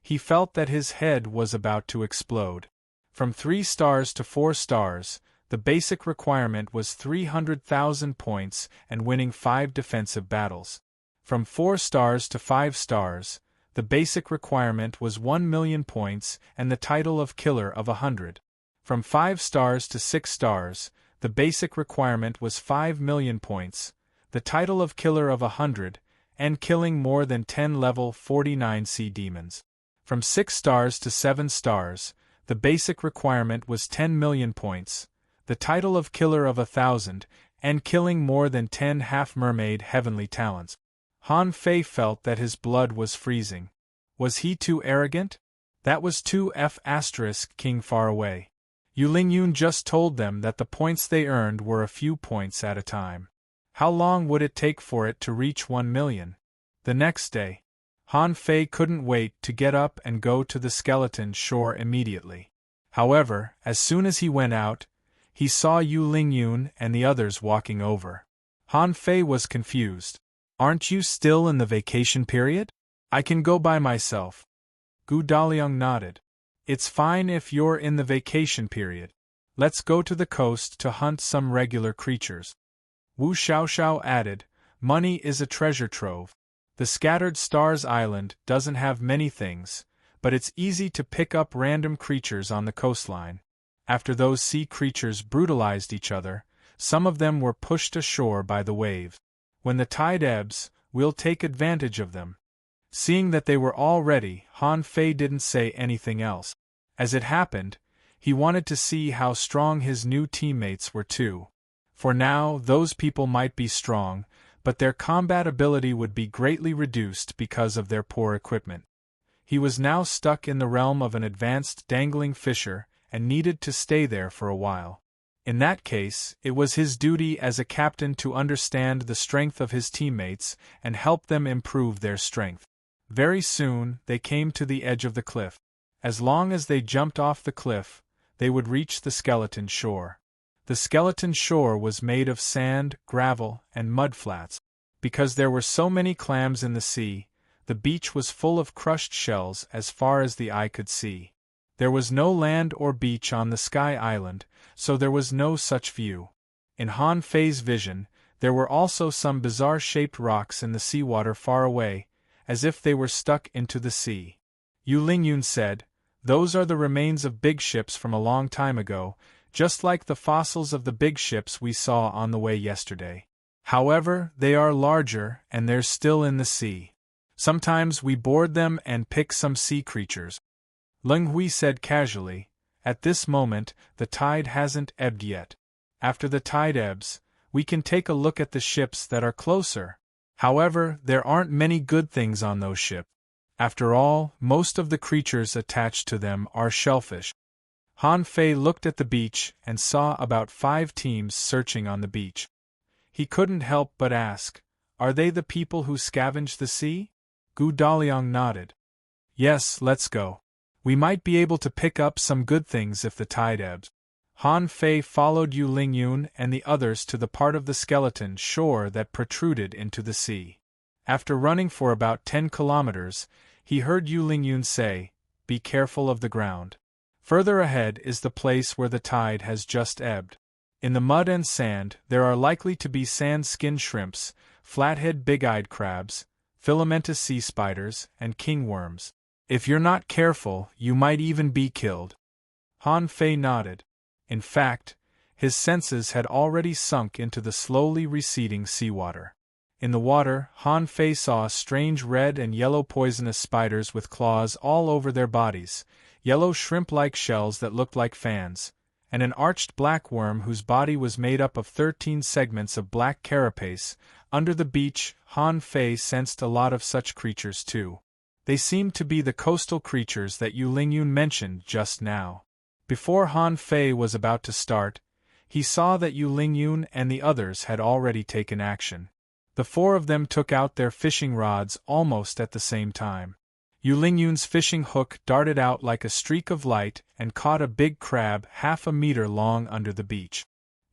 he felt that his head was about to explode. From 3 stars to 4 stars, the basic requirement was 300,000 points and winning 5 defensive battles. From 4 stars to 5 stars, the basic requirement was 1,000,000 points and the title of Killer of 100. From 5 stars to 6 stars, the basic requirement was 5,000,000 points, the title of Killer of 100, and killing more than 10 level 49 sea demons. From 6 stars to 7 stars, the basic requirement was 10,000,000 points, the title of Killer of 1,000, and killing more than 10 half-mermaid heavenly talents. Han Fei felt that his blood was freezing. Was he too arrogant? That was too King far away. Yu Lingyun just told them that the points they earned were a few points at a time. How long would it take for it to reach 1,000,000? The next day. Han Fei couldn't wait to get up and go to the skeleton shore immediately. However, as soon as he went out, he saw Yu Lingyun and the others walking over. Han Fei was confused. "Aren't you still in the vacation period? I can go by myself." Gu Daliang nodded. "It's fine if you're in the vacation period. Let's go to the coast to hunt some regular creatures." Wu Xiaoxiao added, "Money is a treasure trove. The Scattered Stars Island doesn't have many things, but it's easy to pick up random creatures on the coastline. After those sea creatures brutalized each other, some of them were pushed ashore by the wave. When the tide ebbs, we'll take advantage of them. Seeing that they were all ready, Han Fei didn't say anything else. As it happened, he wanted to see how strong his new teammates were too. For now, those people might be strong, but their combat ability would be greatly reduced because of their poor equipment. He was now stuck in the realm of an advanced dangling fisher, and needed to stay there for a while. In that case, it was his duty as a captain to understand the strength of his teammates and help them improve their strength. Very soon, they came to the edge of the cliff. As long as they jumped off the cliff, they would reach the skeleton shore. The skeleton shore was made of sand, gravel, and mud flats. Because there were so many clams in the sea, the beach was full of crushed shells as far as the eye could see. There was no land or beach on the Sky Island, so there was no such view. In Han Fei's vision, there were also some bizarre-shaped rocks in the seawater far away, as if they were stuck into the sea. Yu Lingyun said, "Those are the remains of big ships from a long time ago, just like the fossils of the big ships we saw on the way yesterday. However, they are larger and they're still in the sea. Sometimes we board them and pick some sea creatures." Leng Hui said casually, "At this moment, the tide hasn't ebbed yet. After the tide ebbs, we can take a look at the ships that are closer. However, there aren't many good things on those ships. After all, most of the creatures attached to them are shellfish." Han Fei looked at the beach and saw about 5 teams searching on the beach. He couldn't help but ask, "Are they the people who scavenge the sea?" Gu Daliang nodded. "Yes, let's go. We might be able to pick up some good things if the tide ebbs." Han Fei followed Yu Lingyun and the others to the part of the skeleton shore that protruded into the sea. After running for about 10 kilometers, he heard Yu Lingyun say, "Be careful of the ground. Further ahead is the place where the tide has just ebbed. In the mud and sand there are likely to be sand-skin shrimps, flathead big-eyed crabs, filamentous sea spiders, and king worms. If you're not careful, you might even be killed." Han Fei nodded. In fact, his senses had already sunk into the slowly receding seawater. In the water, Han Fei saw strange red and yellow poisonous spiders with claws all over their bodies, yellow shrimp-like shells that looked like fans, and an arched black worm whose body was made up of 13 segments of black carapace. Under the beach, Han Fei sensed a lot of such creatures too. They seemed to be the coastal creatures that Yu Lingyun mentioned just now. Before Han Fei was about to start, he saw that Yu Lingyun and the others had already taken action. The 4 of them took out their fishing rods almost at the same time. Yu Lingyun's fishing hook darted out like a streak of light and caught a big crab half a meter long under the beach.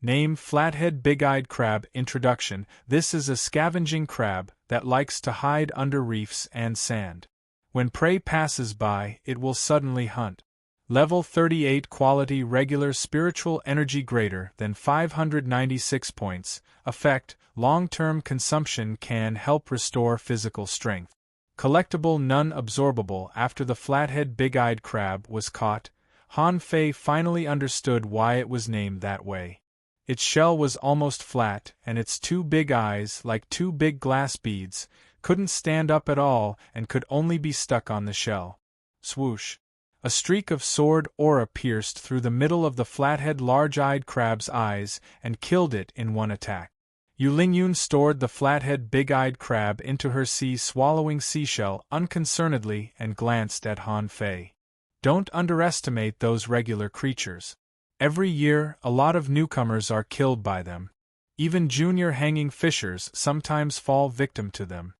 Name: Flathead Big-Eyed Crab. Introduction: This is a scavenging crab that likes to hide under reefs and sand. When prey passes by, it will suddenly hunt. Level 38 Quality Regular Spiritual Energy greater than 596 points. Effect: Long-term consumption can help restore physical strength. Collectible non-absorbable. After the flathead big-eyed crab was caught, Han Fei finally understood why it was named that way. Its shell was almost flat, and its 2 big eyes, like 2 big glass beads, couldn't stand up at all and could only be stuck on the shell. Swoosh! A streak of sword aura pierced through the middle of the flathead large-eyed crab's eyes and killed it in one attack. Yu Lingyun stored the flathead big-eyed crab into her sea-swallowing seashell unconcernedly and glanced at Han Fei. Don't underestimate those regular creatures. Every year, a lot of newcomers are killed by them. Even junior hanging fishers sometimes fall victim to them.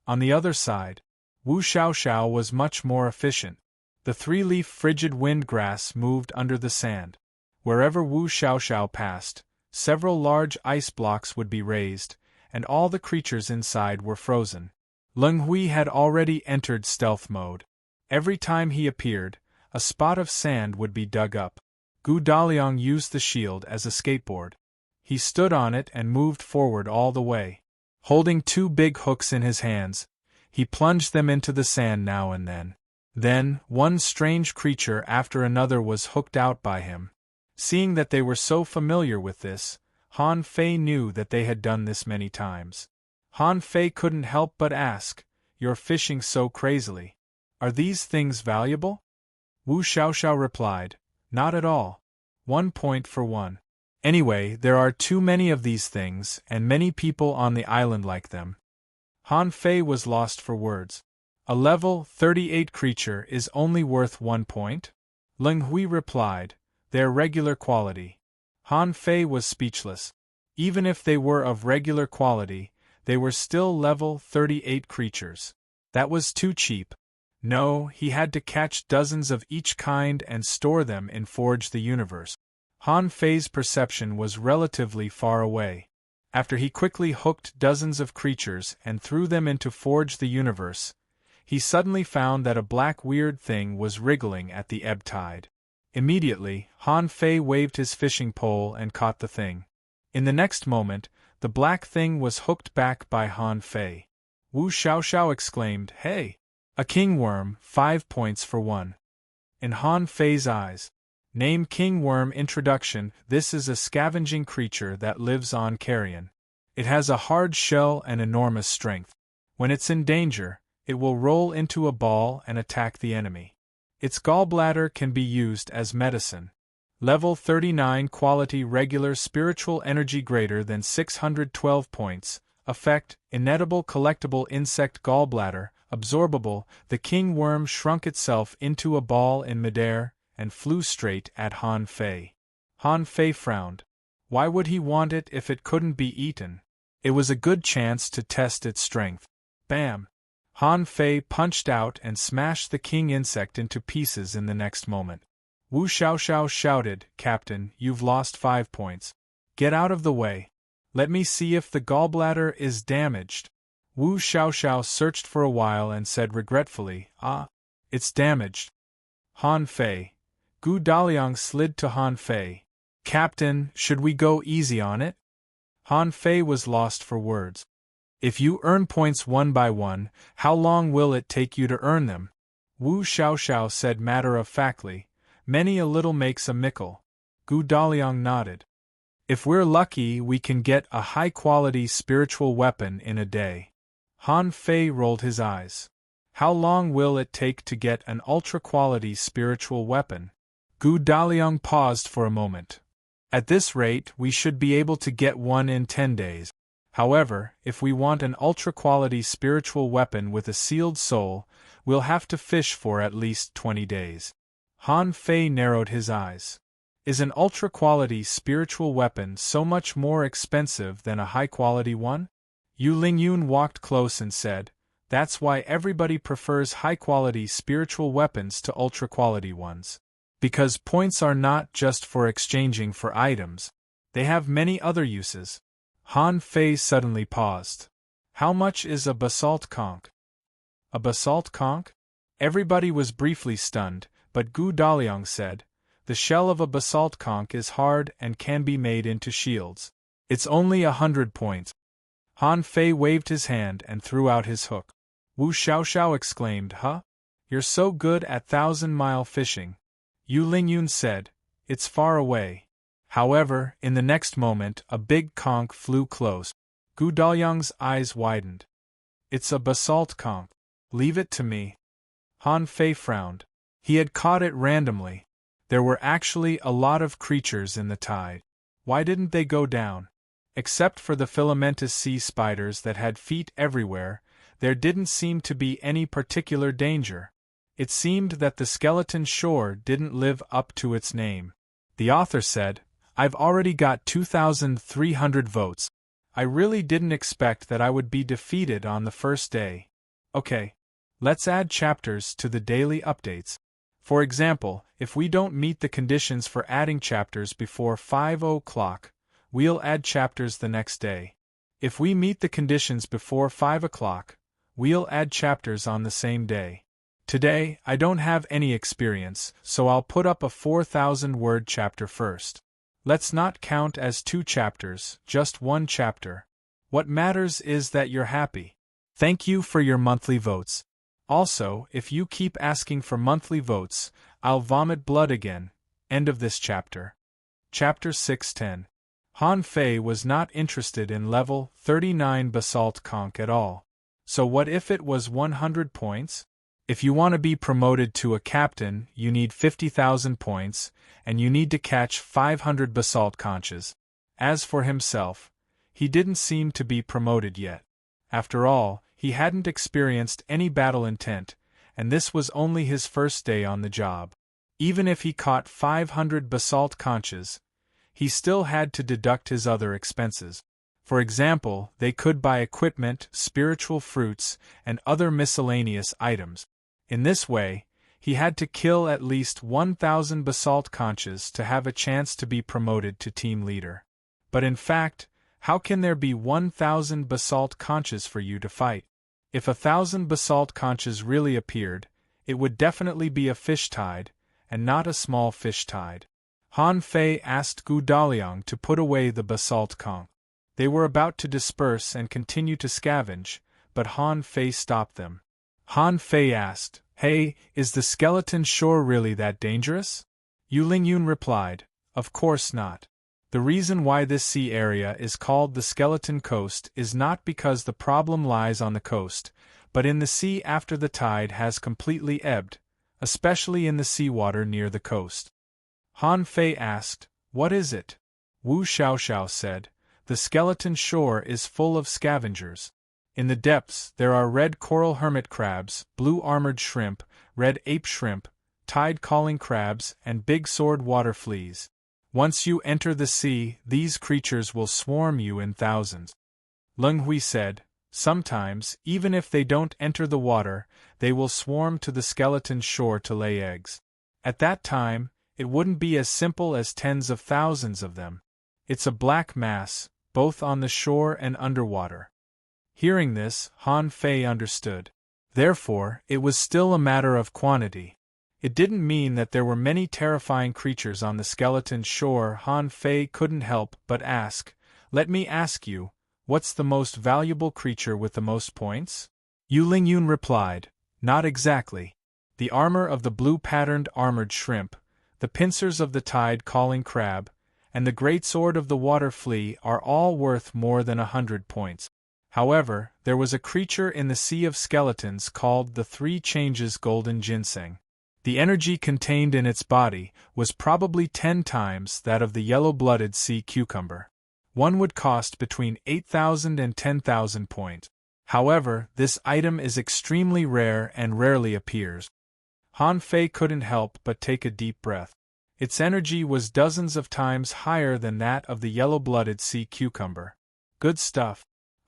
On the other side, Wu Xiaoxiao was much more efficient. The 3-leaf frigid wind grass moved under the sand. Wherever Wu Xiaoxiao passed, several large ice blocks would be raised, and all the creatures inside were frozen. Leng Hui had already entered stealth mode. Every time he appeared, a spot of sand would be dug up. Gu Daliang used the shield as a skateboard. He stood on it and moved forward all the way. Holding 2 big hooks in his hands, He plunged them into the sand now and then. Then, one strange creature after another was hooked out by him. Seeing that they were so familiar with this, Han Fei knew that they had done this many times. Han Fei couldn't help but ask, "You're fishing so crazily. Are these things valuable?" Wu Xiaoxiao replied, "Not at all. 1 point for one. Anyway, there are too many of these things, and many people on the island like them." Han Fei was lost for words. "A level 38 creature is only worth 1 point? Ling Hui replied, "They're regular quality." Han Fei was speechless. Even if they were of regular quality, they were still level 38 creatures. That was too cheap. No, he had to catch dozens of each kind and store them in Forge the Universe. Han Fei's perception was relatively far away. After he quickly hooked dozens of creatures and threw them into Forge the Universe, he suddenly found that a black weird thing was wriggling at the ebb tide. Immediately, Han Fei waved his fishing pole and caught the thing. In the next moment, the black thing was hooked back by Han Fei. Wu Xiaoxiao exclaimed, "Hey! A king worm, 5 points for one." In Han Fei's eyes. Name king worm. Introduction. This is a scavenging creature that lives on carrion. It has a hard shell and enormous strength. When it's in danger, it will roll into a ball and attack the enemy. Its gallbladder can be used as medicine. Level 39 quality regular spiritual energy greater than 612 points. Effect, inedible collectible insect gallbladder, absorbable. The king worm shrunk itself into a ball in midair and flew straight at Han Fei. Han Fei frowned. Why would he want it if it couldn't be eaten? It was a good chance to test its strength. Bam! Han Fei punched out and smashed the king insect into pieces in the next moment. Wu Xiaoxiao shouted, "Captain, you've lost 5 points. Get out of the way. Let me see if the gallbladder is damaged." Wu Xiaoxiao searched for a while and said regretfully, "It's damaged." Han Fei. Gu Daliang slid to Han Fei. "Captain, should we go easy on it?" Han Fei was lost for words. "If you earn points one by one, how long will it take you to earn them?" Wu Xiaoxiao said matter-of-factly, "Many a little makes a mickle." Gu Daliang nodded. "If we're lucky, we can get a high-quality spiritual weapon in a day." Han Fei rolled his eyes. "How long will it take to get an ultra-quality spiritual weapon?" Gu Daliang paused for a moment. "At this rate, we should be able to get one in 10 days. However, if we want an ultra-quality spiritual weapon with a sealed soul, we'll have to fish for at least 20 days. Han Fei narrowed his eyes. "Is an ultra-quality spiritual weapon so much more expensive than a high-quality one?" Yu Lingyun walked close and said, "That's why everybody prefers high-quality spiritual weapons to ultra-quality ones. Because points are not just for exchanging for items. They have many other uses." Han Fei suddenly paused. "How much is a basalt conch?" "A basalt conch?" Everybody was briefly stunned, but Gu Daliang said, "The shell of a basalt conch is hard and can be made into shields. It's only 100 points." Han Fei waved his hand and threw out his hook. Wu Xiaoxiao exclaimed, "Huh? You're so good at 1,000-mile fishing." Yu Lingyun said, "It's far away." However, in the next moment a big conch flew close. Gu Daliang's eyes widened. "It's a basalt conch. Leave it to me." Han Fei frowned. He had caught it randomly. There were actually a lot of creatures in the tide. Why didn't they go down? Except for the filamentous sea spiders that had feet everywhere, there didn't seem to be any particular danger. It seemed that the skeleton shore didn't live up to its name. The author said, "I've already got 2,300 votes. I really didn't expect that I would be defeated on the first day." Okay. Let's add chapters to the daily updates. For example, if we don't meet the conditions for adding chapters before 5 o'clock, we'll add chapters the next day. If we meet the conditions before 5 o'clock, we'll add chapters on the same day. Today, I don't have any experience, so I'll put up a 4,000-word chapter first. Let's not count as 2 chapters, just 1 chapter. What matters is that you're happy. Thank you for your monthly votes. Also, if you keep asking for monthly votes, I'll vomit blood again. End of this chapter. Chapter 610. Han Fei was not interested in level 39 basalt conch at all. So what if it was 100 points? If you want to be promoted to a captain, you need 50,000 points, and you need to catch 500 basalt conches. As for himself, he didn't seem to be promoted yet. After all, he hadn't experienced any battle intent, and this was only his first day on the job. Even if he caught 500 basalt conches, he still had to deduct his other expenses. For example, they could buy equipment, spiritual fruits, and other miscellaneous items. In this way, he had to kill at least 1,000 basalt conches to have a chance to be promoted to team leader. But in fact, how can there be 1,000 basalt conches for you to fight? If 1,000 basalt conches really appeared, it would definitely be a fish tide, and not a small fish tide. Han Fei asked Gu Daliang to put away the basalt conch. They were about to disperse and continue to scavenge, but Han Fei stopped them. Han Fei asked, "Hey, is the skeleton shore really that dangerous?" Yu Lingyun replied, "Of course not. The reason why this sea area is called the Skeleton Coast is not because the problem lies on the coast, but in the sea after the tide has completely ebbed, especially in the seawater near the coast." Han Fei asked, "What is it?" Wu Xiaoxiao said, "The skeleton shore is full of scavengers. In the depths there are red coral hermit crabs, blue armored shrimp, red ape shrimp, tide-calling crabs, and big sword water fleas. Once you enter the sea, these creatures will swarm you in thousands." Leng Hui said, "Sometimes, even if they don't enter the water, they will swarm to the skeleton shore to lay eggs. At that time, it wouldn't be as simple as tens of thousands of them. It's a black mass, both on the shore and underwater." Hearing this, Han Fei understood. Therefore, it was still a matter of quantity. It didn't mean that there were many terrifying creatures on the skeleton shore. Han Fei couldn't help but ask, "Let me ask you, what's the most valuable creature with the most points?" Yu Lingyun replied, "Not exactly. The armor of the blue-patterned armored shrimp, the pincers of the tide-calling crab, and the great sword of the water flea are all worth more than 100 points. However, there was a creature in the Sea of Skeletons called the Three Changes Golden Ginseng. The energy contained in its body was probably 10 times that of the yellow-blooded sea cucumber. One would cost between 8,000 and 10,000 points. However, this item is extremely rare and rarely appears." Han Fei couldn't help but take a deep breath. Its energy was dozens of times higher than that of the yellow-blooded sea cucumber. "Good stuff."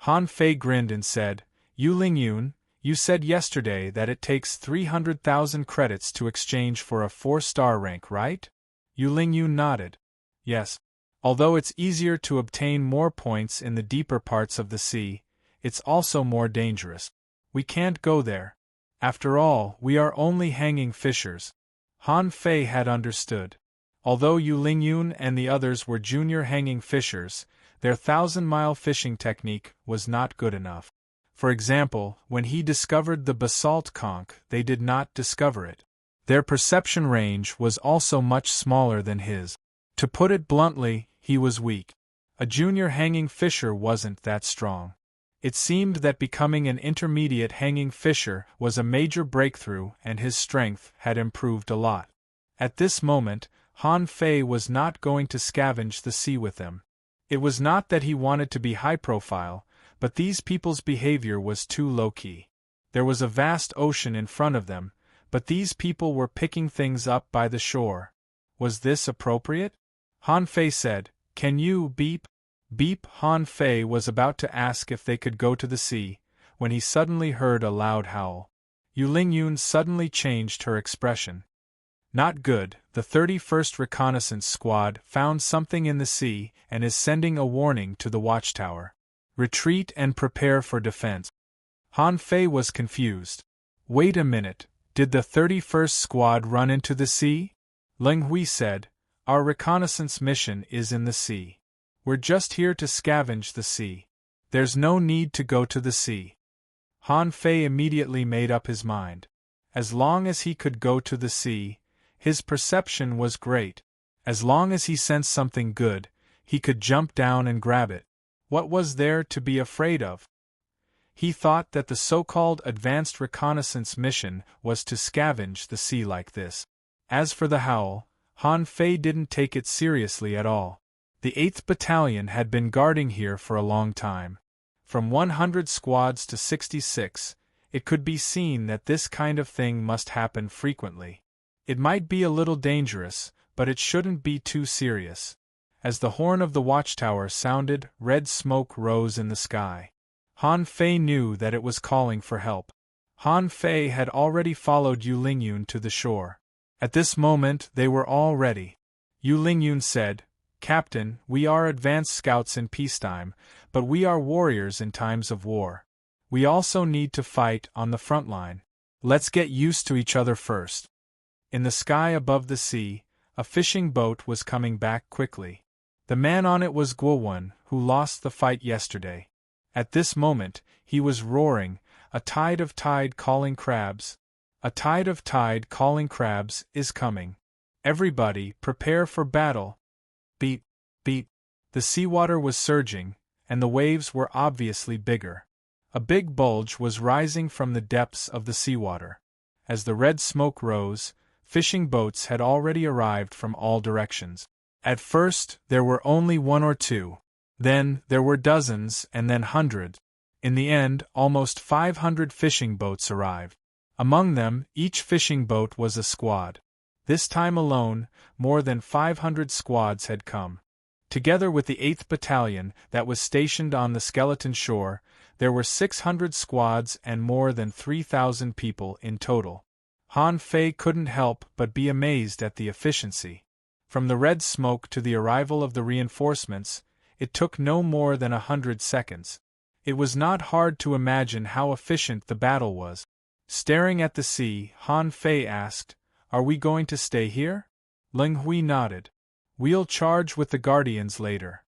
Han Fei grinned and said, "Yu Lingyun, you said yesterday that it takes 300,000 credits to exchange for a 4-star rank, right?" Yu Lingyun nodded. "Yes. Although it's easier to obtain more points in the deeper parts of the sea, it's also more dangerous. We can't go there. After all, we are only hanging fishers." Han Fei had understood. Although Yu Lingyun and the others were junior hanging fishers, their 1,000-mile fishing technique was not good enough. For example, when he discovered the basalt conch, they did not discover it. Their perception range was also much smaller than his. To put it bluntly, he was weak. A junior hanging fisher wasn't that strong. It seemed that becoming an intermediate hanging fisher was a major breakthrough, and his strength had improved a lot. At this moment, Han Fei was not going to scavenge the sea with them. It was not that he wanted to be high-profile, but these people's behavior was too low-key. There was a vast ocean in front of them, but these people were picking things up by the shore. Was this appropriate? Han Fei said, "Can you beep?" Beep. Han Fei was about to ask if they could go to the sea, when he suddenly heard a loud howl. Yu Lingyun suddenly changed her expression. "Not good, the 31st Reconnaissance Squad found something in the sea and is sending a warning to the watchtower. Retreat and prepare for defense." Han Fei was confused. "Wait a minute, did the 31st Squad run into the sea?" Leng Hui said, "Our reconnaissance mission is in the sea. We're just here to scavenge the sea. There's no need to go to the sea." Han Fei immediately made up his mind. As long as he could go to the sea, his perception was great. As long as he sensed something good, he could jump down and grab it. What was there to be afraid of? He thought that the so-called advanced reconnaissance mission was to scavenge the sea like this. As for the howl, Han Fei didn't take it seriously at all. The 8th Battalion had been guarding here for a long time. From 100 squads to 66, it could be seen that this kind of thing must happen frequently. It might be a little dangerous, but it shouldn't be too serious. As the horn of the watchtower sounded, red smoke rose in the sky. Han Fei knew that it was calling for help. Han Fei had already followed Yu Lingyun to the shore. At this moment they were all ready. Yu Lingyun said, "Captain, we are advanced scouts in peacetime, but we are warriors in times of war. We also need to fight on the front line. Let's get used to each other first." In the sky above the sea, a fishing boat was coming back quickly. The man on it was Guowon, who lost the fight yesterday. At this moment, he was roaring, "A tide of tide calling crabs! A tide of tide calling crabs is coming! Everybody, prepare for battle!" Beat, beat. The seawater was surging, and the waves were obviously bigger. A big bulge was rising from the depths of the seawater. As the red smoke rose, fishing boats had already arrived from all directions. At first, there were only one or two. Then, there were dozens, and then hundreds. In the end, almost 500 fishing boats arrived. Among them, each fishing boat was a squad. This time alone, more than 500 squads had come. Together with the 8th Battalion that was stationed on the skeleton shore, there were 600 squads and more than 3,000 people in total. Han Fei couldn't help but be amazed at the efficiency. From the red smoke to the arrival of the reinforcements, it took no more than 100 seconds. It was not hard to imagine how efficient the battle was. Staring at the sea, Han Fei asked, "Are we going to stay here?" Ling Hui nodded. "We'll charge with the Guardians later."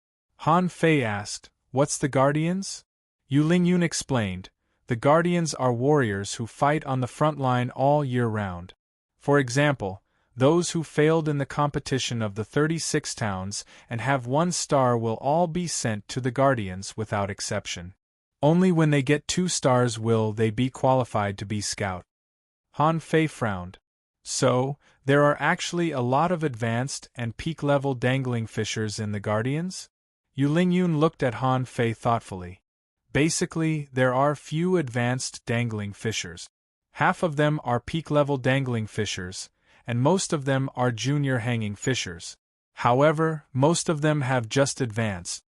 Han Fei asked, "What's the Guardians?" Yu Lingyun explained, "The Guardians are warriors who fight on the front line all year round. For example, those who failed in the competition of the 36 towns and have 1 star will all be sent to the Guardians without exception. Only when they get 2 stars will they be qualified to be scout." Han Fei frowned. "So, there are actually a lot of advanced and peak-level dangling fishers in the Guardians?" Yu Lingyun looked at Han Fei thoughtfully. "Basically, there are few advanced dangling fishers. Half of them are peak-level dangling fishers, and most of them are junior hanging fishers. However, most of them have just advanced."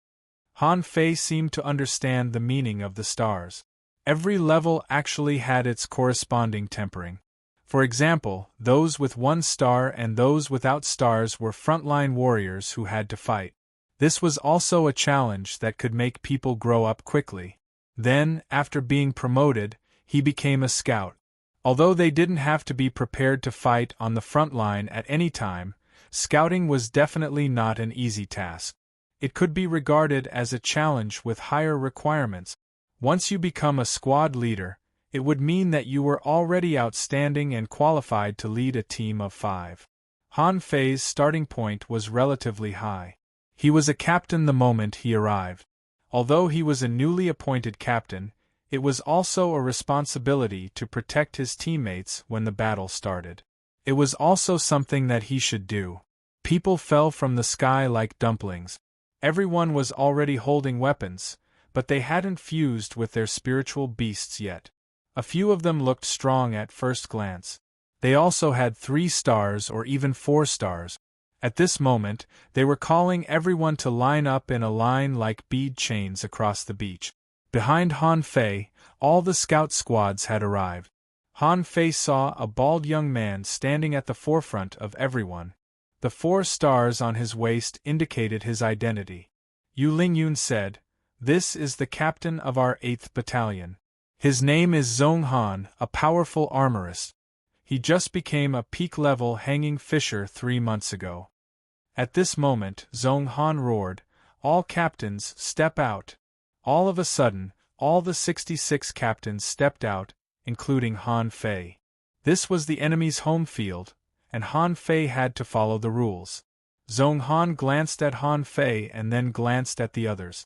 Han Fei seemed to understand the meaning of the stars. Every level actually had its corresponding tempering. For example, those with 1 star and those without stars were frontline warriors who had to fight. This was also a challenge that could make people grow up quickly. Then, after being promoted, he became a scout. Although they didn't have to be prepared to fight on the front line at any time, scouting was definitely not an easy task. It could be regarded as a challenge with higher requirements. Once you become a squad leader, it would mean that you were already outstanding and qualified to lead a team of 5. Han Fei's starting point was relatively high. He was a captain the moment he arrived. Although he was a newly appointed captain, it was also a responsibility to protect his teammates when the battle started. It was also something that he should do. People fell from the sky like dumplings. Everyone was already holding weapons, but they hadn't fused with their spiritual beasts yet. A few of them looked strong at first glance. They also had 3 stars or even 4 stars. At this moment, they were calling everyone to line up in a line like bead chains across the beach. Behind Han Fei, all the scout squads had arrived. Han Fei saw a bald young man standing at the forefront of everyone. The 4 stars on his waist indicated his identity. Yu Lingyun said, "This is the captain of our 8th Battalion. His name is Zhong Han, a powerful armorist. He just became a peak-level hanging fisher 3 months ago." At this moment, Zhong Han roared, "All captains, step out!" All of a sudden, all the 66 captains stepped out, including Han Fei. This was the enemy's home field, and Han Fei had to follow the rules. Zhong Han glanced at Han Fei and then glanced at the others.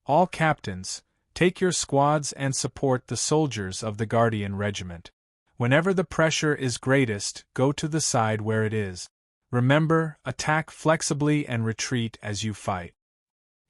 All captains, take your squads and support the soldiers of the Guardian Regiment. Whenever the pressure is greatest, go to the side where it is. Remember, attack flexibly and retreat as you fight.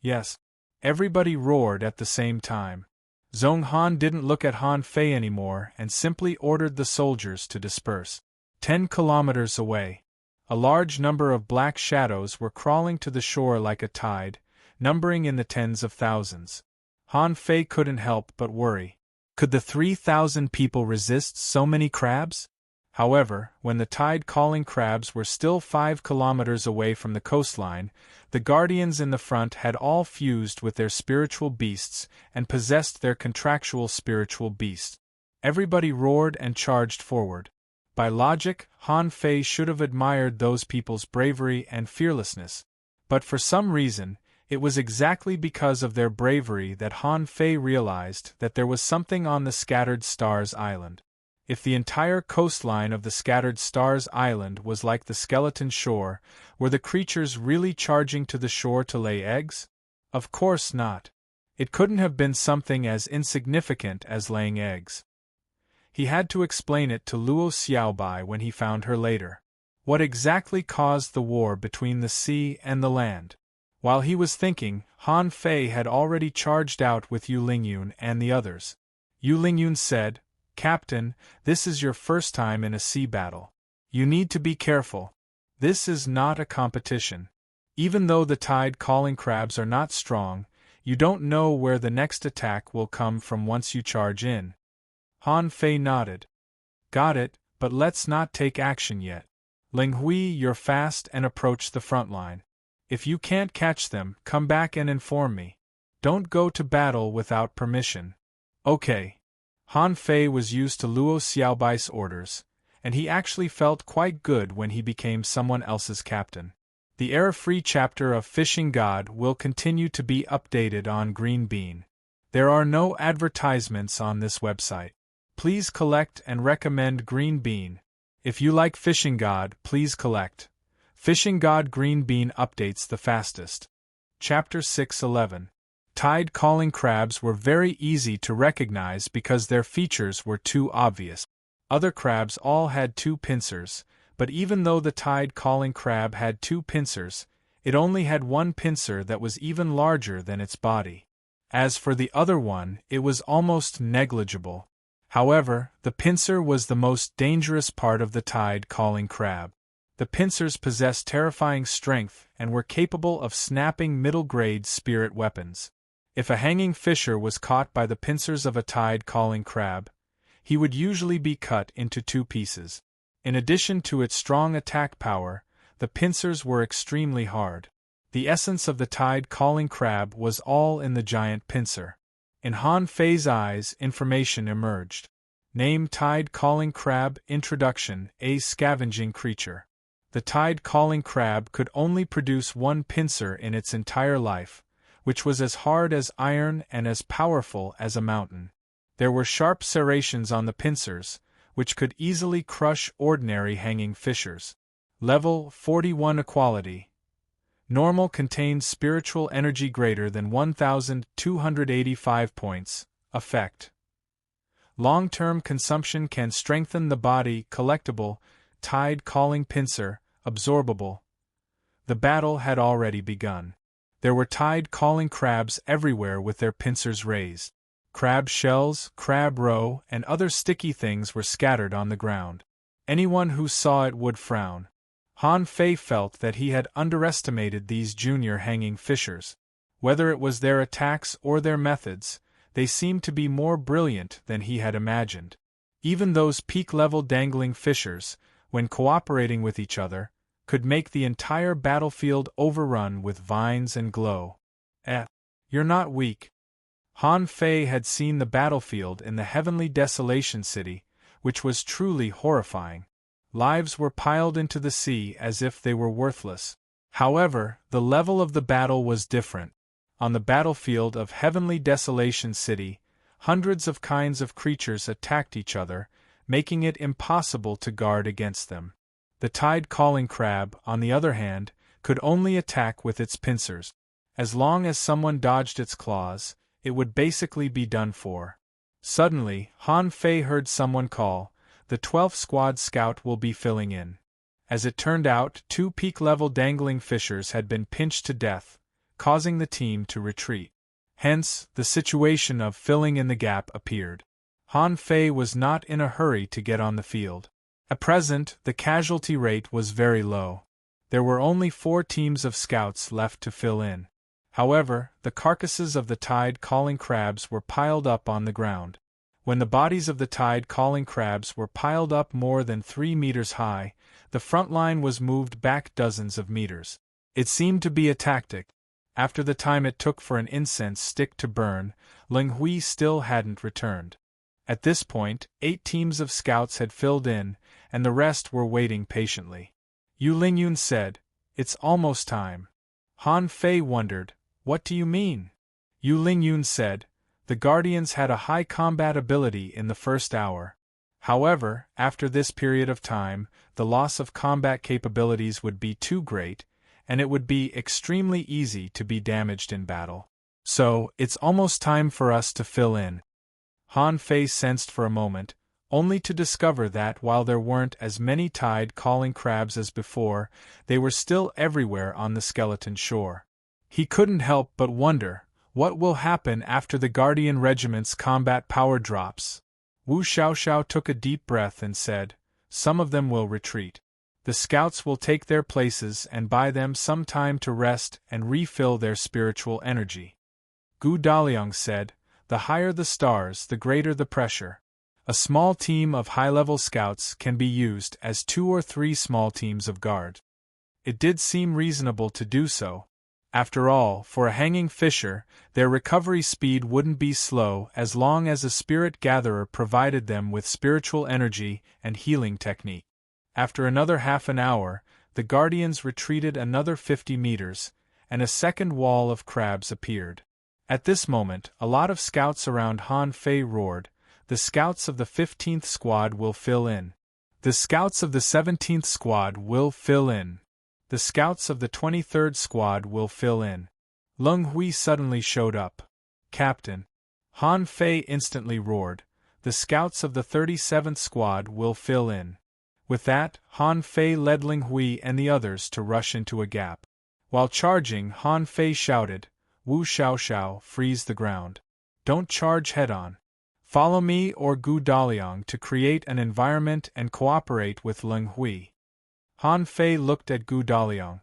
Yes. Everybody roared at the same time. Zhong Han didn't look at Han Fei anymore and simply ordered the soldiers to disperse. 10 kilometers away, a large number of black shadows were crawling to the shore like a tide, numbering in the tens of thousands. Han Fei couldn't help but worry. Could the 3,000 people resist so many crabs? However, when the tide-calling crabs were still 5 kilometers away from the coastline, the guardians in the front had all fused with their spiritual beasts and possessed their contractual spiritual beasts. Everybody roared and charged forward. By logic, Han Fei should have admired those people's bravery and fearlessness. But for some reason, it was exactly because of their bravery that Han Fei realized that there was something on the Scattered Stars Island. If the entire coastline of the Scattered Stars Island was like the skeleton shore, were the creatures really charging to the shore to lay eggs? Of course not. It couldn't have been something as insignificant as laying eggs. He had to explain it to Luo Xiaobai when he found her later. What exactly caused the war between the sea and the land? While he was thinking, Han Fei had already charged out with Yu Lingyun and the others. Yu Lingyun said, "Captain, this is your first time in a sea battle. You need to be careful. This is not a competition. Even though the tide-calling crabs are not strong, you don't know where the next attack will come from once you charge in." Han Fei nodded. "Got it, but let's not take action yet. Ling Hui, you're fast and approach the front line. If you can't catch them, come back and inform me. Don't go to battle without permission." "Okay." Han Fei was used to Luo Xiaobai's orders, and he actually felt quite good when he became someone else's captain. The error-free chapter of Fishing God will continue to be updated on Green Bean. There are no advertisements on this website. Please collect and recommend Green Bean. If you like Fishing God, please collect. Fishing God Green Bean updates the fastest. Chapter 611. Tide-calling crabs were very easy to recognize because their features were too obvious. Other crabs all had 2 pincers, but even though the tide-calling crab had 2 pincers, it only had 1 pincer that was even larger than its body. As for the other one, it was almost negligible. However, the pincer was the most dangerous part of the tide-calling crab. The pincers possessed terrifying strength and were capable of snapping middle-grade spirit weapons. If a hanging fisher was caught by the pincers of a tide-calling crab, he would usually be cut into 2 pieces. In addition to its strong attack power, the pincers were extremely hard. The essence of the tide-calling crab was all in the giant pincer. In Han Fei's eyes, information emerged. Name tide-calling crab. Introduction: a scavenging creature. The tide-calling crab could only produce 1 pincer in its entire life, which was as hard as iron and as powerful as a mountain. There were sharp serrations on the pincers, which could easily crush ordinary hanging fishers. Level 41 Equality. Normal contains spiritual energy greater than 1,285 points. Effect. Long-term consumption can strengthen the body. Collectible. Tide-calling pincer. Absorbable. The battle had already begun. There were tide-calling crabs everywhere with their pincers raised. Crab shells, crab roe, and other sticky things were scattered on the ground. Anyone who saw it would frown. Han Fei felt that he had underestimated these junior hanging fishers. Whether it was their attacks or their methods, they seemed to be more brilliant than he had imagined. Even those peak-level dangling fishers, when cooperating with each other, could make the entire battlefield overrun with vines and glow. You're not weak. Han Fei had seen the battlefield in the Heavenly Desolation City, which was truly horrifying. Lives were piled into the sea as if they were worthless. However, the level of the battle was different. On the battlefield of Heavenly Desolation City, hundreds of kinds of creatures attacked each other, making it impossible to guard against them. The tide-calling crab, on the other hand, could only attack with its pincers. As long as someone dodged its claws, it would basically be done for. Suddenly, Han Fei heard someone call, "The 12th Squad Scout will be filling in." As it turned out, 2 peak-level dangling fishers had been pinched to death, causing the team to retreat. Hence, the situation of filling in the gap appeared. Han Fei was not in a hurry to get on the field. At present, the casualty rate was very low. There were only 4 teams of scouts left to fill in. However, the carcasses of the tide-calling crabs were piled up on the ground. When the bodies of the tide-calling crabs were piled up more than 3 meters high, the front line was moved back dozens of meters. It seemed to be a tactic. After the time it took for an incense stick to burn, Ling Hui still hadn't returned. At this point, 8 teams of scouts had filled in, and the rest were waiting patiently. Yu Lingyun said, "It's almost time." Han Fei wondered, "What do you mean?" Yu Lingyun said, "The Guardians had a high combat ability in the first hour. However, after this period of time, the loss of combat capabilities would be too great, and it would be extremely easy to be damaged in battle. So, it's almost time for us to fill in." Han Fei sensed for a moment, only to discover that while there weren't as many tide-calling crabs as before, they were still everywhere on the skeleton shore. He couldn't help but wonder, what will happen after the Guardian Regiment's combat power drops? Wu Xiaoxiao took a deep breath and said, "Some of them will retreat. The scouts will take their places and buy them some time to rest and refill their spiritual energy." Gu Daliang said, "The higher the stars, the greater the pressure. A small team of high-level scouts can be used as 2 or 3 small teams of guard." It did seem reasonable to do so. After all, for a hanging fisher, their recovery speed wouldn't be slow as long as a spirit gatherer provided them with spiritual energy and healing technique. After another half an hour, the Guardians retreated another 50 meters, and a second wall of crabs appeared. At this moment, a lot of scouts around Han Fei roared, "The scouts of the 15th Squad will fill in. The scouts of the 17th Squad will fill in. The scouts of the 23rd Squad will fill in." Lung Hui suddenly showed up. "Captain!" Han Fei instantly roared, "The scouts of the 37th Squad will fill in." With that, Han Fei led Ling Hui and the others to rush into a gap. While charging, Han Fei shouted, "Wu Xiaoxiao, freeze the ground. Don't charge head-on. Follow me or Gu Daliang to create an environment and cooperate with Ling Hui." Han Fei looked at Gu Daliang.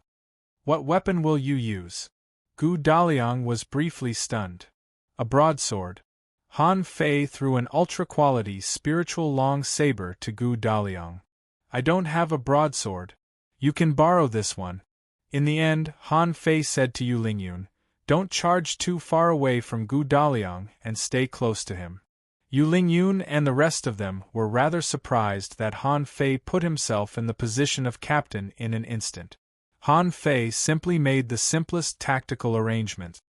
"What weapon will you use?" Gu Daliang was briefly stunned. "A broadsword." Han Fei threw an ultra-quality spiritual long saber to Gu Daliang. "I don't have a broadsword. You can borrow this one." In the end, Han Fei said to Yu Lingyun, "Don't charge too far away from Gu Daliang and stay close to him." Yu Lingyun and the rest of them were rather surprised that Han Fei put himself in the position of captain in an instant. Han Fei simply made the simplest tactical arrangement.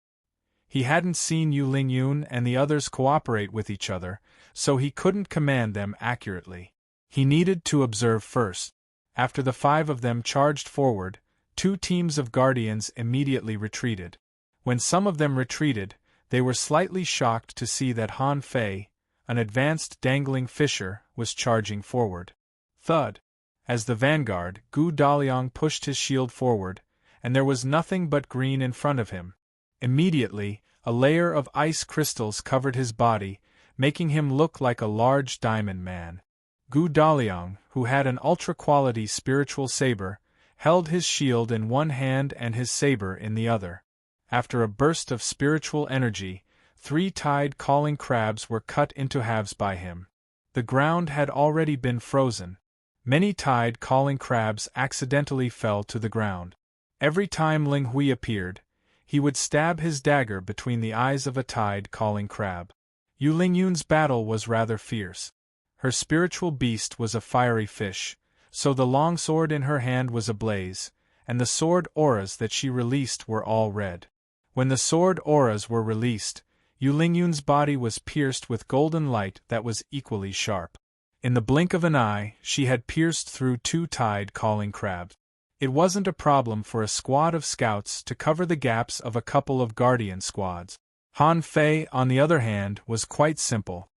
He hadn't seen Yu Lingyun and the others cooperate with each other, so he couldn't command them accurately. He needed to observe first. After the 5 of them charged forward, 2 teams of guardians immediately retreated. When some of them retreated, they were slightly shocked to see that Han Fei, an advanced dangling fisher, was charging forward. Thud! As the vanguard, Gu Daliang pushed his shield forward, and there was nothing but green in front of him. Immediately, a layer of ice crystals covered his body, making him look like a large diamond man. Gu Daliang, who had an ultra-quality spiritual saber, held his shield in one hand and his saber in the other. After a burst of spiritual energy, 3 tide-calling crabs were cut into halves by him. The ground had already been frozen. Many tide-calling crabs accidentally fell to the ground. Every time Ling Hui appeared, he would stab his dagger between the eyes of a tide-calling crab. Yu Lingyun's battle was rather fierce. Her spiritual beast was a fiery fish, so the long sword in her hand was ablaze, and the sword auras that she released were all red. When the sword auras were released, Yu Lingyun's body was pierced with golden light that was equally sharp. In the blink of an eye, she had pierced through 2 tide-calling crabs. It wasn't a problem for a squad of scouts to cover the gaps of a couple of guardian squads. Han Fei, on the other hand, was quite simple.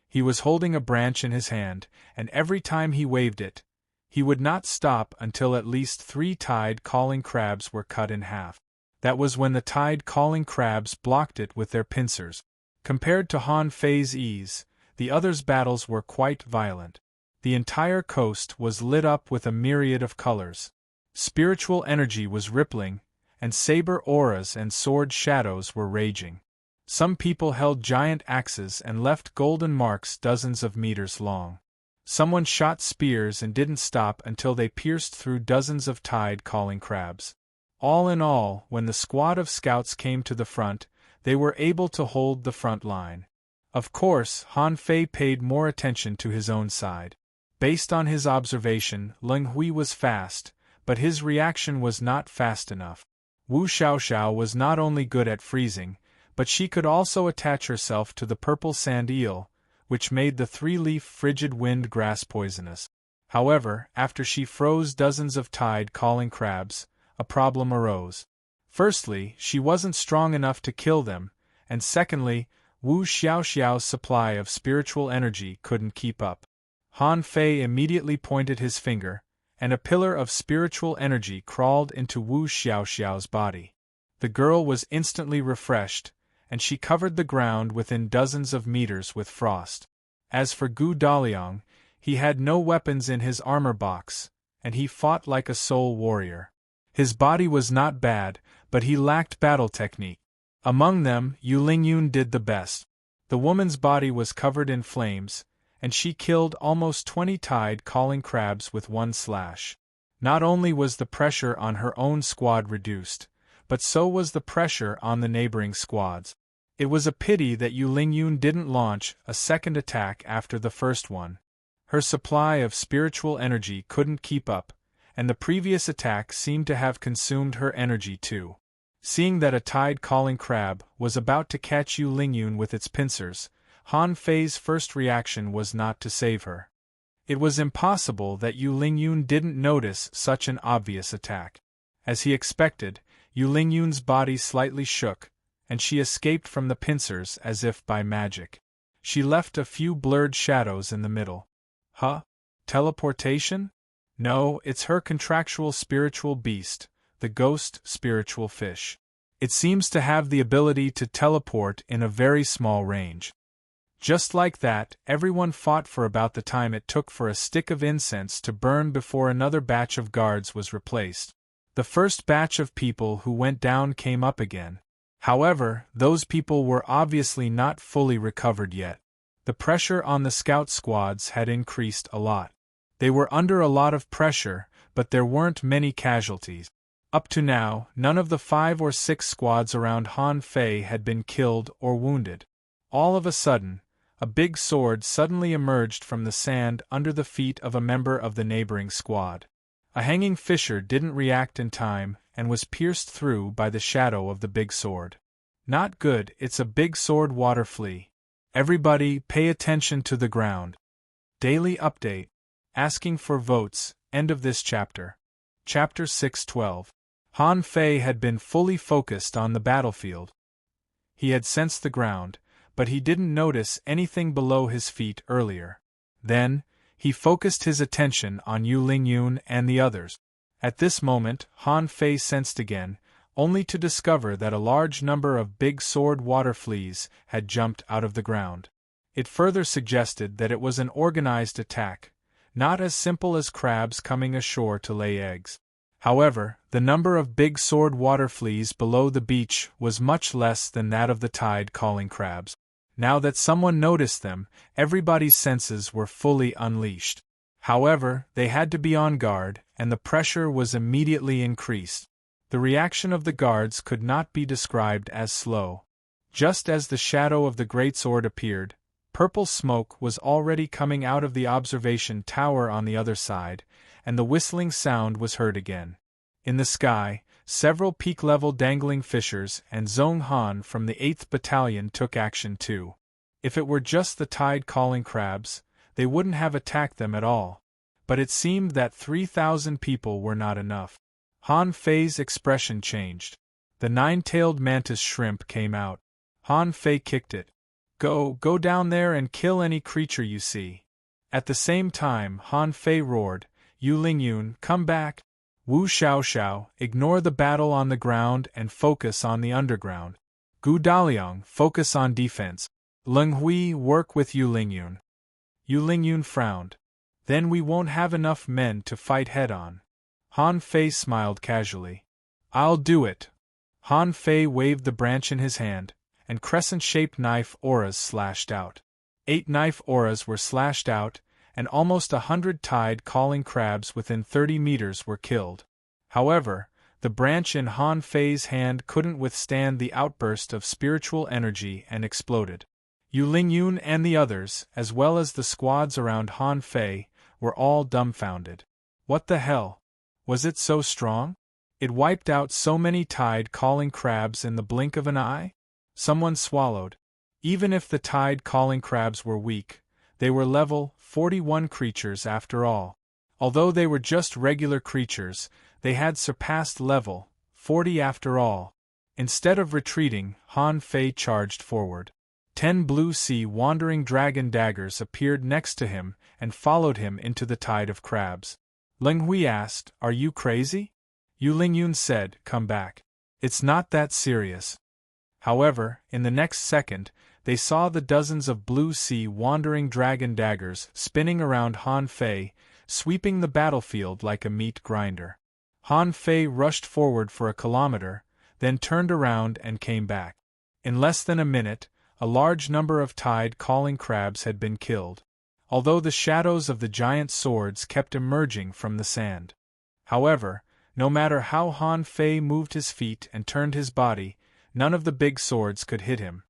He was holding a branch in his hand, and every time he waved it, he would not stop until at least 3 tide-calling crabs were cut in half. That was when the tide-calling crabs blocked it with their pincers. Compared to Han Fei's ease, the others' battles were quite violent. The entire coast was lit up with a myriad of colors. Spiritual energy was rippling, and saber auras and sword shadows were raging. Some people held giant axes and left golden marks dozens of meters long. Someone shot spears and didn't stop until they pierced through dozens of tide-calling crabs. All in all, when the squad of scouts came to the front, they were able to hold the front line. Of course, Han Fei paid more attention to his own side. Based on his observation, Leng Hui was fast, but his reaction was not fast enough. Wu Xiaoxiao was not only good at freezing, but she could also attach herself to the purple sand eel, which made the 3-leaf frigid wind grass poisonous. However, after she froze dozens of tide-calling crabs, a problem arose. Firstly, she wasn't strong enough to kill them, and secondly, Wu Xiaoxiao's supply of spiritual energy couldn't keep up. Han Fei immediately pointed his finger, and a pillar of spiritual energy crawled into Wu Xiaoxiao's body. The girl was instantly refreshed, and she covered the ground within dozens of meters with frost. As for Gu Daliang, he had no weapons in his armor box, and he fought like a soul warrior. His body was not bad, but he lacked battle technique. Among them, Yu Lingyun did the best. The woman's body was covered in flames, and she killed almost 20 tide-calling crabs with one slash. Not only was the pressure on her own squad reduced, but so was the pressure on the neighboring squads. It was a pity that Yu Lingyun didn't launch a second attack after the first one. Her supply of spiritual energy couldn't keep up, and the previous attack seemed to have consumed her energy too. Seeing that a tide-calling crab was about to catch Yu Lingyun with its pincers, Han Fei's first reaction was not to save her. It was impossible that Yu Lingyun didn't notice such an obvious attack. As he expected, Yu Lingyun's body slightly shook, and she escaped from the pincers as if by magic. She left a few blurred shadows in the middle. Huh? Teleportation? No, it's her contractual spiritual beast, the ghost spiritual fish. It seems to have the ability to teleport in a very small range. Just like that, everyone fought for about the time it took for a stick of incense to burn before another batch of guards was replaced. The first batch of people who went down came up again. However, those people were obviously not fully recovered yet. The pressure on the scout squads had increased a lot. They were under a lot of pressure, but there weren't many casualties. Up to now, none of the 5 or 6 squads around Han Fei had been killed or wounded. All of a sudden, a big sword suddenly emerged from the sand under the feet of a member of the neighboring squad. A hanging fisher didn't react in time and was pierced through by the shadow of the big sword. Not good, it's a big sword water flea. Everybody pay attention to the ground. Daily update. Asking for votes, end of this chapter. Chapter 6:12. Han Fei had been fully focused on the battlefield. He had sensed the ground, but he didn't notice anything below his feet earlier. Then, he focused his attention on Yu Lingyun and the others. At this moment, Han Fei sensed again, only to discover that a large number of big sword water fleas had jumped out of the ground. It further suggested that it was an organized attack, not as simple as crabs coming ashore to lay eggs. However, the number of big sword water fleas below the beach was much less than that of the tide-calling crabs. Now that someone noticed them, everybody's senses were fully unleashed. However, they had to be on guard, and the pressure was immediately increased. The reaction of the guards could not be described as slow. Just as the shadow of the greatsword appeared, purple smoke was already coming out of the observation tower on the other side, and the whistling sound was heard again. In the sky, several peak-level dangling fishers and Zhong Han from the 8th Battalion took action too. If it were just the tide-calling crabs, they wouldn't have attacked them at all. But it seemed that 3,000 people were not enough. Han Fei's expression changed. The 9-tailed mantis shrimp came out. Han Fei kicked it. Go down there and kill any creature you see. At the same time, Han Fei roared, Yu Lingyun, come back! Wu Xiaoxiao, ignore the battle on the ground and focus on the underground. Gu Daliang, focus on defense. Leng Hui, work with Yu Lingyun. Yu Lingyun frowned. Then we won't have enough men to fight head-on. Han Fei smiled casually. I'll do it. Han Fei waved the branch in his hand, and crescent-shaped knife auras slashed out. 8 knife auras were slashed out, and almost 100 tide-calling crabs within 30 meters were killed. However, the branch in Han Fei's hand couldn't withstand the outburst of spiritual energy and exploded. Yu Lingyun and the others, as well as the squads around Han Fei, were all dumbfounded. What the hell? Was it so strong? It wiped out so many tide-calling crabs in the blink of an eye? Someone swallowed. Even if the tide-calling crabs were weak, they were level 41 creatures after all. Although they were just regular creatures, they had surpassed level 40 after all. Instead of retreating, Han Fei charged forward. 10 blue sea wandering dragon daggers appeared next to him and followed him into the tide of crabs. Leng Hui asked, Are you crazy? Yu Lingyun said, Come back. It's not that serious. However, in the next second, they saw the dozens of blue sea wandering dragon daggers spinning around Han Fei, sweeping the battlefield like a meat grinder. Han Fei rushed forward for a kilometer, then turned around and came back. In less than a minute, a large number of tide-calling crabs had been killed, although the shadows of the giant swords kept emerging from the sand. However, no matter how Han Fei moved his feet and turned his body, none of the big swords could hit him.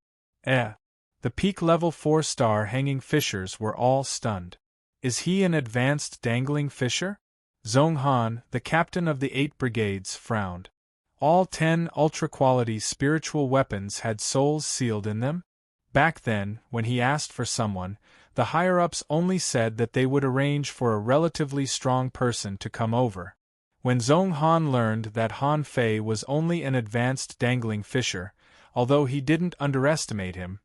The peak level 4-star hanging fishers were all stunned. Is he an advanced dangling fisher? Zhong Han, the captain of the 8 brigades, frowned. All 10 ultra-quality spiritual weapons had souls sealed in them? Back then, when he asked for someone, the higher-ups only said that they would arrange for a relatively strong person to come over. When Zhong Han learned that Han Fei was only an advanced dangling fisher, although he didn't underestimate him,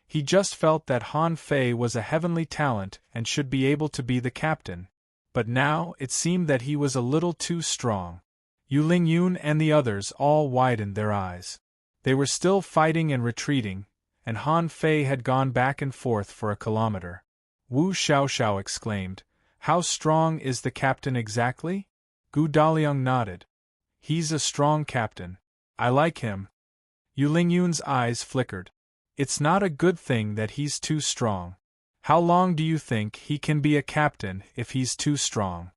he just felt that Han Fei was a heavenly talent and should be able to be the captain. But now it seemed that he was a little too strong. Yu Lingyun and the others all widened their eyes. They were still fighting and retreating, and Han Fei had gone back and forth for a kilometer. Wu Xiaoxiao exclaimed, How strong is the captain exactly? Gu Daliang nodded. He's a strong captain. I like him. Yu Lingyun's eyes flickered. It's not a good thing that he's too strong. How long do you think he can be a captain if he's too strong?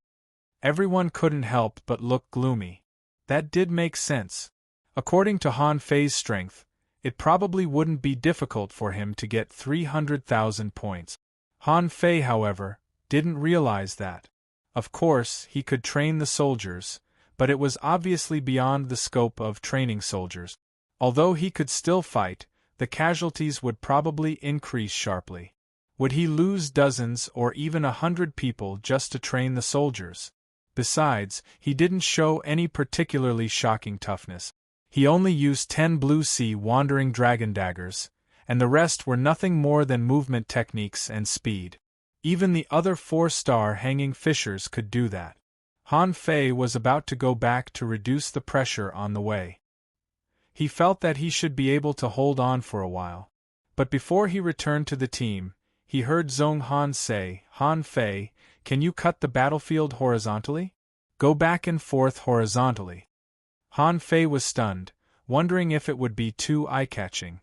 Everyone couldn't help but look gloomy. That did make sense. According to Han Fei's strength, it probably wouldn't be difficult for him to get 300,000 points. Han Fei, however, didn't realize that. Of course, he could train the soldiers, but it was obviously beyond the scope of training soldiers. Although he could still fight, the casualties would probably increase sharply. Would he lose dozens or even 100 people just to train the soldiers? Besides, he didn't show any particularly shocking toughness. He only used 10 blue sea wandering dragon daggers, and the rest were nothing more than movement techniques and speed. Even the other 4-star hanging fishers could do that. Han Fei was about to go back to reduce the pressure on the way. He felt that he should be able to hold on for a while. But before he returned to the team, he heard Zhong Han say, Han Fei, can you cut the battlefield horizontally? Go back and forth horizontally. Han Fei was stunned, wondering if it would be too eye-catching.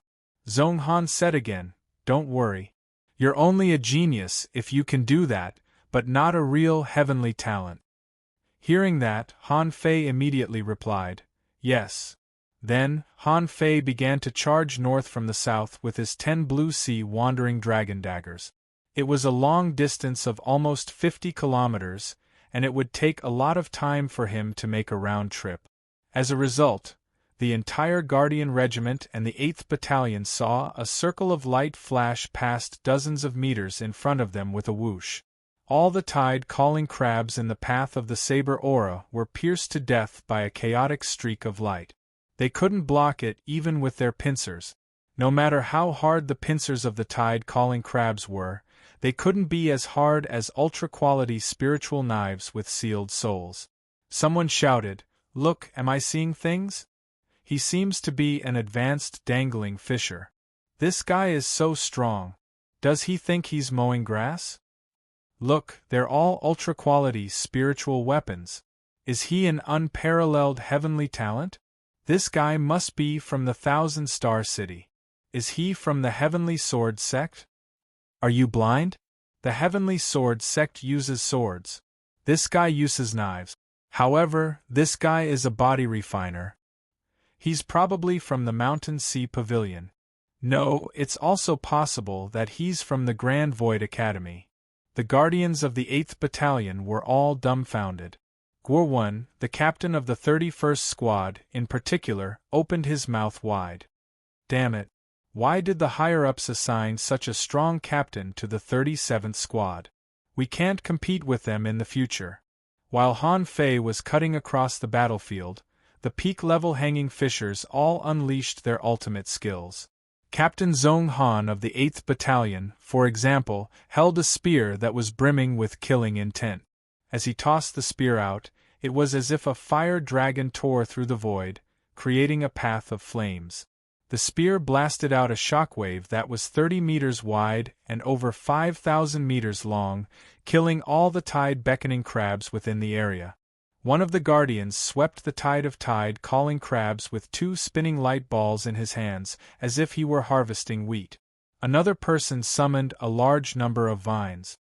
Zhong Han said again, Don't worry. You're only a genius if you can do that, but not a real heavenly talent. Hearing that, Han Fei immediately replied, Yes. Then, Han Fei began to charge north from the south with his 10 blue sea wandering dragon daggers. It was a long distance of almost 50 kilometers, and it would take a lot of time for him to make a round trip. As a result, the entire Guardian Regiment and the 8th Battalion saw a circle of light flash past dozens of meters in front of them with a whoosh. All the tide-calling crabs in the path of the saber aura were pierced to death by a chaotic streak of light. They couldn't block it even with their pincers. No matter how hard the pincers of the tide-calling crabs were, they couldn't be as hard as ultra-quality spiritual knives with sealed souls. Someone shouted, "Look, am I seeing things? He seems to be an advanced dangling fisher. This guy is so strong. Does he think he's mowing grass? Look, they're all ultra-quality spiritual weapons. Is he an unparalleled heavenly talent? This guy must be from the Thousand-Star City. Is he from the Heavenly Sword Sect? Are you blind? The Heavenly Sword Sect uses swords. This guy uses knives. However, this guy is a body refiner. He's probably from the Mountain Sea Pavilion. No, it's also possible that he's from the Grand Void Academy." The Guardians of the 8th Battalion were all dumbfounded. Gwar-1, the captain of the 31st Squad, in particular, opened his mouth wide. Damn it. Why did the higher-ups assign such a strong captain to the 37th Squad? We can't compete with them in the future. While Han Fei was cutting across the battlefield, the peak-level hanging fishers all unleashed their ultimate skills. Captain Zhong Han of the 8th Battalion, for example, held a spear that was brimming with killing intent. As he tossed the spear out, it was as if a fire dragon tore through the void, creating a path of flames. The spear blasted out a shockwave that was 30 meters wide and over 5,000 meters long, killing all the tide-beckoning crabs within the area. One of the Guardians swept the tide of tide-calling crabs with 2 spinning light balls in his hands, as if he were harvesting wheat. Another person summoned a large number of vines.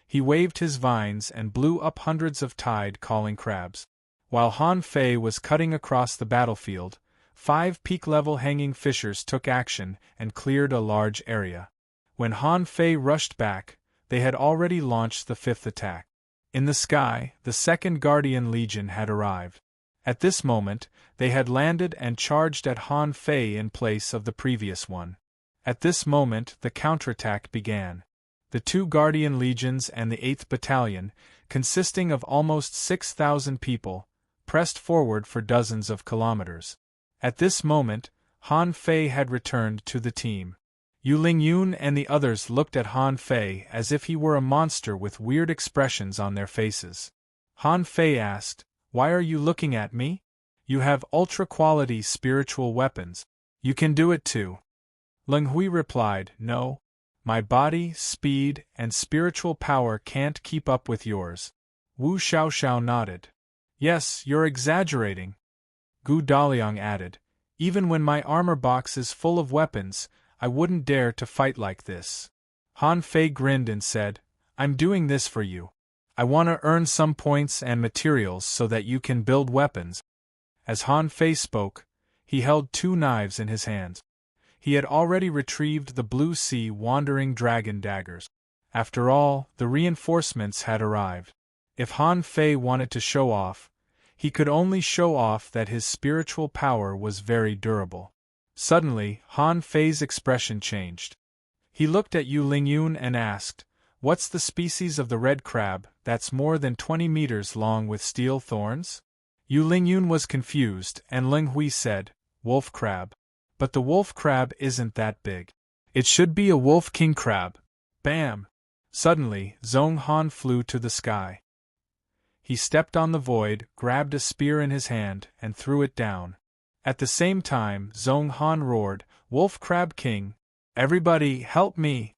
He waved his vines and blew up hundreds of tide-calling crabs. While Han Fei was cutting across the battlefield, 5 peak-level hanging fishers took action and cleared a large area. When Han Fei rushed back, they had already launched the 5th attack. In the sky, the 2nd Guardian Legion had arrived. At this moment, they had landed and charged at Han Fei in place of the previous one. At this moment, the counterattack began. The 2 Guardian Legions and the 8th Battalion, consisting of almost 6,000 people, pressed forward for dozens of kilometers. At this moment, Han Fei had returned to the team. Yu Lingyun and the others looked at Han Fei as if he were a monster with weird expressions on their faces. Han Fei asked, "Why are you looking at me? You have ultra-quality spiritual weapons. You can do it too." Leng Hui replied, "No. My body, speed, and spiritual power can't keep up with yours." Wu Xiaoxiao nodded. "Yes, you're exaggerating." Gu Daliang added, "Even when my armor box is full of weapons, I wouldn't dare to fight like this." Han Fei grinned and said, "I'm doing this for you. I want to earn some points and materials so that you can build weapons." As Han Fei spoke, he held 2 knives in his hands. He had already retrieved the Blue Sea Wandering Dragon daggers. After all, the reinforcements had arrived. If Han Fei wanted to show off, he could only show off that his spiritual power was very durable. Suddenly, Han Fei's expression changed. He looked at Yu Lingyun and asked, "What's the species of the red crab that's more than 20 meters long with steel thorns?" Yu Lingyun was confused, and Leng Hui said, "Wolf crab. But the wolf crab isn't that big. It should be a wolf king crab." Bam! Suddenly, Zhong Han flew to the sky. He stepped on the void, grabbed a spear in his hand, and threw it down. At the same time, Zhong Han roared, "Wolf Crab King! Everybody, help me!"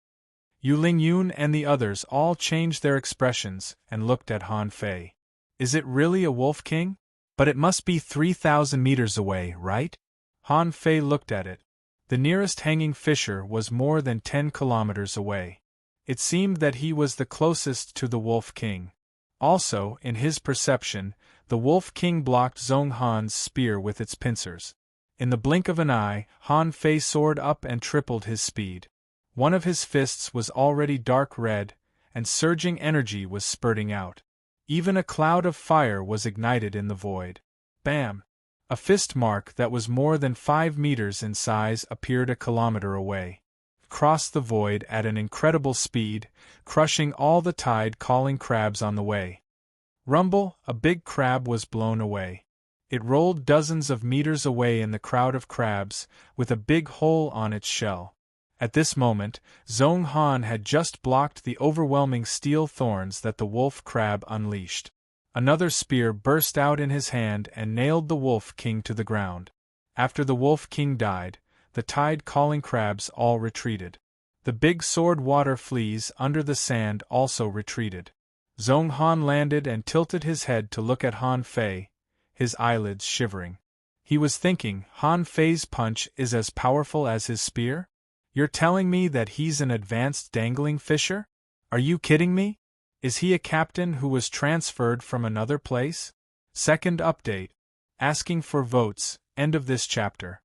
Yu Lingyun and the others all changed their expressions and looked at Han Fei. "Is it really a Wolf King? But it must be 3,000 meters away, right?" Han Fei looked at it. The nearest hanging fisher was more than 10 kilometers away. It seemed that he was the closest to the Wolf King. Also, in his perception, the Wolf King blocked Zhong Han's spear with its pincers. In the blink of an eye, Han Fei soared up and tripled his speed. One of his fists was already dark red, and surging energy was spurting out. Even a cloud of fire was ignited in the void. Bam! A fist mark that was more than 5 meters in size appeared a kilometer away. Crossed the void at an incredible speed, crushing all the tide-calling crabs on the way. Rumble, a big crab was blown away. It rolled dozens of meters away in the crowd of crabs, with a big hole on its shell. At this moment, Zhong Han had just blocked the overwhelming steel thorns that the wolf crab unleashed. Another spear burst out in his hand and nailed the wolf king to the ground. After the wolf king died, the tide-calling crabs all retreated. The big sword water fleas under the sand also retreated. Zhong Han landed and tilted his head to look at Han Fei, his eyelids shivering. He was thinking, Han Fei's punch is as powerful as his spear? You're telling me that he's an advanced dangling fisher? Are you kidding me? Is he a captain who was transferred from another place? Second update. Asking for votes, end of this chapter.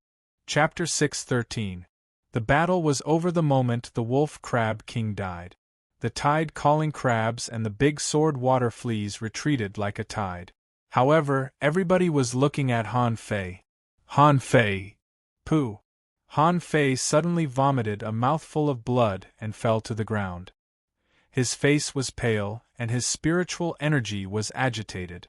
Chapter 6:13. The battle was over the moment the wolf crab king died. The tide-calling crabs and the big sword water fleas retreated like a tide. However, everybody was looking at Han Fei. Han Fei! Pooh! Han Fei suddenly vomited a mouthful of blood and fell to the ground. His face was pale, and his spiritual energy was agitated.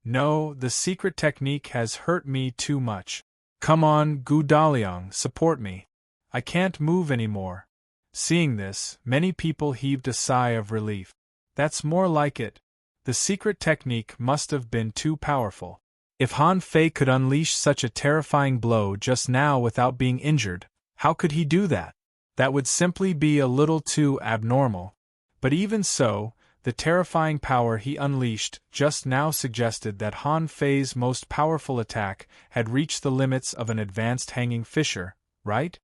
No, the secret technique has hurt me too much. Come on, Gu Daliang, support me. I can't move anymore. Seeing this, many people heaved a sigh of relief. That's more like it. The secret technique must have been too powerful. If Han Fei could unleash such a terrifying blow just now without being injured, how could he do that? That would simply be a little too abnormal. But even so, the terrifying power he unleashed just now suggested that Han Fei's most powerful attack had reached the limits of an advanced hanging fisher, right?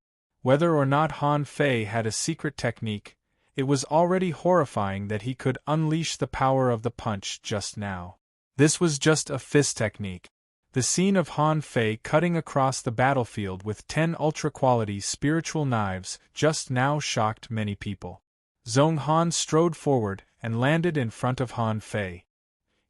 Whether or not Han Fei had a secret technique, it was already horrifying that he could unleash the power of the punch just now. This was just a fist technique. The scene of Han Fei cutting across the battlefield with 10 ultra-quality spiritual knives just now shocked many people. Zhong Han strode forward and landed in front of Han Fei.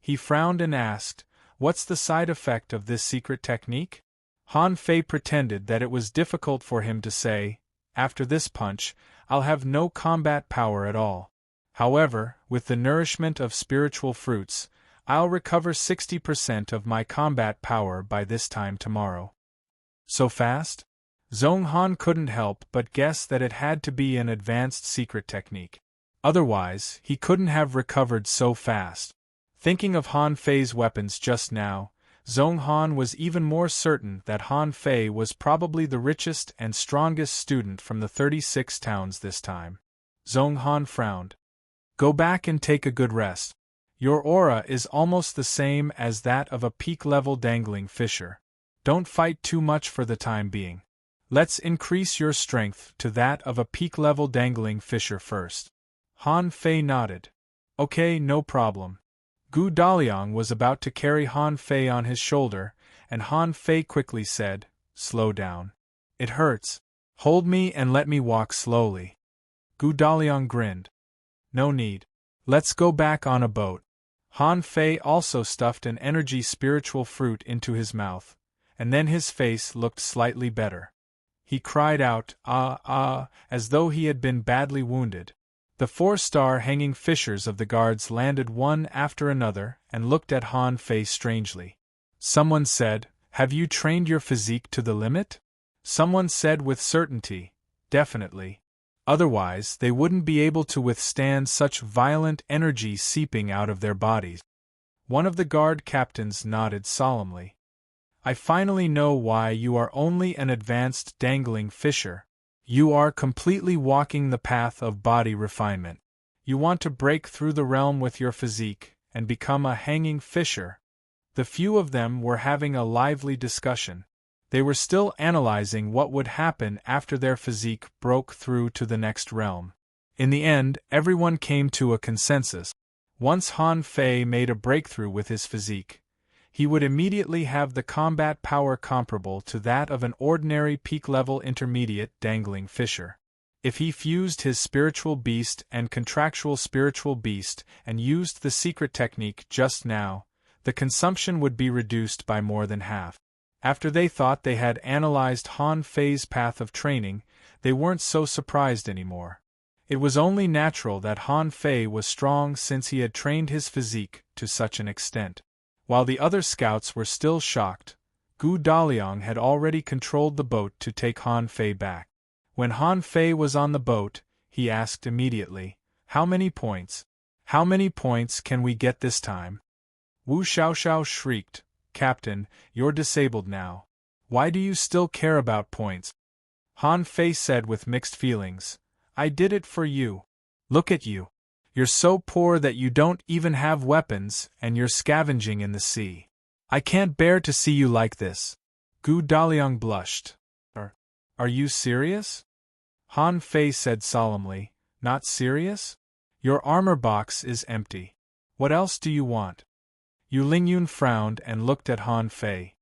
He frowned and asked, "What's the side effect of this secret technique?" Han Fei pretended that it was difficult for him to say, "After this punch, I'll have no combat power at all. However, with the nourishment of spiritual fruits, I'll recover 60% of my combat power by this time tomorrow." So fast? Zhong Han couldn't help but guess that it had to be an advanced secret technique. Otherwise, he couldn't have recovered so fast. Thinking of Han Fei's weapons just now, Zhong Han was even more certain that Han Fei was probably the richest and strongest student from the 36 towns this time. Zhong Han frowned. "Go back and take a good rest. Your aura is almost the same as that of a peak-level dangling fisher. Don't fight too much for the time being. Let's increase your strength to that of a peak-level dangling fisher first." Han Fei nodded. "Okay, no problem." Gu Daliang was about to carry Han Fei on his shoulder, and Han Fei quickly said, "Slow down. It hurts. Hold me and let me walk slowly." Gu Daliang grinned. "No need. Let's go back on a boat." Han Fei also stuffed an energy spiritual fruit into his mouth, and then his face looked slightly better. He cried out, "Ah, ah," as though he had been badly wounded. The 4-star hanging fishers of the guards landed one after another and looked at Han Fei strangely. Someone said, "Have you trained your physique to the limit?" Someone said with certainty, "Definitely. Otherwise, they wouldn't be able to withstand such violent energy seeping out of their bodies." One of the guard captains nodded solemnly. "I finally know why you are only an advanced dangling fisher. You are completely walking the path of body refinement. You want to break through the realm with your physique and become a hanging fisher." The few of them were having a lively discussion. They were still analyzing what would happen after their physique broke through to the next realm. In the end, everyone came to a consensus. Once Han Fei made a breakthrough with his physique, he would immediately have the combat power comparable to that of an ordinary peak-level intermediate dangling fisher. If he fused his spiritual beast and contractual spiritual beast and used the secret technique just now, the consumption would be reduced by more than half. After they thought they had analyzed Han Fei's path of training, they weren't so surprised anymore. It was only natural that Han Fei was strong since he had trained his physique to such an extent. While the other scouts were still shocked, Gu Daliang had already controlled the boat to take Han Fei back. When Han Fei was on the boat, he asked immediately, "How many points? How many points can we get this time?" Wu Xiaoxiao shrieked, "Captain, you're disabled now. Why do you still care about points?" Han Fei said with mixed feelings, "I did it for you. Look at you. You're so poor that you don't even have weapons, and you're scavenging in the sea. I can't bear to see you like this." Gu Daliang blushed. Are you serious?" Han Fei said solemnly, "Not serious? Your armor box is empty. What else do you want?" Yu Lingyun frowned and looked at Han Fei.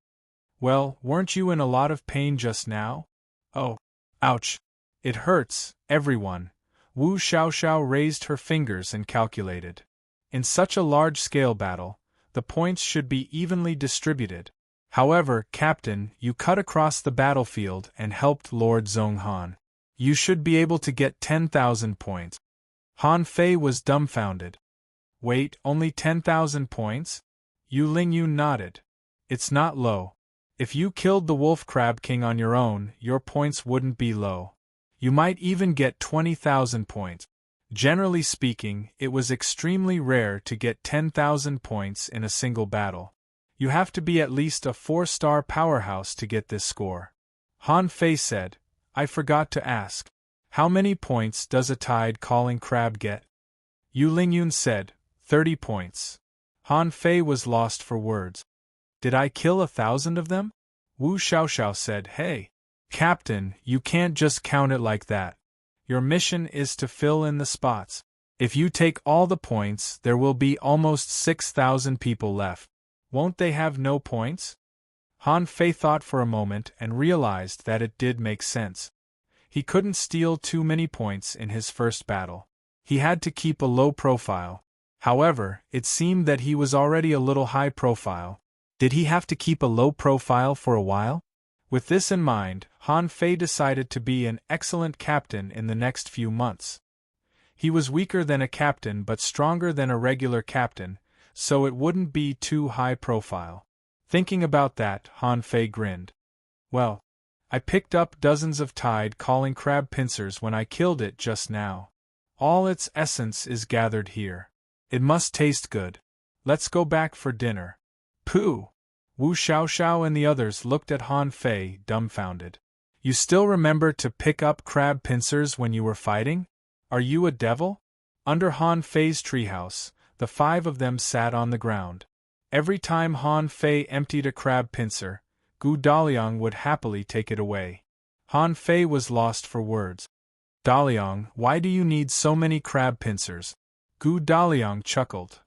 "Well, weren't you in a lot of pain just now?" "Oh, ouch. It hurts, everyone." Wu Xiaoxiao raised her fingers and calculated. In such a large-scale battle, the points should be evenly distributed. However, Captain, you cut across the battlefield and helped Lord Zhonghan. You should be able to get 10,000 points. Han Fei was dumbfounded. Wait, only 10,000 points? Yu Lingyun nodded. It's not low. If you killed the Wolf Crab King on your own, your points wouldn't be low. You might even get 20,000 points. Generally speaking, it was extremely rare to get 10,000 points in a single battle. You have to be at least a 4-star powerhouse to get this score. Han Fei said, "I forgot to ask. How many points does a tide-calling crab get?" Yu Lingyun said, 30 points. Han Fei was lost for words. "Did I kill 1,000 of them?" Wu Xiaoxiao said, "Hey, Captain, you can't just count it like that. Your mission is to fill in the spots. If you take all the points, there will be almost 6,000 people left. Won't they have no points?" Han Fei thought for a moment and realized that it did make sense. He couldn't steal too many points in his first battle. He had to keep a low profile. However, it seemed that he was already a little high profile. Did he have to keep a low profile for a while? With this in mind, Han Fei decided to be an excellent captain in the next few months. He was weaker than a captain but stronger than a regular captain, so it wouldn't be too high profile. Thinking about that, Han Fei grinned. "Well, I picked up dozens of tide-calling crab pincers when I killed it just now. All its essence is gathered here. It must taste good. Let's go back for dinner." "Pooh!" Wu Xiaoxiao and the others looked at Han Fei, dumbfounded. "You still remember to pick up crab pincers when you were fighting? Are you a devil?" Under Han Fei's treehouse, the 5 of them sat on the ground. Every time Han Fei emptied a crab pincer, Gu Daliang would happily take it away. Han Fei was lost for words. "Daliang, why do you need so many crab pincers?" Gu Daliang chuckled.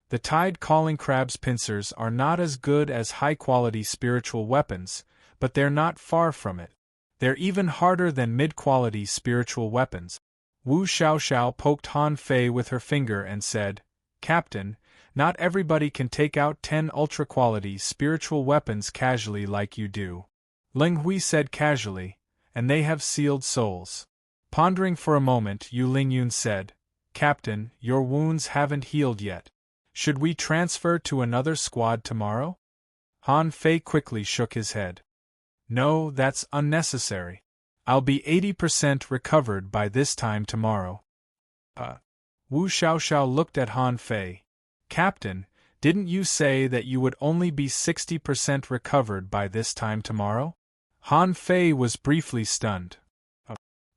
"The tide-calling crab's pincers are not as good as high-quality spiritual weapons, but they're not far from it. They're even harder than mid-quality spiritual weapons." Wu Xiaoxiao poked Han Fei with her finger and said, "Captain, not everybody can take out 10 ultra-quality spiritual weapons casually like you do." Ling Hui said casually, "And they have sealed souls." Pondering for a moment, Yu Lingyun said, "Captain, your wounds haven't healed yet. Should we transfer to another squad tomorrow?" Han Fei quickly shook his head. "No, that's unnecessary. I'll be 80% recovered by this time tomorrow." Wu Xiaoxiao looked at Han Fei. "Captain, didn't you say that you would only be 60% recovered by this time tomorrow?" Han Fei was briefly stunned.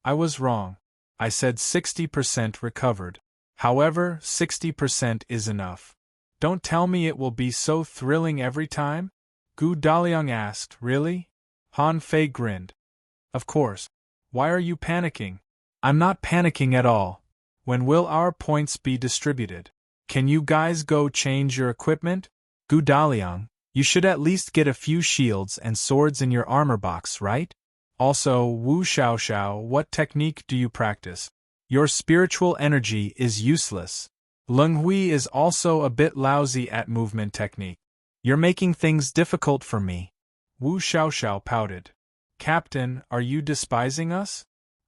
"I was wrong. I said 60% recovered. However, 60% is enough. Don't tell me it will be so thrilling every time?" Gu Daliang asked. "Really?" Han Fei grinned. "Of course. Why are you panicking?" "I'm not panicking at all. When will our points be distributed? Can you guys go change your equipment?" "Gu Daliang, you should at least get a few shields and swords in your armor box, right? Also, Wu Xiaoxiao, what technique do you practice? Your spiritual energy is useless. Leng Hui is also a bit lousy at movement technique. You're making things difficult for me. Wu Xiaoxiao pouted. Captain, are you despising us?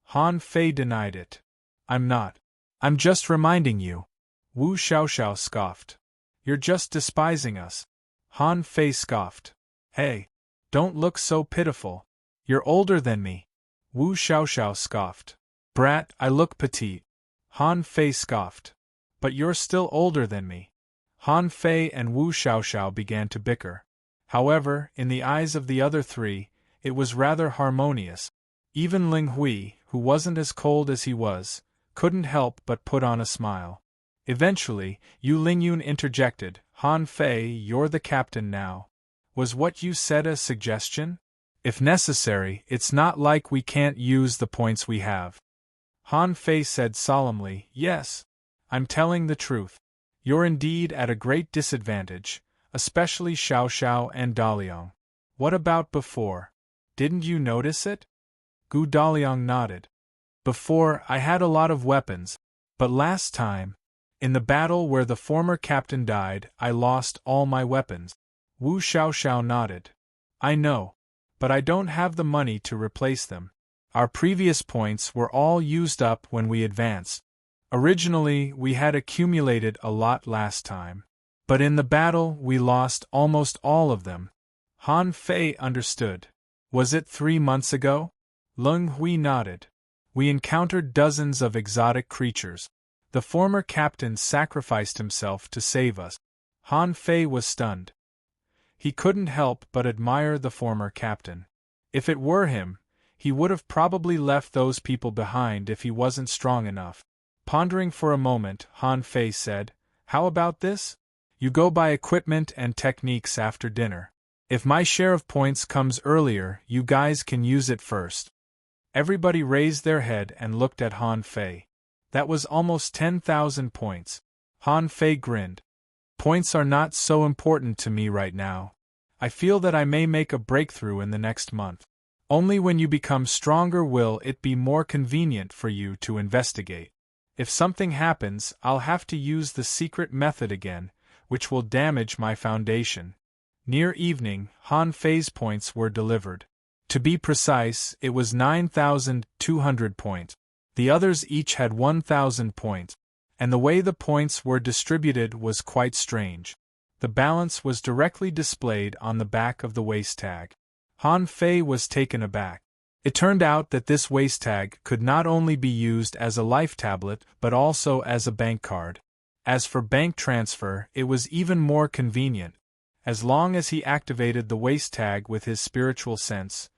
Han Fei denied it. I'm not. I'm just reminding you. Wu Xiaoxiao scoffed. You're just despising us. Han Fei scoffed. Hey, don't look so pitiful. You're older than me. Wu Xiaoxiao scoffed. Brat, I look petite. Han Fei scoffed. But you're still older than me. Han Fei and Wu Xiaoxiao began to bicker. However, in the eyes of the other three, it was rather harmonious. Even Ling Hui, who wasn't as cold as he was, couldn't help but put on a smile. Eventually, Yu Lingyun interjected, Han Fei, you're the captain now. Was what you said a suggestion? If necessary, it's not like we can't use the points we have. Han Fei said solemnly, yes. I'm telling the truth. You're indeed at a great disadvantage, especially Xiao Xiao and Daliang. What about before? Didn't you notice it? Gu Daliang nodded. Before, I had a lot of weapons, but last time, in the battle where the former captain died, I lost all my weapons. Wu Xiaoxiao nodded. I know, but I don't have the money to replace them. Our previous points were all used up when we advanced. Originally, we had accumulated a lot last time, but in the battle we lost almost all of them. Han Fei understood. Was it 3 months ago? Lung Hui nodded. We encountered dozens of exotic creatures. The former captain sacrificed himself to save us. Han Fei was stunned. He couldn't help but admire the former captain. If it were him, he would have probably left those people behind if he wasn't strong enough. Pondering for a moment, Han Fei said, How about this? You go buy equipment and techniques after dinner. If my share of points comes earlier, you guys can use it first. Everybody raised their head and looked at Han Fei. That was almost 10,000 points. Han Fei grinned. Points are not so important to me right now. I feel that I may make a breakthrough in the next month. Only when you become stronger will it be more convenient for you to investigate. If something happens, I'll have to use the secret method again, which will damage my foundation. Near evening, Han Fei's points were delivered. To be precise, it was 9,200 points. The others each had 1,000 points, and the way the points were distributed was quite strange. The balance was directly displayed on the back of the waist tag. Han Fei was taken aback. It turned out that this waist tag could not only be used as a life tablet but also as a bank card. As for bank transfer, it was even more convenient. As long as he activated the waist tag with his spiritual sense,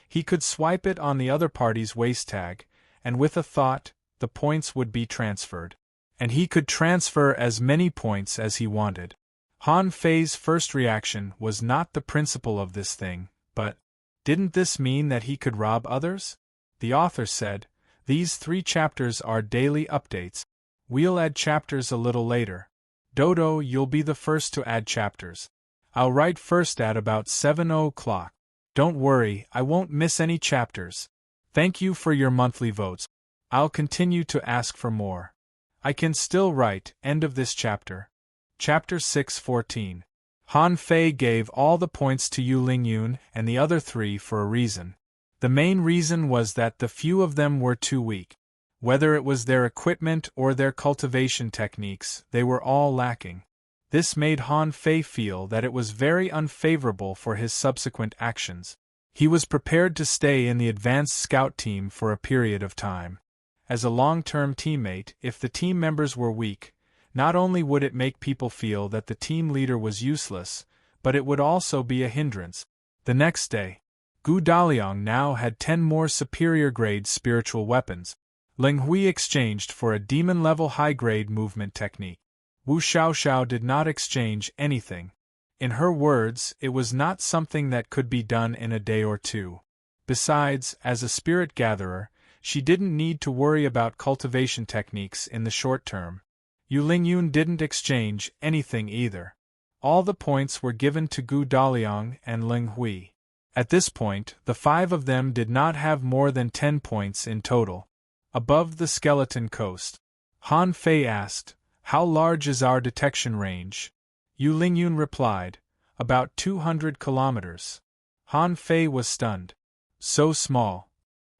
he could swipe it on the other party's waist tag, and with a thought, the points would be transferred. And he could transfer as many points as he wanted. Han Fei's first reaction was not the principle of this thing, but, didn't this mean that he could rob others? The author said, these 3 chapters are daily updates. We'll add chapters a little later. Dodo, you'll be the first to add chapters. I'll write first at about 7 o'clock. Don't worry, I won't miss any chapters. Thank you for your monthly votes. I'll continue to ask for more. I can still write. End of this chapter. Chapter 6:14. Han Fei gave all the points to Yu Lingyun and the other 3 for a reason. The main reason was that the few of them were too weak. Whether it was their equipment or their cultivation techniques, they were all lacking. This made Han Fei feel that it was very unfavorable for his subsequent actions. He was prepared to stay in the advanced scout team for a period of time. As a long-term teammate, if the team members were weak, not only would it make people feel that the team leader was useless, but it would also be a hindrance. The next day, Gu Daliang now had 10 more superior-grade spiritual weapons. Ling Hui exchanged for a demon-level high-grade movement technique. Wu Xiaoxiao did not exchange anything. In her words, it was not something that could be done in a day or 2. Besides, as a spirit gatherer, she didn't need to worry about cultivation techniques in the short term. Yu Lingyun didn't exchange anything either. All the points were given to Gu Daliang and Ling Hui. At this point, the 5 of them did not have more than 10 points in total. Above the skeleton coast, Han Fei asked, How large is our detection range? Yu Lingyun replied, about 200 kilometers. Han Fei was stunned. So small.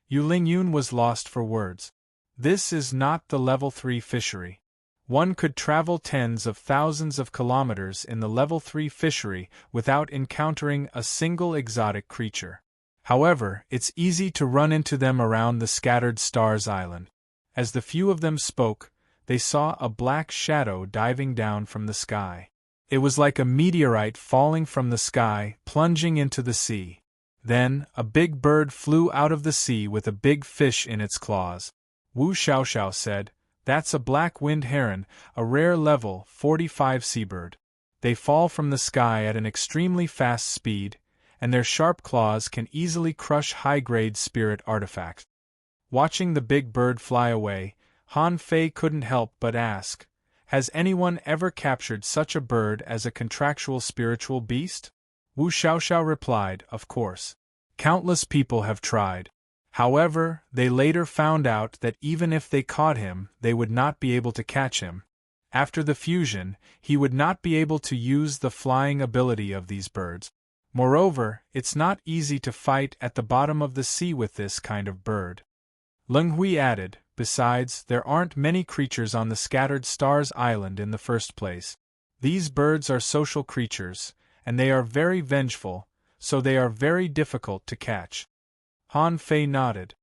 Yu Lingyun was lost for words. This is not the level 3 fishery. One could travel tens of thousands of kilometers in the level 3 fishery without encountering a single exotic creature. However, it's easy to run into them around the scattered stars island. As the few of them spoke, they saw a black shadow diving down from the sky. It was like a meteorite falling from the sky, plunging into the sea. Then, a big bird flew out of the sea with a big fish in its claws. Wu Xiaoxiao said, "That's a black-winged heron, a rare level 45 seabird. They fall from the sky at an extremely fast speed, and their sharp claws can easily crush high-grade spirit artifacts." Watching the big bird fly away, Han Fei couldn't help but ask, "Has anyone ever captured such a bird as a contractual spiritual beast?" Wu Xiaoxiao replied, "Of course. Countless people have tried. However, they later found out that even if they caught him, they would not be able to catch him. After the fusion, he would not be able to use the flying ability of these birds. Moreover, it's not easy to fight at the bottom of the sea with this kind of bird." Leng Hui added, "Besides, there aren't many creatures on the scattered stars island in the first place. These birds are social creatures, and they are very vengeful, so they are very difficult to catch." Han Fei nodded.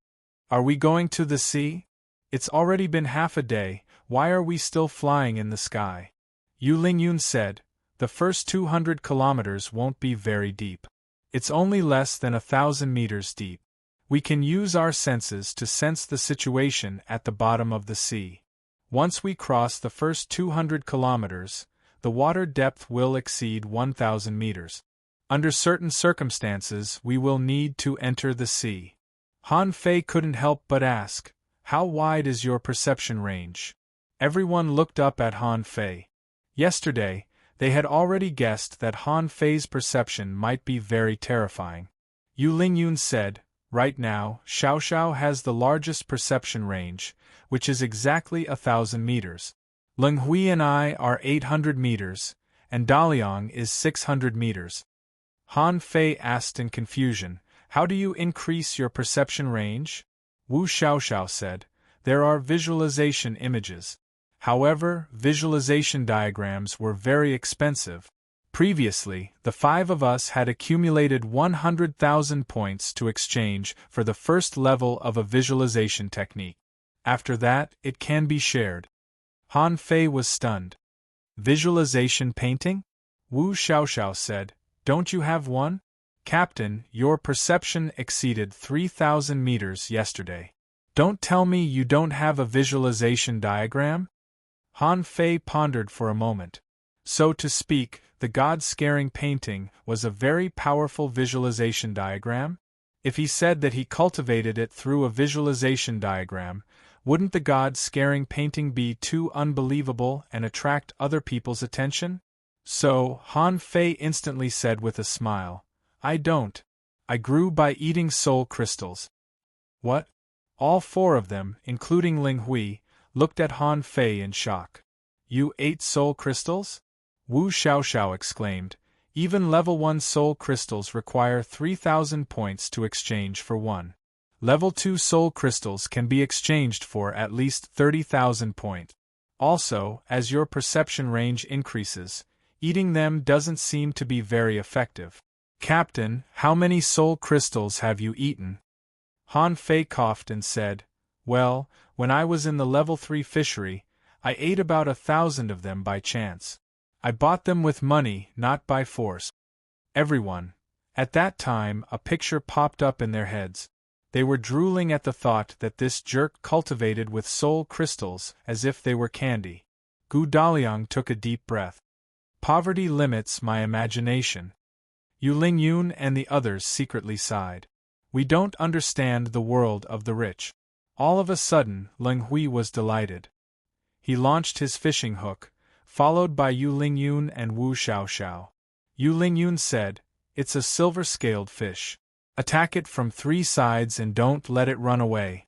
"Are we going to the sea? It's already been half a day, why are we still flying in the sky?" Yu Lingyun said, "The first 200 kilometers won't be very deep. It's only less than 1,000 meters deep. We can use our senses to sense the situation at the bottom of the sea. Once we cross the first 200 kilometers, the water depth will exceed 1,000 meters. Under certain circumstances, we will need to enter the sea." Han Fei couldn't help but ask, "How wide is your perception range?" Everyone looked up at Han Fei. Yesterday, they had already guessed that Han Fei's perception might be very terrifying. Yu Lingyun said, "Right now, Xiaoxiao has the largest perception range, which is exactly 1,000 meters. Leng Hui and I are 800 meters, and Daliang is 600 meters. Han Fei asked in confusion, "How do you increase your perception range?" Wu Xiaoxiao said, "There are visualization images. However, visualization diagrams were very expensive. Previously, the 5 of us had accumulated 100,000 points to exchange for the first level of a visualization technique. After that, it can be shared." Han Fei was stunned. "Visualization painting?" Wu Xiaoxiao said, "Don't you have one? Captain, your perception exceeded 3,000 meters yesterday. Don't tell me you don't have a visualization diagram?" Han Fei pondered for a moment. So to speak, the god-scaring painting was a very powerful visualization diagram? If he said that he cultivated it through a visualization diagram, wouldn't the god-scaring painting be too unbelievable and attract other people's attention? So, Han Fei instantly said with a smile, "I don't. I grew by eating soul crystals." "What?" All 4 of them, including Ling Hui, looked at Han Fei in shock. "You ate soul crystals?" Wu Xiaoxiao exclaimed, "Even level 1 soul crystals require 3,000 points to exchange for one. Level 2 soul crystals can be exchanged for at least 30,000 points. Also, as your perception range increases, eating them doesn't seem to be very effective. Captain, how many soul crystals have you eaten?" Han Fei coughed and said, "Well, when I was in the level 3 fishery, I ate about 1,000 of them by chance. I bought them with money, not by force." Everyone. At that time, a picture popped up in their heads. They were drooling at the thought that this jerk cultivated with soul crystals as if they were candy. Gu Daliang took a deep breath. "Poverty limits my imagination." Yu Lingyun and the others secretly sighed. "We don't understand the world of the rich." All of a sudden, Leng Hui was delighted. He launched his fishing hook, followed by Yu Lingyun and Wu Xiaoxiao. Yu Lingyun said, "It's a silver-scaled fish. Attack it from 3 sides and don't let it run away."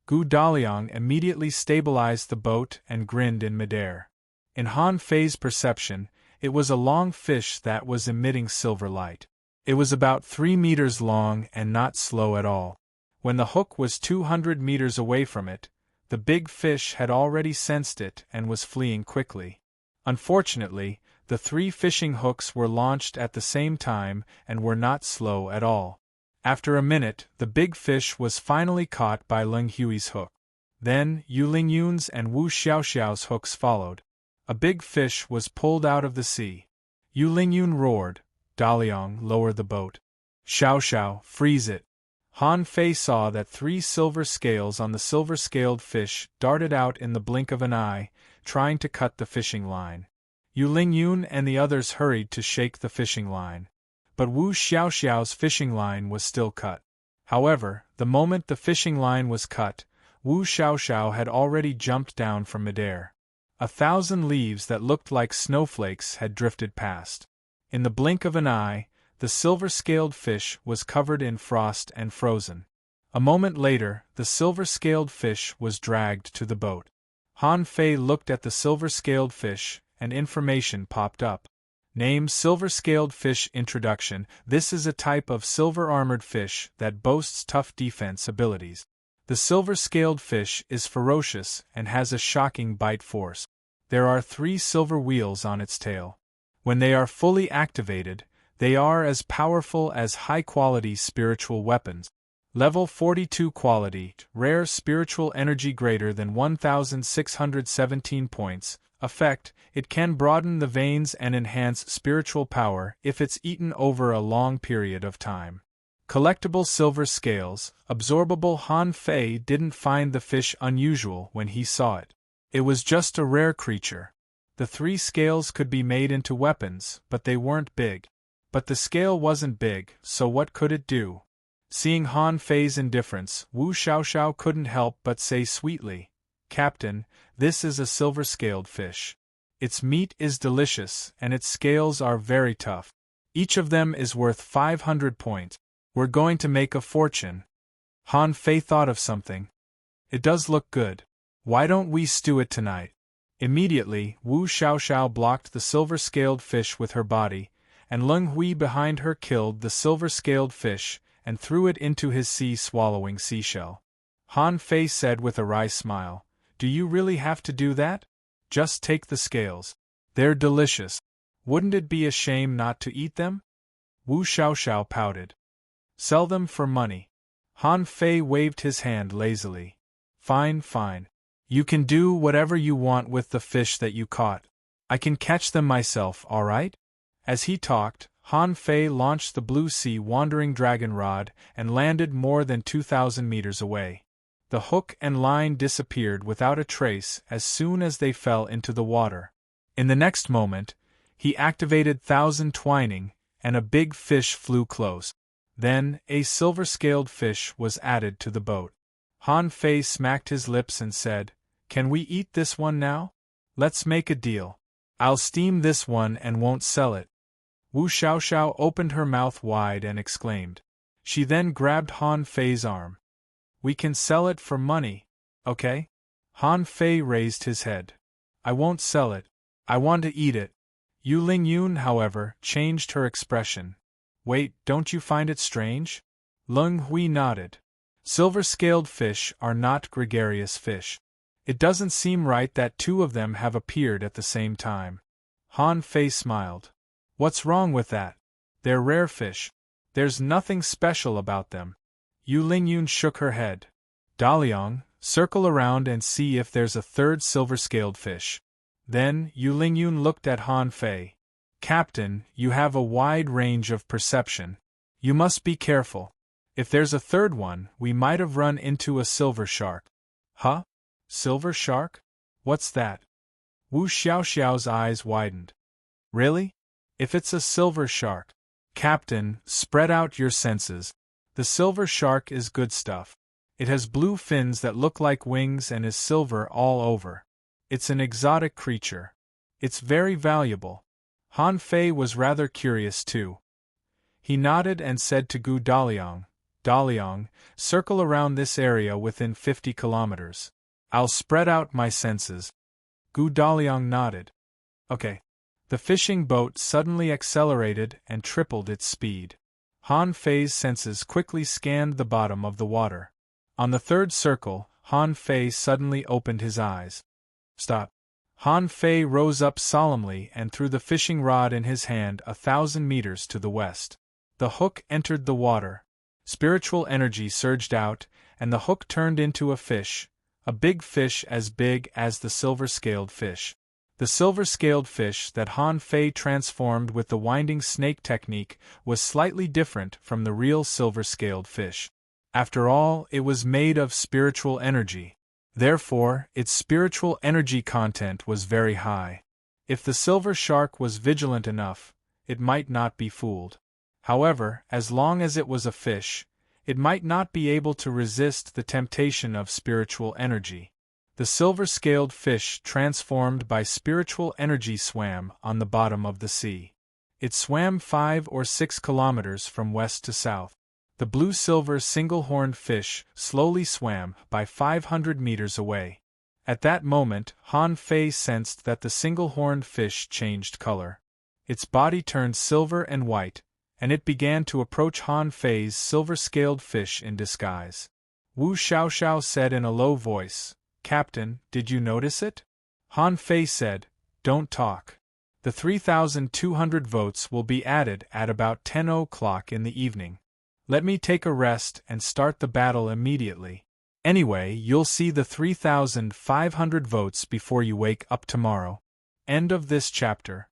Gu Daliang immediately stabilized the boat and grinned in midair. In Han Fei's perception, It was a long fish that was emitting silver light. It was about 3 meters long and not slow at all. When the hook was 200 meters away from it, the big fish had already sensed it and was fleeing quickly. Unfortunately, the 3 fishing hooks were launched at the same time and were not slow at all. After a minute, the big fish was finally caught by Leng Hui's hook. Then, Yu Lingyun's and Wu Xiaoxiao's hooks followed. A big fish was pulled out of the sea. Yu Lingyun roared, "Daliang, lower the boat. Xiaoxiao, freeze it." Han Fei saw that 3 silver scales on the silver-scaled fish darted out in the blink of an eye, trying to cut the fishing line. Yu Lingyun and the others hurried to shake the fishing line. But Wu Xiaoxiao's fishing line was still cut. However, the moment the fishing line was cut, Wu Xiaoxiao had already jumped down from midair. 1,000 leaves that looked like snowflakes had drifted past. In the blink of an eye, the silver-scaled fish was covered in frost and frozen. A moment later, the silver-scaled fish was dragged to the boat. Han Fei looked at the silver-scaled fish, and information popped up. Name: Silver-scaled fish. Introduction: This is a type of silver-armored fish that boasts tough defense abilities. The silver-scaled fish is ferocious and has a shocking bite force. There are 3 silver wheels on its tail. When they are fully activated, they are as powerful as high-quality spiritual weapons. Level 42 quality, rare spiritual energy greater than 1,617 points. Effect: It can broaden the veins and enhance spiritual power if it's eaten over a long period of time. Collectible silver scales, absorbable. Han Fei didn't find the fish unusual when he saw it. It was just a rare creature. The 3 scales could be made into weapons, but they weren't big. But the scale wasn't big, so what could it do? Seeing Han Fei's indifference, Wu Xiaoxiao couldn't help but say sweetly, "Captain, this is a silver-scaled fish. Its meat is delicious and its scales are very tough. Each of them is worth 500 points. We're going to make a fortune." Han Fei thought of something. "It does look good. Why don't we stew it tonight?" Immediately, Wu Xiaoxiao blocked the silver-scaled fish with her body, and Leng Hui behind her killed the silver-scaled fish and threw it into his sea-swallowing seashell. Han Fei said with a wry smile, "Do you really have to do that? Just take the scales. They're delicious. Wouldn't it be a shame not to eat them?" Wu Xiaoxiao pouted. "Sell them for money." Han Fei waved his hand lazily. "Fine, fine. You can do whatever you want with the fish that you caught. I can catch them myself, all right?" As he talked, Han Fei launched the blue sea wandering dragon rod and landed more than 2,000 meters away. The hook and line disappeared without a trace as soon as they fell into the water. In the next moment, he activated 1,000 twining, and a big fish flew close. Then, a silver-scaled fish was added to the boat. Han Fei smacked his lips and said, "Can we eat this one now? Let's make a deal. I'll steam this one and won't sell it." Wu Xiaoxiao opened her mouth wide and exclaimed. She then grabbed Han Fei's arm. "We can sell it for money, okay?" Han Fei raised his head. "I won't sell it. I want to eat it." Yu Lingyun, however, changed her expression. "Wait, don't you find it strange?" Leng Hui nodded. "Silver-scaled fish are not gregarious fish. It doesn't seem right that 2 of them have appeared at the same time." Han Fei smiled. "What's wrong with that? They're rare fish. There's nothing special about them." Yu Lingyun shook her head. "Daliang, circle around and see if there's a 3rd silver-scaled fish." Then, Yu Lingyun looked at Han Fei. "Captain, you have a wide range of perception. You must be careful. If there's a 3rd one, we might have run into a silver shark." "Huh? Silver shark? What's that?" Wu Xiaoxiao's eyes widened. "Really? If it's a silver shark, Captain, spread out your senses. The silver shark is good stuff. It has blue fins that look like wings and is silver all over. It's an exotic creature. It's very valuable." Han Fei was rather curious too. He nodded and said to Gu Daliang, "Daliang, circle around this area within 50 kilometers. I'll spread out my senses." Gu Daliang nodded. "Okay." The fishing boat suddenly accelerated and tripled its speed. Han Fei's senses quickly scanned the bottom of the water. On the third circle, Han Fei suddenly opened his eyes. Stop! Han Fei rose up solemnly and threw the fishing rod in his hand 1,000 meters to the west. The hook entered the water. Spiritual energy surged out, and the hook turned into a big fish as big as the silver-scaled fish. The silver-scaled fish that Han Fei transformed with the winding snake technique was slightly different from the real silver-scaled fish. After all, it was made of spiritual energy. Therefore, its spiritual energy content was very high. If the silver shark was vigilant enough, it might not be fooled. However, as long as it was a fish, it might not be able to resist the temptation of spiritual energy. The silver-scaled fish transformed by spiritual energy swam on the bottom of the sea. It swam 5 or 6 kilometers from west to south. The blue-silver single-horned fish slowly swam by 500 meters away. At that moment, Han Fei sensed that the single-horned fish changed color. Its body turned silver and white, and it began to approach Han Fei's silver-scaled fish in disguise. Wu Xiaoxiao said in a low voice, "Captain, did you notice it?" Han Fei said, "Don't talk. The 3,200 votes will be added at about 10 o'clock in the evening. Let me take a rest and start the battle immediately. Anyway, you'll see the 3,500 votes before you wake up tomorrow." End of this chapter.